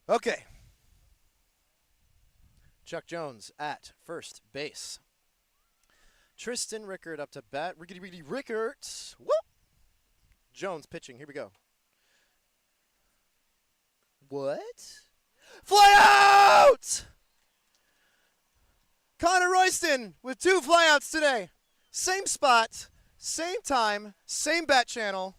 Okay. Chuck Jones at first base. Tristan Rickert up to bat. Rickety Rickert. Whoop! Jones pitching. Here we go. What? Fly out! Connor Royston with 2 flyouts today. Same spot, same time, same bat channel.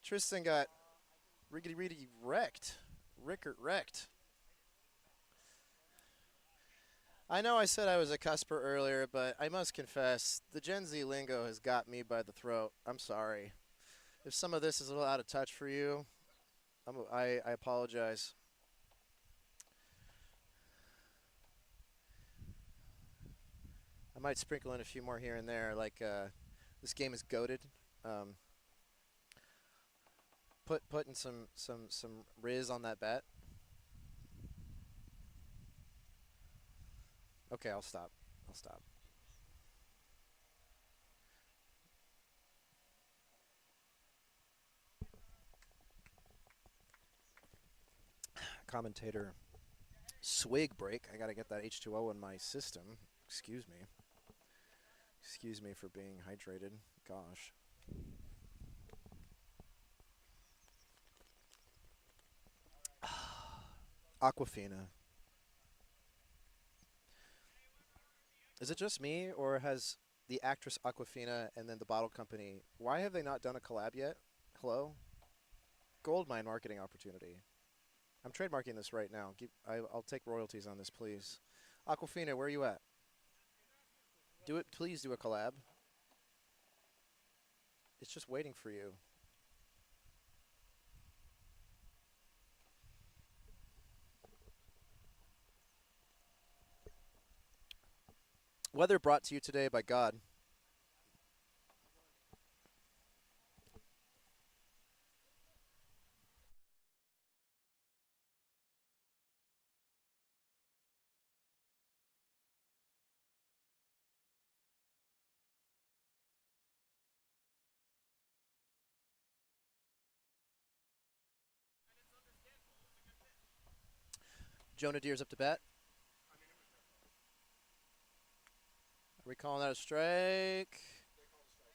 Tristan got rickety wrecked. Rickert wrecked. I know I said I was a cusper earlier, but I must confess, the Gen Z lingo has got me by the throat. I'm sorry. If some of this is a little out of touch for you, I apologize. I might sprinkle in a few more here and there, like this game is goated. Putting some Riz on that bat. Okay, I'll stop. Commentator swig break. I gotta get that H2O in my system. Excuse me. Excuse me for being hydrated. Gosh. Aquafina. Is it just me, or has the actress Aquafina and then the bottle company, why have they not done a collab yet? Hello? Goldmine marketing opportunity. I'm trademarking this right now. I'll take royalties on this, please. Aquafina, where are you at? Do it. Please do a collab. It's just waiting for you. Weather brought to you today by God. Jonah Deere's up to bat. Are we calling that a strike?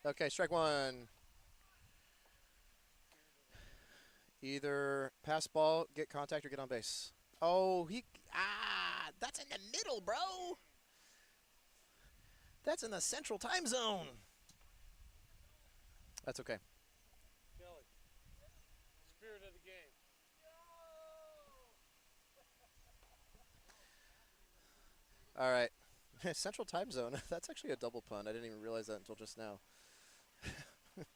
Okay, strike one. Either pass ball, get contact, or get on base. Oh, that's in the middle, bro. That's in the central time zone. That's okay. Kelly, spirit of the game. All right. Central time zone. That's actually a double pun. I didn't even realize that until just now.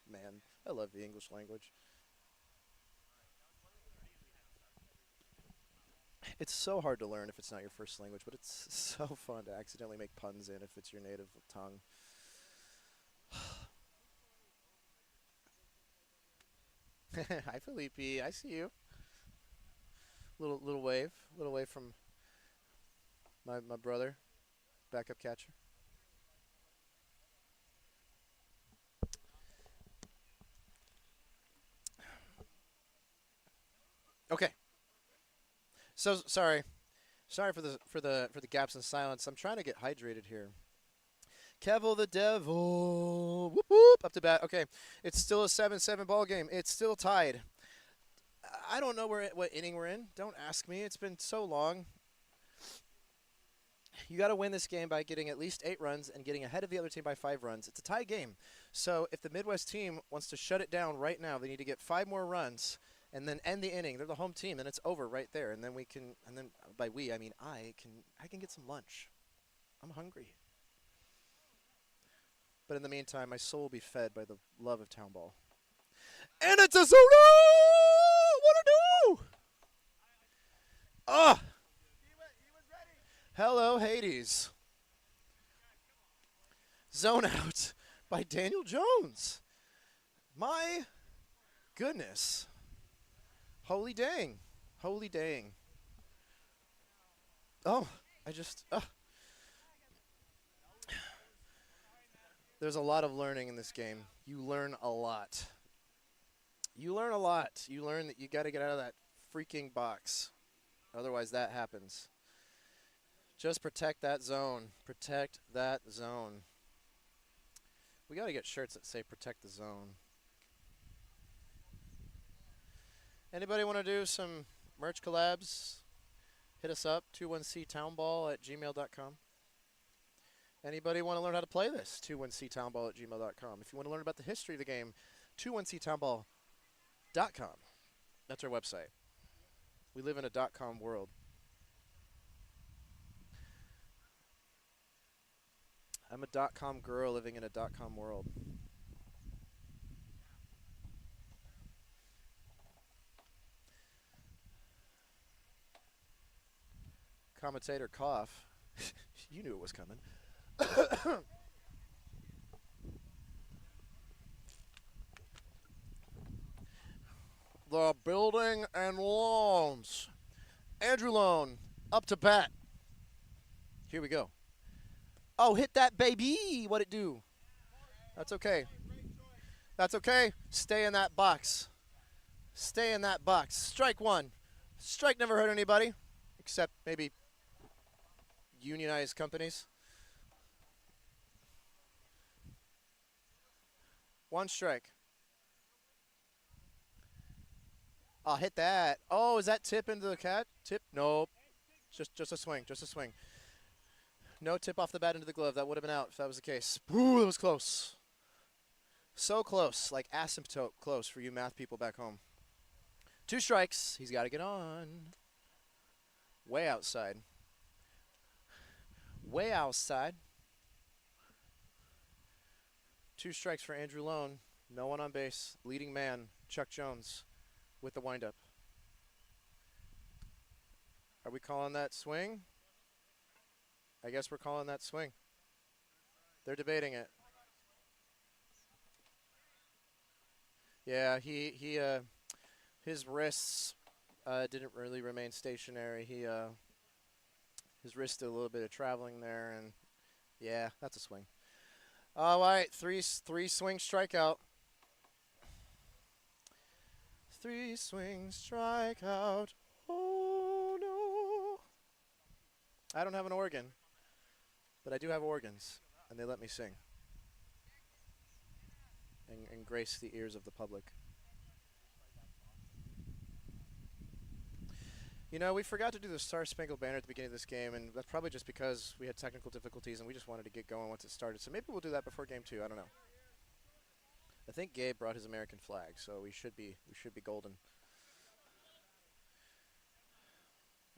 Man, I love the English language. It's so hard to learn if it's not your first language, but it's so fun to accidentally make puns in if it's your native tongue. Hi, Felipe. I see you. Little wave from my brother, backup catcher. Okay. So sorry for the gaps in silence. I'm trying to get hydrated here. Kevel the Devil. Whoop whoop up to bat. Okay, it's still a 7-7 ball game. It's still tied. I don't know what inning we're in. Don't ask me. It's been so long. You got to win this game by getting at least 8 runs and getting ahead of the other team by 5 runs. It's a tie game. So if the Midwest team wants to shut it down right now, they need to get 5 more runs and then end the inning. They're the home team, and it's over right there. And then we can, and then by we I mean I can get some lunch. I'm hungry. But in the meantime, my soul will be fed by the love of Townball. And it's a Zona! What to do? Ah! Hello, Hades. Zone out by Daniel Jones. My goodness. Holy dang. Holy dang. Oh, I just... There's a lot of learning in this game. You learn a lot. You learn a lot. You learn that you got to get out of that freaking box. Otherwise, that happens. Just protect that zone. Protect that zone. We got to get shirts that say protect the zone. Anybody want to do some merch collabs? Hit us up, 21ctownball@gmail.com. Anybody want to learn how to play this? 21ctownball@gmail.com. If you want to learn about the history of the game, 21ctownball.com. That's our website. We live in a .com world. I'm a .com girl living in a .com world. Commentator cough. You knew it was coming. The building and lawns. Andrew Lone up to bat. Here we go. Oh, hit that baby. What it do? That's okay. That's okay. Stay in that box. Stay in that box. Strike one. Strike never hurt anybody, except maybe unionized companies. One strike. I'll hit that. Oh, is that tip into the cat? Tip? Nope. Just a swing. Just a swing. No tip off the bat into the glove. That would have been out if that was the case. Ooh, that was close. So close, like asymptote close for you math people back home. 2 strikes. He's got to get on. Way outside. Way outside. 2 strikes for Andrew Lone. No one on base. Leading man, Chuck Jones, with the windup. Are we calling that swing? I guess we're calling that swing. They're debating it. Yeah, his wrists didn't really remain stationary. His wrist did a little bit of traveling there, and yeah, that's a swing. All right, three swing strikeout. 3 swing strikeout. Oh no! I don't have an organ, but I do have organs, and they let me sing and grace the ears of the public. You know, we forgot to do the Star Spangled Banner at the beginning of this game, and that's probably just because we had technical difficulties and we just wanted to get going once it started. So maybe we'll do that before game 2. I don't know. I think Gabe brought his American flag, so we should be golden.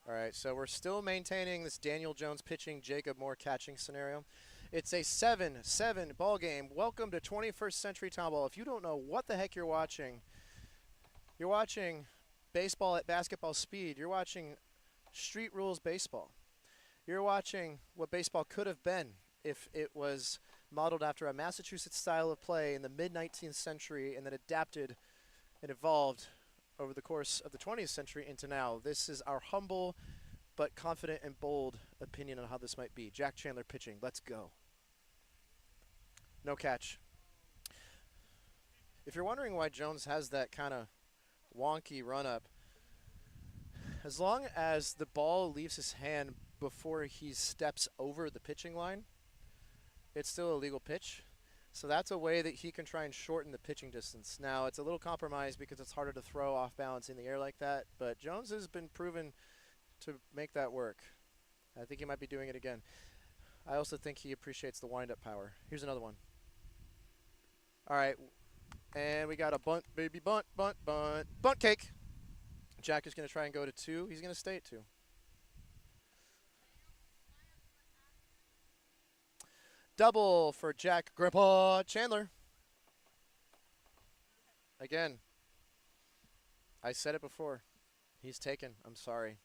All right, so we're still maintaining this Daniel Jones pitching, Jacob Moore catching scenario. It's a 7-7 ball game. Welcome to 21st Century Townball. If you don't know what the heck you're watching baseball at basketball speed. You're watching street rules baseball. You're watching what baseball could have been if it was modeled after a Massachusetts style of play in the mid-19th century and then adapted and evolved over the course of the 20th century into now. This is our humble but confident and bold opinion on how this might be. Jack Chandler pitching. Let's go. No catch. If you're wondering why Jones has that kind of wonky run-up, as long as the ball leaves his hand before he steps over the pitching line, it's still a legal pitch. So that's a way that he can try and shorten the pitching distance. Now, it's a little compromised because it's harder to throw off balance in the air like that, but Jones has been proven to make that work. I think he might be doing it again. I also think he appreciates the wind-up power. Here's another one. All right, and we got a bunt, baby, bunt, bunt, bunt. Bunt cake. Jack is going to try and go to 2. He's going to stay at 2. Double for Jack Grandpa Chandler. Again, I said it before. He's taken. I'm sorry.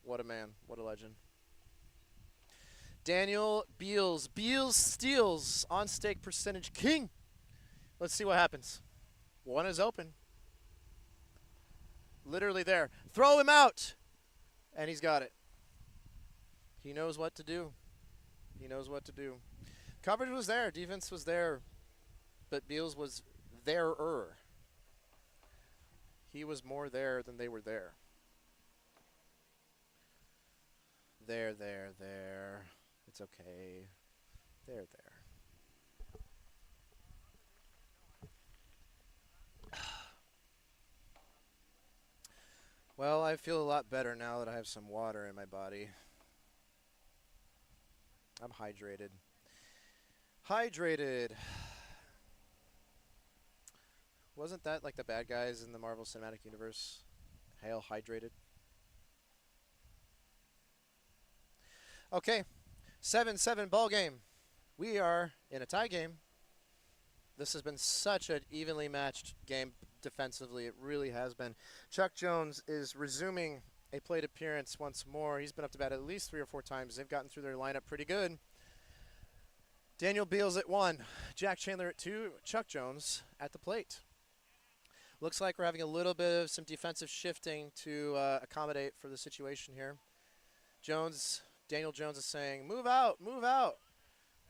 What a man. What a legend. Daniel Beals. Beals steals on stake percentage king. Let's see what happens. One is open. Literally there. Throw him out. And he's got it. He knows what to do. He knows what to do. Coverage was there. Defense was there. But Beals was there-er. He was more there than they were there. There. It's okay. There. Well, I feel a lot better now that I have some water in my body. I'm hydrated. Hydrated. Wasn't that like the bad guys in the Marvel Cinematic Universe? Hail hydrated. Okay, 7-7 ball game. We are in a tie game. This has been such an evenly matched game defensively. It really has been. Chuck Jones is resuming a plate appearance once more. He's been up to bat at least 3 or 4 times. They've gotten through their lineup pretty good. Daniel Beals at 1, Jack Chandler at 2, Chuck Jones at the plate. Looks like we're having a little bit of some defensive shifting to accommodate for the situation here. Daniel Jones is saying, move out, move out,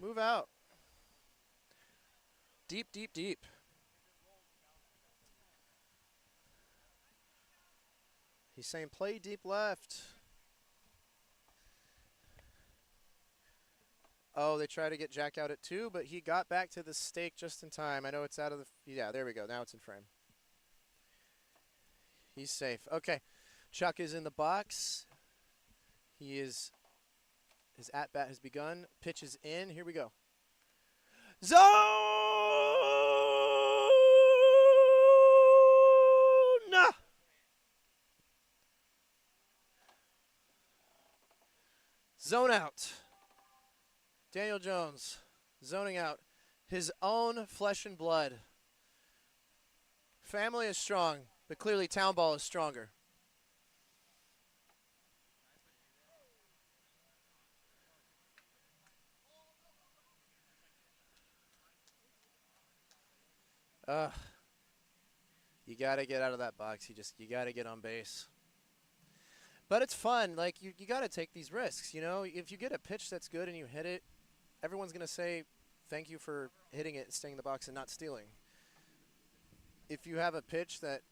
move out. Deep. He's saying play deep left. Oh, they try to get Jack out at 2, but he got back to the stake just in time. I know it's out of the... Yeah, there we go. Now it's in frame. He's safe. Okay. Chuck is in the box. His at-bat has begun. Pitch is in. Here we go. Zone! Zone out. Daniel Jones zoning out. His own flesh and blood. Family is strong, but clearly Townball is stronger. You got to get out of that box. You got to get on base. But it's fun. Like, you got to take these risks, you know? If you get a pitch that's good and you hit it, everyone's going to say thank you for hitting it and staying in the box and not stealing. If you have a pitch that,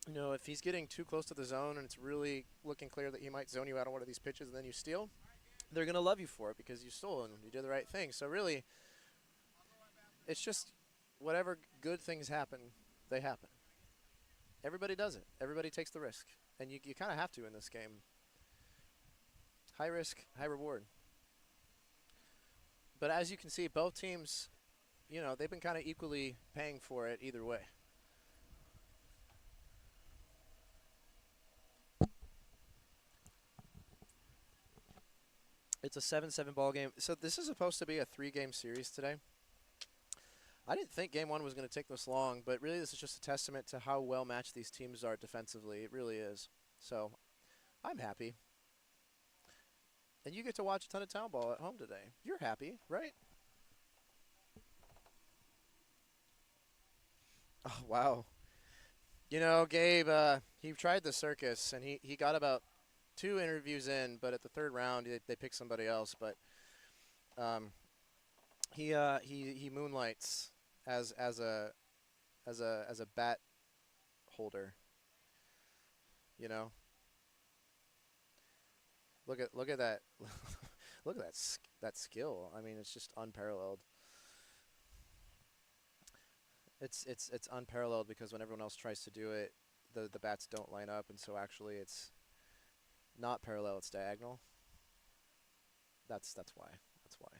you know, if he's getting too close to the zone and it's really looking clear that he might zone you out on one of these pitches and then you steal, they're going to love you for it because you stole and you did the right thing. So really, it's just whatever good things happen, they happen. Everybody does it. Everybody takes the risk. And you kind of have to in this game. High risk, high reward. But as you can see, both teams, you know, they've been kind of equally paying for it either way. It's a 7-7 ball game. So this is supposed to be a 3-game series today. I didn't think game 1 was going to take this long, but really this is just a testament to how well matched these teams are defensively. It really is. So I'm happy. And you get to watch a ton of Townball at home today. You're happy, right? Oh, wow. You know, Gabe, he tried the circus, and he got about 2 interviews in, but at the third round, they picked somebody else. But um, he moonlights as a bat holder. You know, look at that, look at that skill. I mean, it's just unparalleled. It's unparalleled because when everyone else tries to do it, the bats don't line up, and so actually it's not parallel, it's diagonal. That's why. That's why.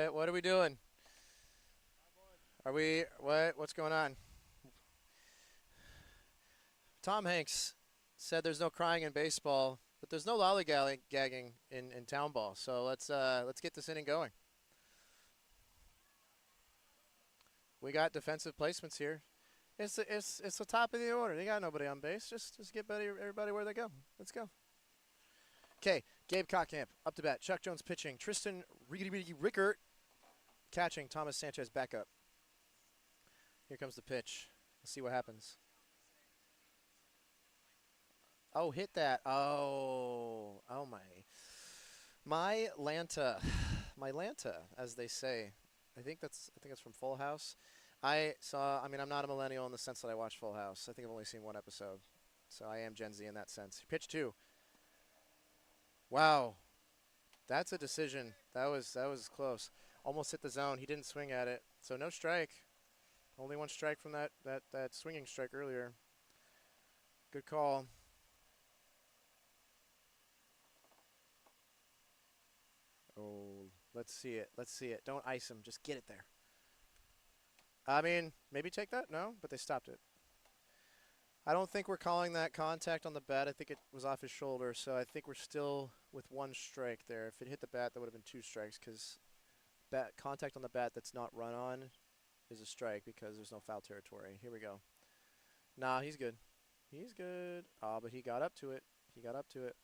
What are we doing? Are we what's going on? Tom Hanks said there's no crying in baseball, but there's no lollygagging in Townball. So let's get this inning going. We got defensive placements here. It's the top of the order. They got nobody on base. Just get everybody where they go. Let's go. Okay, Gabe Cotkamp up to bat. Chuck Jones pitching. Tristan Rickert catching. Thomas Sanchez back up. Here comes the pitch. Let's see what happens. Oh, hit that. Oh my Lanta, my Lanta, as they say. I think that's from Full House. I mean, I'm not a millennial in the sense that I watch Full House. I think I've only seen one episode, so I am Gen Z in that sense. Pitch 2. Wow, that's a decision. That was close. Almost hit the zone. He didn't swing at it, so no strike. Only 1 strike from that swinging strike earlier. Good call. Oh, let's see it. Let's see it. Don't ice him. Just get it there. I mean, maybe take that? No, but they stopped it. I don't think we're calling that contact on the bat. I think it was off his shoulder, so I think we're still with 1 strike there. If it hit the bat, that would have been 2 strikes because contact on the bat that's not run on is a strike because there's no foul territory. Here we go. Nah, he's good. He's good. Oh, but he got up to it. He got up to it.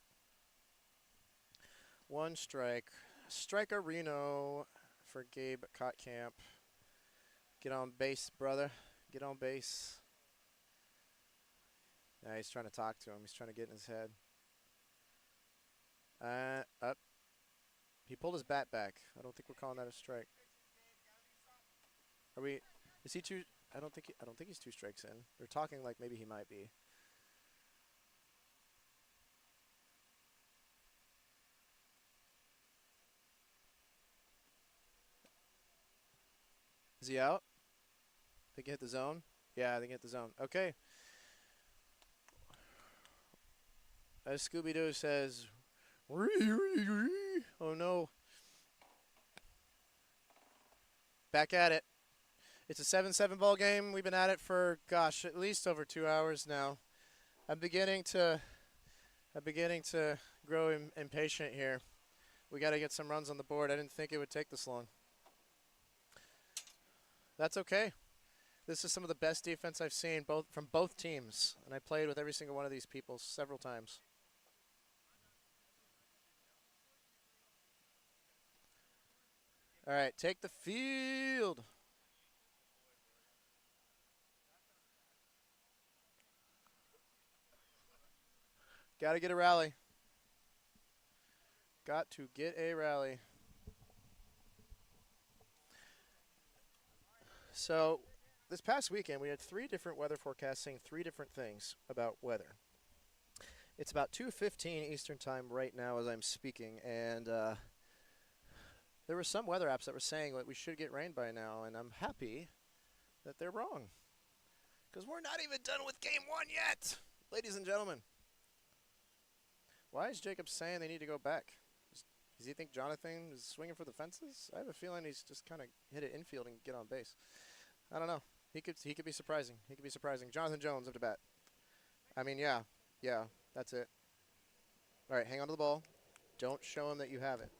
1 strike. Striker Reno for Gabe Cotkamp. Get on base, brother. Get on base. Yeah, he's trying to talk to him. He's trying to get in his head. Up. He pulled his bat back. I don't think we're calling that a strike. Are we? Is he 2? I don't think he's 2 strikes in. They're talking like maybe he might be. Is he out? Think he hit the zone? Yeah, I think he hit the zone. Okay. As Scooby-Doo says, oh no. Back at it. It's a 7-7 ball game. We've been at it for, gosh, at least over 2 hours now. I'm beginning to grow impatient here. We got to get some runs on the board. I didn't think it would take this long. That's okay. This is some of the best defense I've seen from both teams, and I played with every single one of these people several times. All right, take the field. Got to get a rally. Got to get a rally. So this past weekend, we had 3 different weather forecasts saying 3 different things about weather. It's about 2:15 Eastern time right now as I'm speaking, and there were some weather apps that were saying that we should get rain by now, and I'm happy that they're wrong. Because we're not even done with game 1 yet, ladies and gentlemen. Why is Jacob saying they need to go back? Does he think Jonathan is swinging for the fences? I have a feeling he's just kind of hit it infield and get on base. I don't know. He could be surprising. He could be surprising. Jonathan Jones up to bat. I mean, yeah, that's it. All right, hang on to the ball. Don't show him that you have it.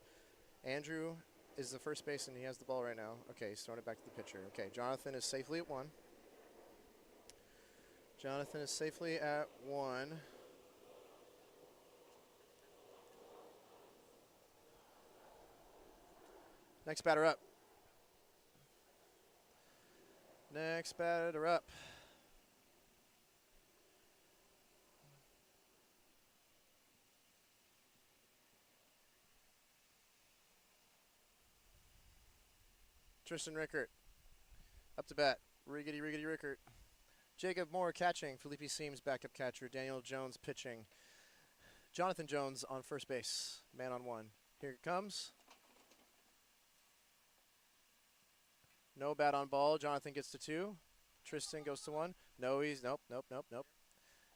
Andrew is the first baseman. He has the ball right now. Okay, he's throwing it back to the pitcher. Okay, Jonathan is safely at 1. Jonathan is safely at 1. Next batter up. Next batter up. Tristan Rickert up to bat. Riggedy, riggedy, Rickert. Jacob Moore catching. Felipe Seams backup catcher. Daniel Jones pitching. Jonathan Jones on first base. Man on one. Here it comes. No bat on ball. Jonathan gets to 2. Tristan goes to 1. No, he's nope.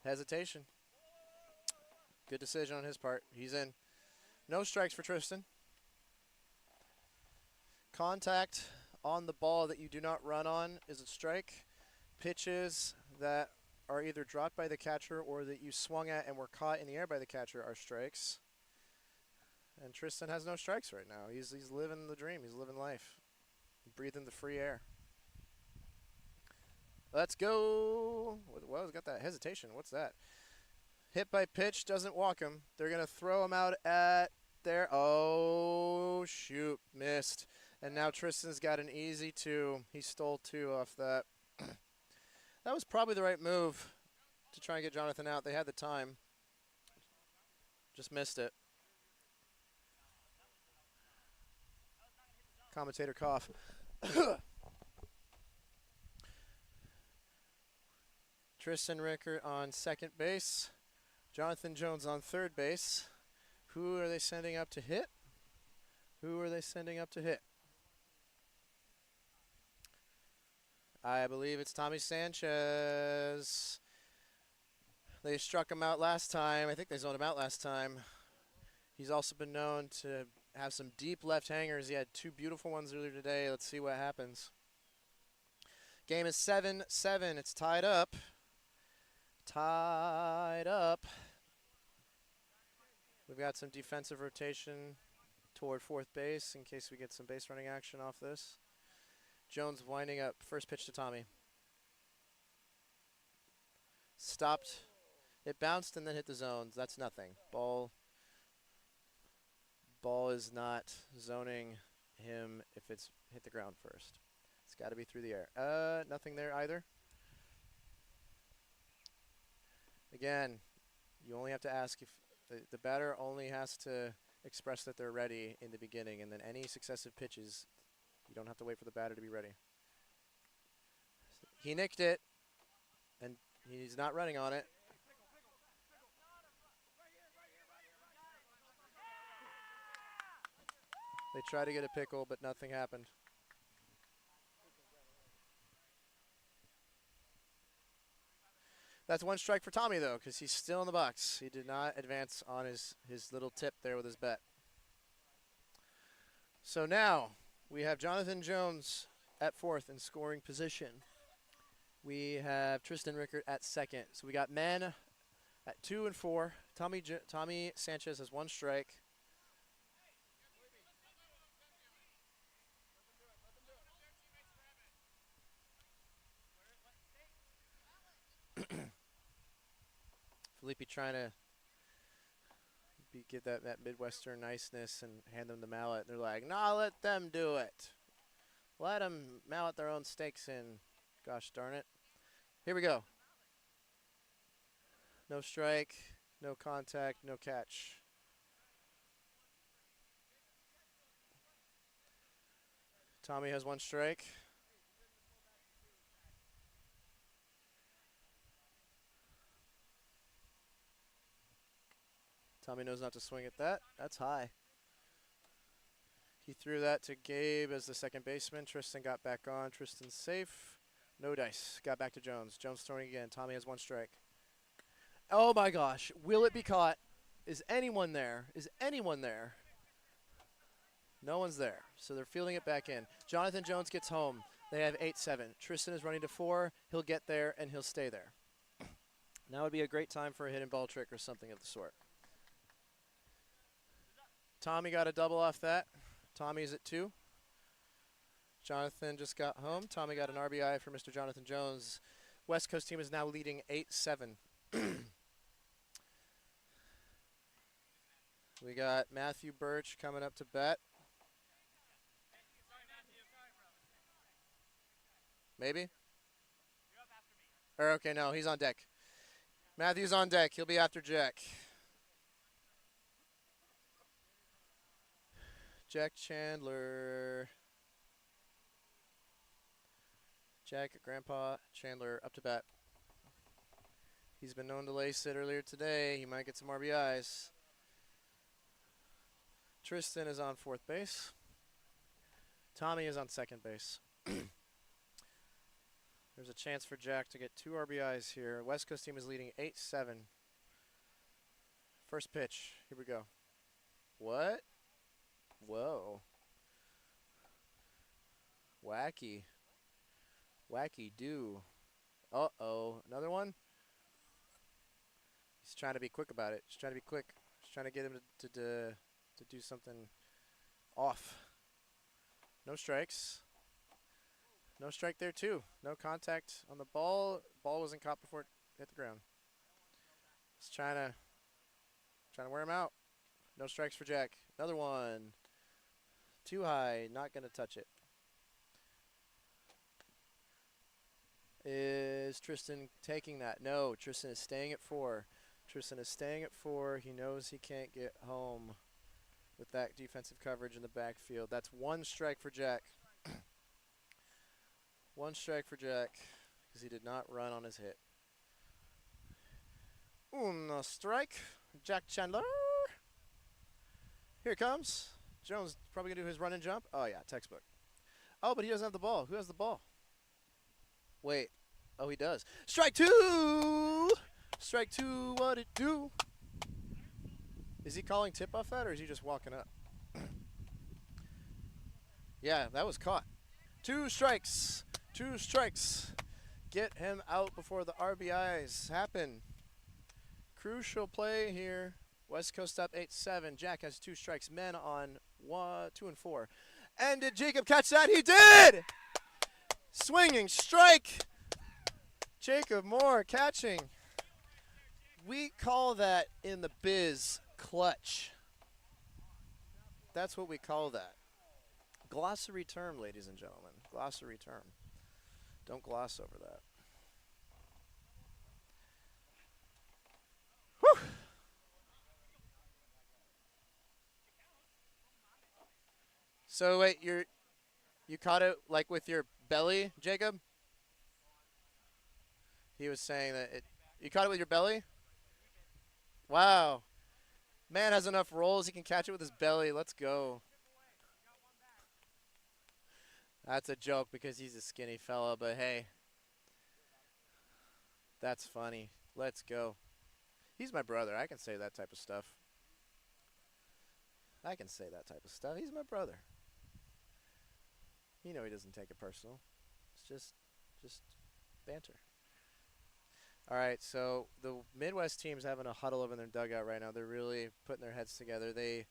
Hesitation. Good decision on his part. He's in. No strikes for Tristan. Contact on the ball that you do not run on is a strike. Pitches that are either dropped by the catcher or that you swung at and were caught in the air by the catcher are strikes. And Tristan has no strikes right now. He's living the dream. He's living life. Breathing the free air. Let's go. Well, he's got that hesitation. What's that? Hit by pitch, doesn't walk him. They're going to throw him out at there. Oh, shoot. Missed. And now Tristan's got an easy 2. He stole 2 off that. That was probably the right move to try and get Jonathan out. They had the time. Just missed it. Commentator cough. Tristan Rickert on second base. Jonathan Jones on third base. Who are they sending up to hit? Who are they sending up to hit? I believe it's Tommy Sanchez. They struck him out last time. I think they zoned him out last time. He's also been known to have some deep left hangers. He had 2 beautiful ones earlier today. Let's see what happens. Game is 7-7. It's tied up. Tied up. We've got some defensive rotation toward fourth base in case we get some base running action off this. Jones winding up. First pitch to Tommy. Stopped. It bounced and then hit the zones. That's nothing. Ball is not zoning him if it's hit the ground first. It's got to be through the air. Nothing there either. Again, you only have to ask if the batter only has to express that they're ready in the beginning, and then any successive pitches, you don't have to wait for the batter to be ready. He nicked it, and he's not running on it. They tried to get a pickle, but nothing happened. That's 1 strike for Tommy, though, because he's still in the box. He did not advance on his little tip there with his bet. So now we have Jonathan Jones at fourth in scoring position. We have Tristan Rickert at second. So we got men at 2 and 4. Tommy Sanchez has 1 strike. Felipe trying to get that Midwestern niceness and hand them the mallet. They're like, nah, let them do it. Let them mallet their own steaks in. Gosh darn it. Here we go. No strike, no contact, no catch. Tommy has 1 strike. Tommy knows not to swing at that. That's high. He threw that to Gabe as the second baseman. Tristan got back on. Tristan's safe. No dice. Got back to Jones. Jones throwing again. Tommy has 1 strike. Oh my gosh. Will it be caught? Is anyone there? Is anyone there? No one's there. So they're fielding it back in. Jonathan Jones gets home. They have 8-7. Tristan is running to 4. He'll get there and he'll stay there. Now would be a great time for a hidden ball trick or something of the sort. Tommy got a double off that. Tommy's at 2. Jonathan just got home. Tommy got an RBI for Mr. Jonathan Jones. West Coast team is now leading 8-7. We got Matthew Birch coming up to bat. Maybe? Or, okay, no, he's on deck. Matthew's on deck. He'll be after Jack. Jack Chandler. Jack, Grandpa Chandler, up to bat. He's been known to lace it earlier today. He might get some RBIs. Tristan is on fourth base. Tommy is on second base. There's a chance for Jack to get 2 RBIs here. West Coast team is leading 8-7. First pitch. Here we go. What? Whoa. Wacky. Wacky do. Uh-oh. Another one? He's trying to be quick about it. He's trying to be quick. He's trying to get him to do something off. No strikes. No strike there, too. No contact on the ball. Ball wasn't caught before it hit the ground. He's trying to wear him out. No strikes for Jack. Another one. Too high. Not going to touch it. Is Tristan taking that? No, Tristan is staying at 4. Tristan is staying at 4. He knows he can't get home with that defensive coverage in the backfield. That's 1 strike for Jack. 1 strike for Jack because he did not run on his hit. One strike. Jack Chandler. Here it comes. Jones probably going to do his run and jump. Oh, yeah, textbook. Oh, but he doesn't have the ball. Who has the ball? Wait. Oh, he does. Strike 2! Strike 2, what it do? Is he calling tip off that, or is he just walking up? Yeah, that was caught. 2 strikes. 2 strikes. Get him out before the RBIs happen. Crucial play here. West Coast up 8-7. Jack has 2 strikes. Men on 2 and 4. And did Jacob catch that? He did! Swinging strike. Jacob Moore catching. We call that in the biz clutch. That's what we call that. Glossary term, ladies and gentlemen. Glossary term. Don't gloss over that. Whew. So wait, you caught it like with your belly, Jacob? He was saying that you caught it with your belly? Wow. Man has enough rolls, he can catch it with his belly. Let's go. That's a joke because he's a skinny fella, but hey. That's funny. Let's go. He's my brother. I can say that type of stuff. I can say that type of stuff. He's my brother. You know he doesn't take it personal. It's just banter. All right, so the Midwest team's having a huddle over in their dugout right now. They're really putting their heads together. They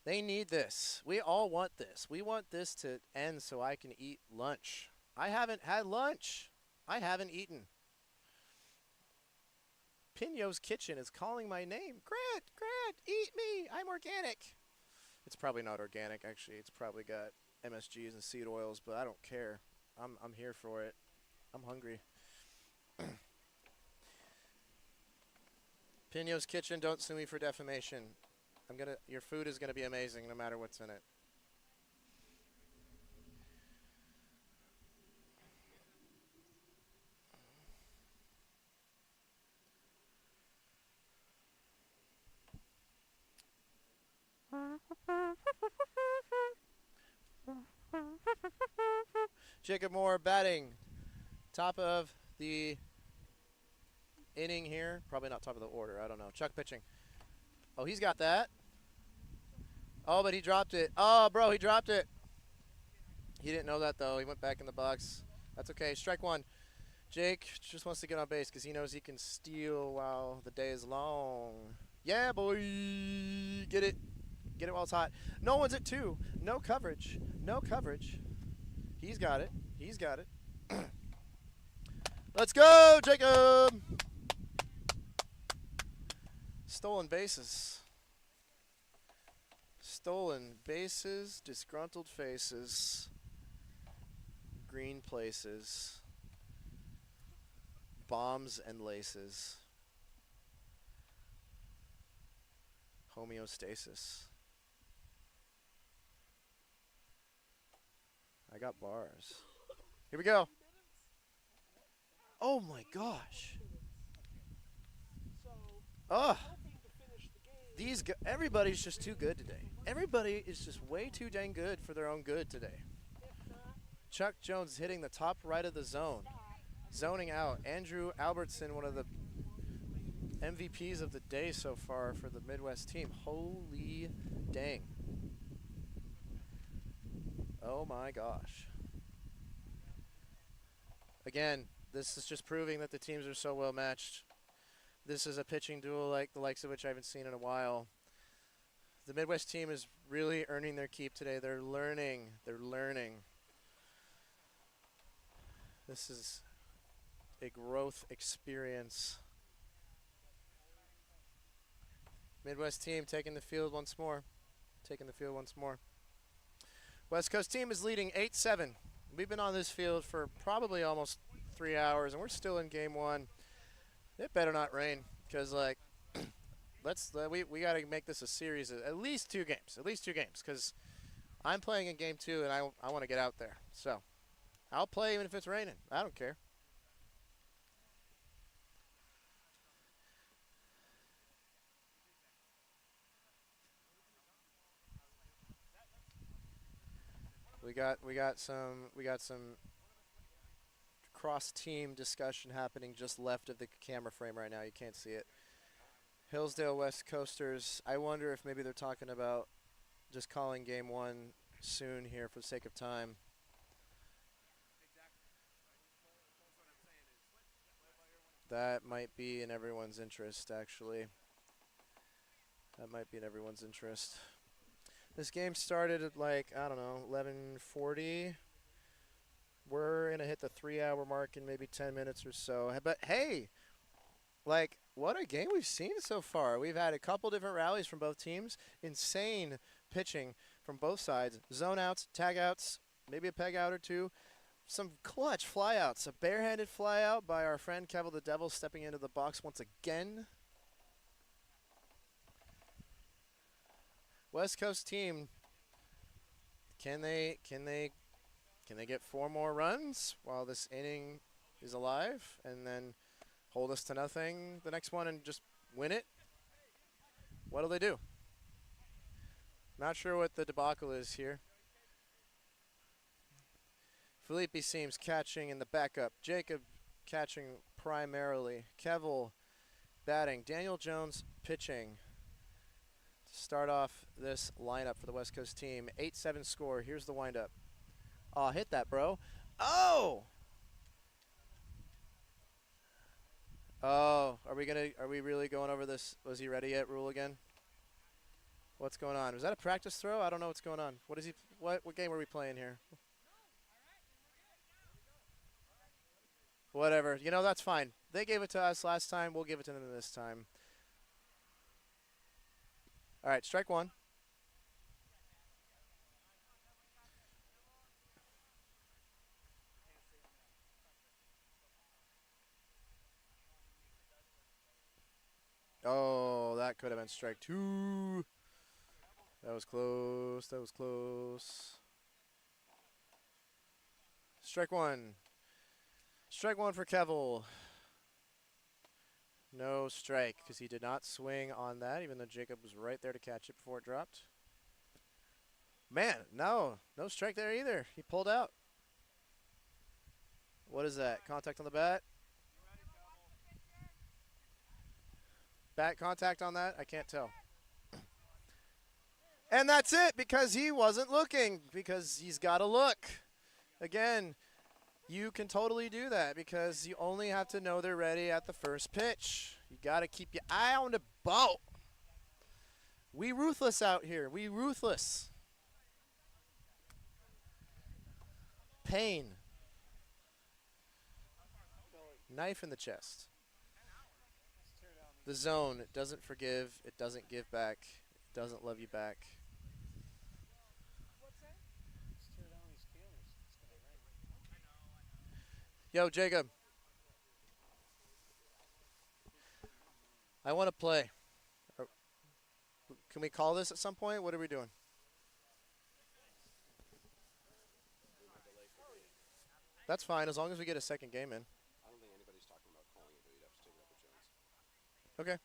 need this. We all want this. We want this to end so I can eat lunch. I haven't had lunch. I haven't eaten. Pino's Kitchen is calling my name. Grant, eat me. I'm organic. It's probably not organic, actually. It's probably got MSGs and seed oils, but I don't care. I'm here for it. I'm hungry. Pino's Kitchen, don't sue me for defamation. Your food is gonna be amazing no matter what's in it. Jacob Moore batting. Top of the inning here. Probably not top of the order. I don't know. Chuck pitching. Oh, he's got that. Oh, but he dropped it. Oh, bro, he dropped it. He didn't know that, though. He went back in the box. That's okay. Strike 1. Jake just wants to get on base because he knows he can steal while the day is long. Yeah, boy. Get it. Get it while it's hot. No one's at 2. No coverage. No coverage. He's got it. He's got it. Let's go, Jacob. Stolen bases. Stolen bases. Disgruntled faces. Green places. bombs and laces. Homeostasis. I got bars. Here we go. Oh my gosh. Ugh. Everybody's just too good today. Everybody is just way too dang good for their own good today. Chuck Jones hitting the top right of the zone. Zoning out. Andrew Albertson, one of the MVPs of the day so far for the Midwest team. Holy dang. Oh my gosh. Again, this is just proving that the teams are so well matched. This is a pitching duel like the likes of which I haven't seen in a while. The Midwest team is really earning their keep today. They're learning. They're learning. This is a growth experience. Midwest team taking the field once more. Taking the field once more. West Coast team is leading 8-7. We've been on this field for probably almost 3 hours, and we're still in game one. It better not rain, because like, we got to make this a series of at least 2 games, because I'm playing in game 2 and I want to get out there. So I'll play even if it's raining. I don't care. We got some cross-team discussion happening just left of the camera frame right now. You can't see it. Hillsdale West Coasters. I wonder if maybe they're talking about just calling game 1 soon here for the sake of time. That might be in everyone's interest, actually. That might be in everyone's interest. This game started at like, I don't know, 11:40. We're going to hit the 3-hour mark in maybe 10 minutes or so. But hey, like, what a game we've seen so far. We've had a couple different rallies from both teams. Insane pitching from both sides. Zone outs, tag outs, maybe a peg out or two. Some clutch flyouts. A barehanded flyout by our friend Kevil the Devil stepping into the box once again. West Coast team, can they get 4 more runs while this inning is alive and then hold us to nothing the next one and just win it? What'll they do? Not sure what the debacle is here. Felipe seems catching in the backup. Jacob catching primarily. Kevil batting. Daniel Jones pitching. To start off this lineup for the West Coast team. 8-7 score. Here's the windup. Oh, hit that, bro. Oh! Oh, are we really going over this was he ready yet rule again? What's going on? Was that a practice throw? I don't know what's going on. What game are we playing here? Whatever. You know, that's fine. They gave it to us last time. We'll give it to them this time. All right, strike 1. Oh, that could have been strike 2. That was close. That was close. Strike 1. Strike 1 for Kevil. No strike because he did not swing on that, even though Jacob was right there to catch it before it dropped. Man, no strike there either. He pulled out. What is that? Contact on the bat? Bat contact on that? I can't tell. And that's it because he wasn't looking because he's got to look. Again, you can totally do that because you only have to know they're ready at the first pitch. You got to keep your eye on the ball. We ruthless out here. We ruthless. Pain. Knife in the chest. The zone, it doesn't forgive. It doesn't give back. It doesn't love you back. Yo, Jacob. I want to play. Can we call this at some point? What are we doing? That's fine, as long as we get a second game in. I don't think anybody's talking about calling it, but you'd have to take it up with Jones. Okay.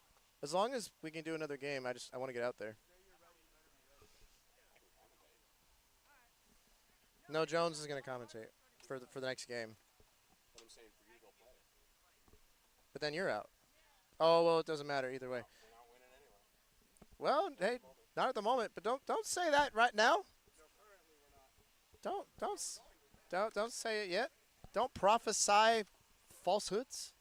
As long as we can do another game, I want to get out there. No, Jones is going to commentate for the next game. But I'm saying for you to go play. But then you're out. Oh, well, it doesn't matter either way. We're not winning anyway. Well, hey, not at the moment, but don't say that right now. No, currently we're not. Don't say it yet. Don't prophesy falsehoods.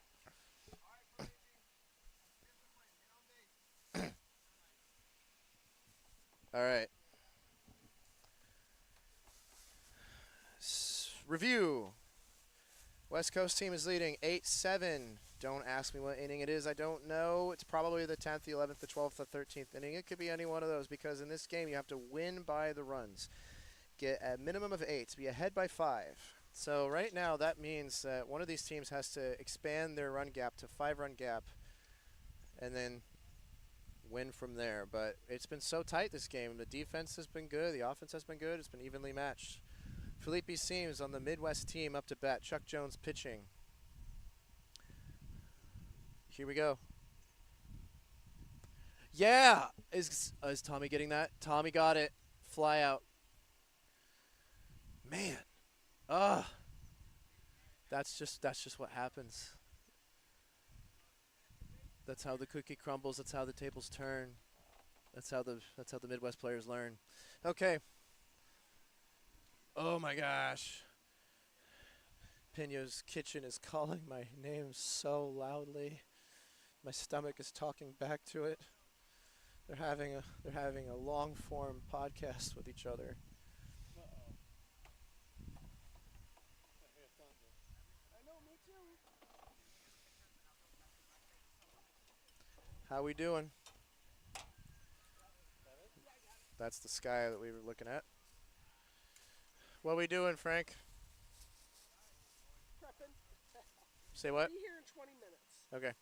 All right. Review. West Coast team is leading 8-7. Don't ask me what inning it is. I don't know. It's probably the 10th, the 11th, the 12th, the 13th inning. It could be any one of those because in this game you have to win by the runs. Get a minimum of 8. Be ahead by 5. So right now that means that one of these teams has to expand their run gap to 5-run gap and then win from there. But it's been so tight this game. The defense has been good. The offense has been good. It's been evenly matched. Felipe Seams on the Midwest team up to bat. Chuck Jones pitching. Here we go. Yeah! Is Tommy getting that? Tommy got it. Fly out. Man. Ugh. That's just what happens. That's how the cookie crumbles. That's how the tables turn. That's how the Midwest players learn. Okay. Oh my gosh. Pino's Kitchen is calling my name so loudly. My stomach is talking back to it. They're having a long form podcast with each other. Uh-oh. I hear thunder. I know, me too. How we doing? That's the sky that we were looking at. What we doing, Frank? Prepping. Say what? Be here in 20 minutes. Okay.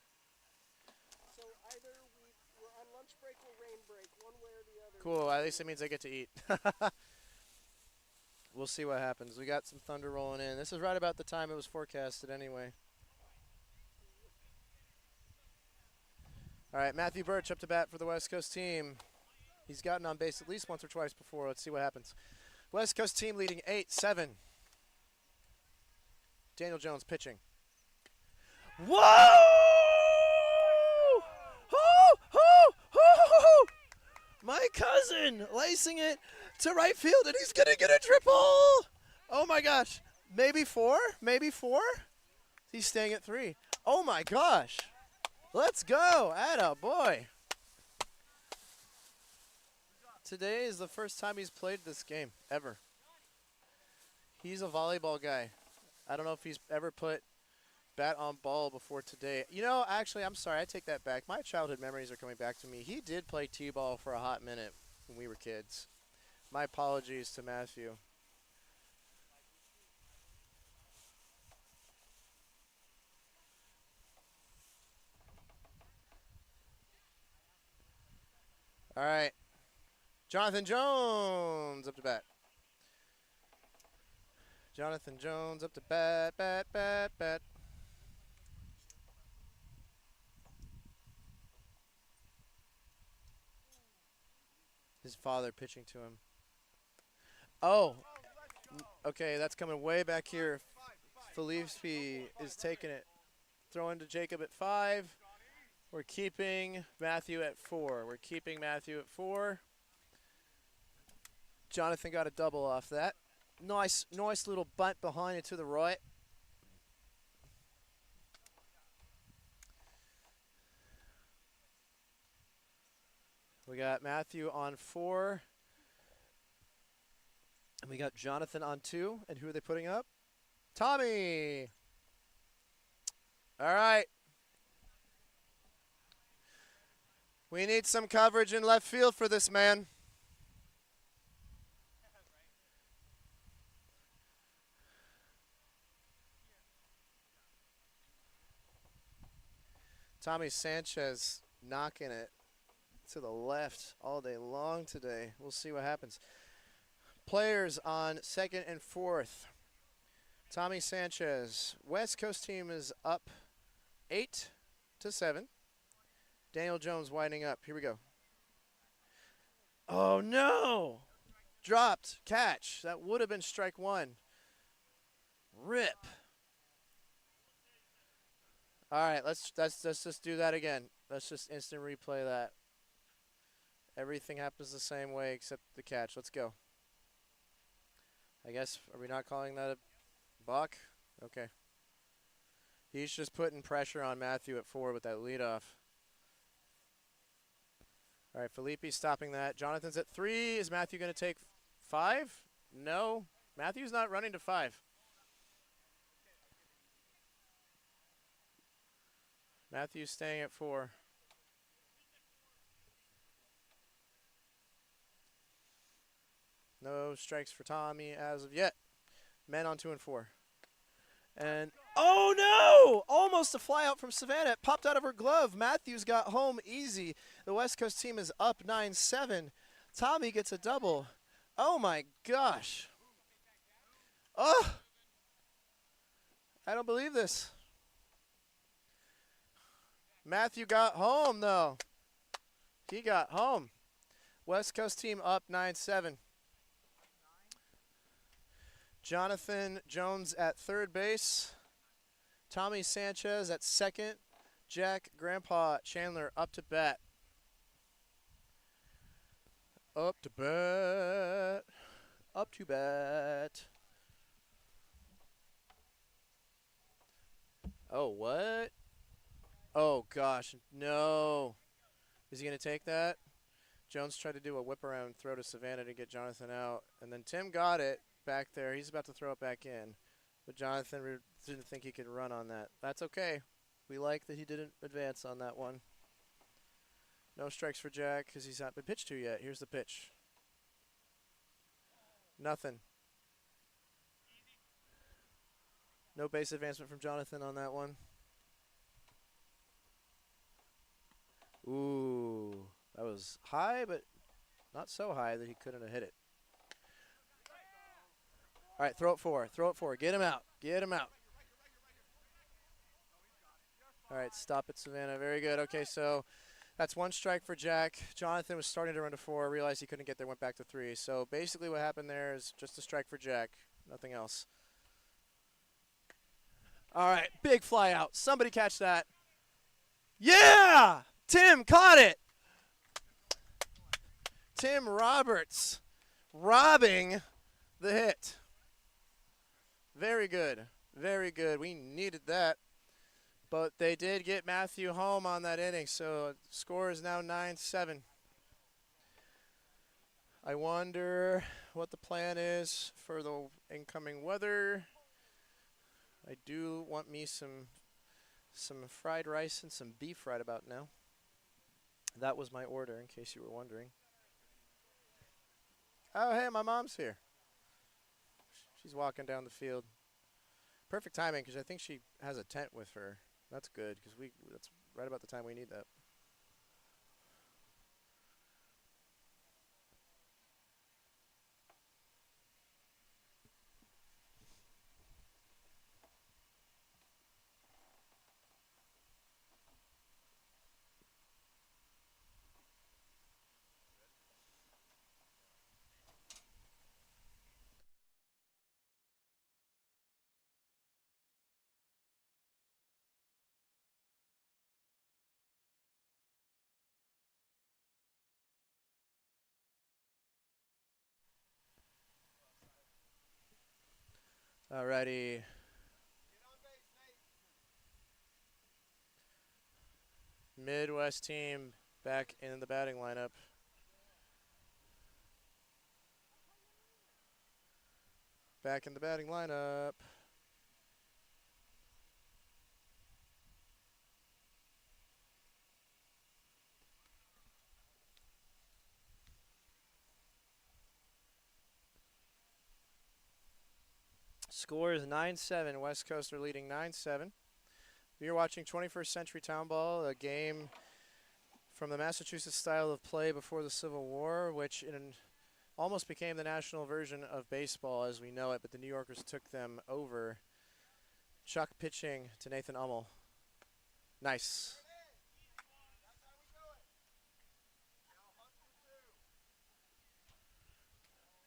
So either we're on lunch break or rain break, one way or the other. Cool. At least it means I get to eat. We'll see what happens. We got some thunder rolling in. This is right about the time it was forecasted anyway. All right, Matthew Birch up to bat for the West Coast team. He's gotten on base at least once or twice before. Let's see what happens. West Coast team leading 8-7. Daniel Jones pitching. Whoa! My cousin lacing it to right field, and he's going to get a triple. Oh, my gosh. Maybe 4? Maybe 4? He's staying at 3. Oh, my gosh. Let's go. Atta boy. Today is the first time he's played this game, ever. He's a volleyball guy. I don't know if he's ever put bat on ball before today. You know, actually, I'm sorry. I take that back. My childhood memories are coming back to me. He did play T-ball for a hot minute when we were kids. My apologies to Matthew. All right. Jonathan Jones up to bat. Jonathan Jones up to bat, bat. His father pitching to him. Oh, okay, that's coming way back here. Felipe is taking it. Throwing to Jacob at 5. We're keeping Matthew at 4. We're keeping Matthew at 4. Jonathan got a double off that. Nice little bunt behind it to the right. We got Matthew on 4. And we got Jonathan on 2. And who are they putting up? Tommy. All right. We need some coverage in left field for this man. Tommy Sanchez knocking it to the left all day long today. We'll see what happens. Players on second and fourth. Tommy Sanchez. West Coast team is up 8-7. Daniel Jones winding up. Here we go. Oh, no. Dropped. Catch. That would have been strike one. Rip. All right, let's just do that again. Let's just instant replay that. Everything happens the same way except the catch. Let's go. I guess, are we not calling that a balk? Okay. He's just putting pressure on Matthew at 4 with that leadoff. All right, Felipe's stopping that. Jonathan's at 3. Is Matthew going to take 5? No. Matthew's not running to 5. Matthew's staying at 4. No strikes for Tommy as of yet. Men on 2 and 4. And, oh no! Almost a fly out from Savannah. It popped out of her glove. Matthews got home easy. The West Coast team is up 9-7. Tommy gets a double. Oh my gosh. Oh! I don't believe this. Matthew got home though. He got home. West Coast team up 9-7. Jonathan Jones at third base. Tommy Sanchez at second. Jack Grandpa Chandler up to bat. Up to bat. Up to bat. Oh, what? Oh, gosh. No. Is he going to take that? Jones tried to do a whip around throw to Savannah to get Jonathan out. And then Tim got it back there. He's about to throw it back in. But Jonathan didn't think he could run on that. That's okay. We like that he didn't advance on that one. No strikes for Jack because he's not been pitched to yet. Here's the pitch. Nothing. No base advancement from Jonathan on that one. Ooh. That was high, but not so high that he couldn't have hit it. All right, throw it 4. Throw it 4. Get him out. Get him out. All right, stop it, Savannah. Very good. Okay, so that's 1 strike for Jack. Jonathan was starting to run to 4, realized he couldn't get there, went back to 3. So basically what happened there is just a strike for Jack, nothing else. All right, big fly out. Somebody catch that. Yeah! Tim caught it. Tim Roberts robbing the hit. Very good. Very good. We needed that. But they did get Matthew home on that inning, so score is now 9-7. I wonder what the plan is for the incoming weather. I do want me some fried rice and some beef right about now. That was my order, in case you were wondering. Oh, hey, my mom's here. She's walking down the field. Perfect timing, because I think she has a tent with her. That's good, because that's right about the time we need that. Alrighty. Midwest team back in the batting lineup. Back in the batting lineup. Score is 9-7. West Coast are leading 9-7. You're watching 21st Century Townball, a game from the Massachusetts style of play before the Civil War, which almost became the national version of baseball as we know it, but the New Yorkers took them over. Chuck pitching to Nathan Ummel. Nice.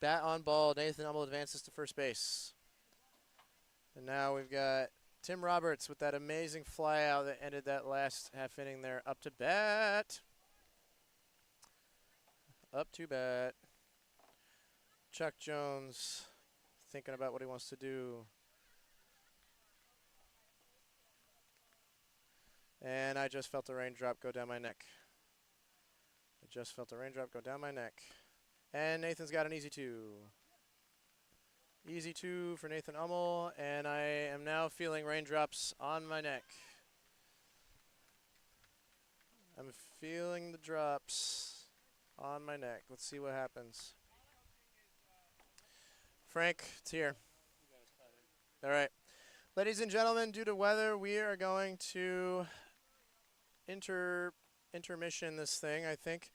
Bat on ball. Nathan Ummel advances to first base. And now we've got Tim Roberts with that amazing fly out that ended that last half inning there. Up to bat. Up to bat. Chuck Jones thinking about what he wants to do. And I just felt a raindrop go down my neck. I just felt a raindrop go down my neck. And Nathan's got an easy 2. Easy 2 for Nathan Ummel, and I am now feeling raindrops on my neck. I'm feeling the drops on my neck. Let's see what happens. Frank, it's here. All right. Ladies and gentlemen, due to weather, we are going to intermission this thing, I think.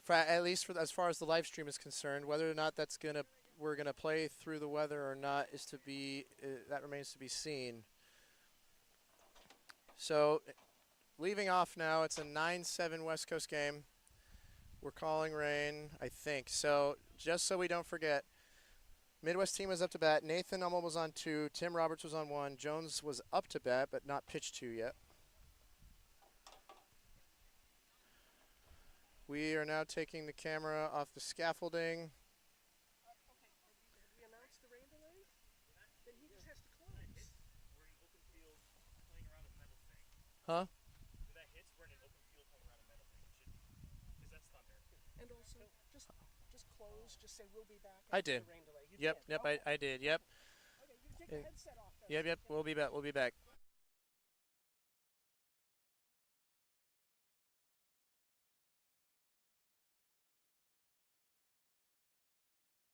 At least as far as the live stream is concerned. Whether or not we're gonna play through the weather or not is that remains to be seen. So, leaving off now, it's a 9-7 West Coast game. We're calling rain, I think. So, just so we don't forget, Midwest team was up to bat. Nathan Ummel was on 2. Tim Roberts was on 1. Jones was up to bat, but not pitched to yet. We are now taking the camera off the scaffolding. Okay, have we announced the rain delay? Then he just has to close. We're in open field playing around a metal thing. Huh? If that hits, we're in an open field playing around a metal thing. Because that's thunder. And also, just close. Just say we'll be back. I after did. The rain delay. You Yep, did. yep, Okay. I did, yep. Okay, you can take the headset off. Then. Yep, we'll be back.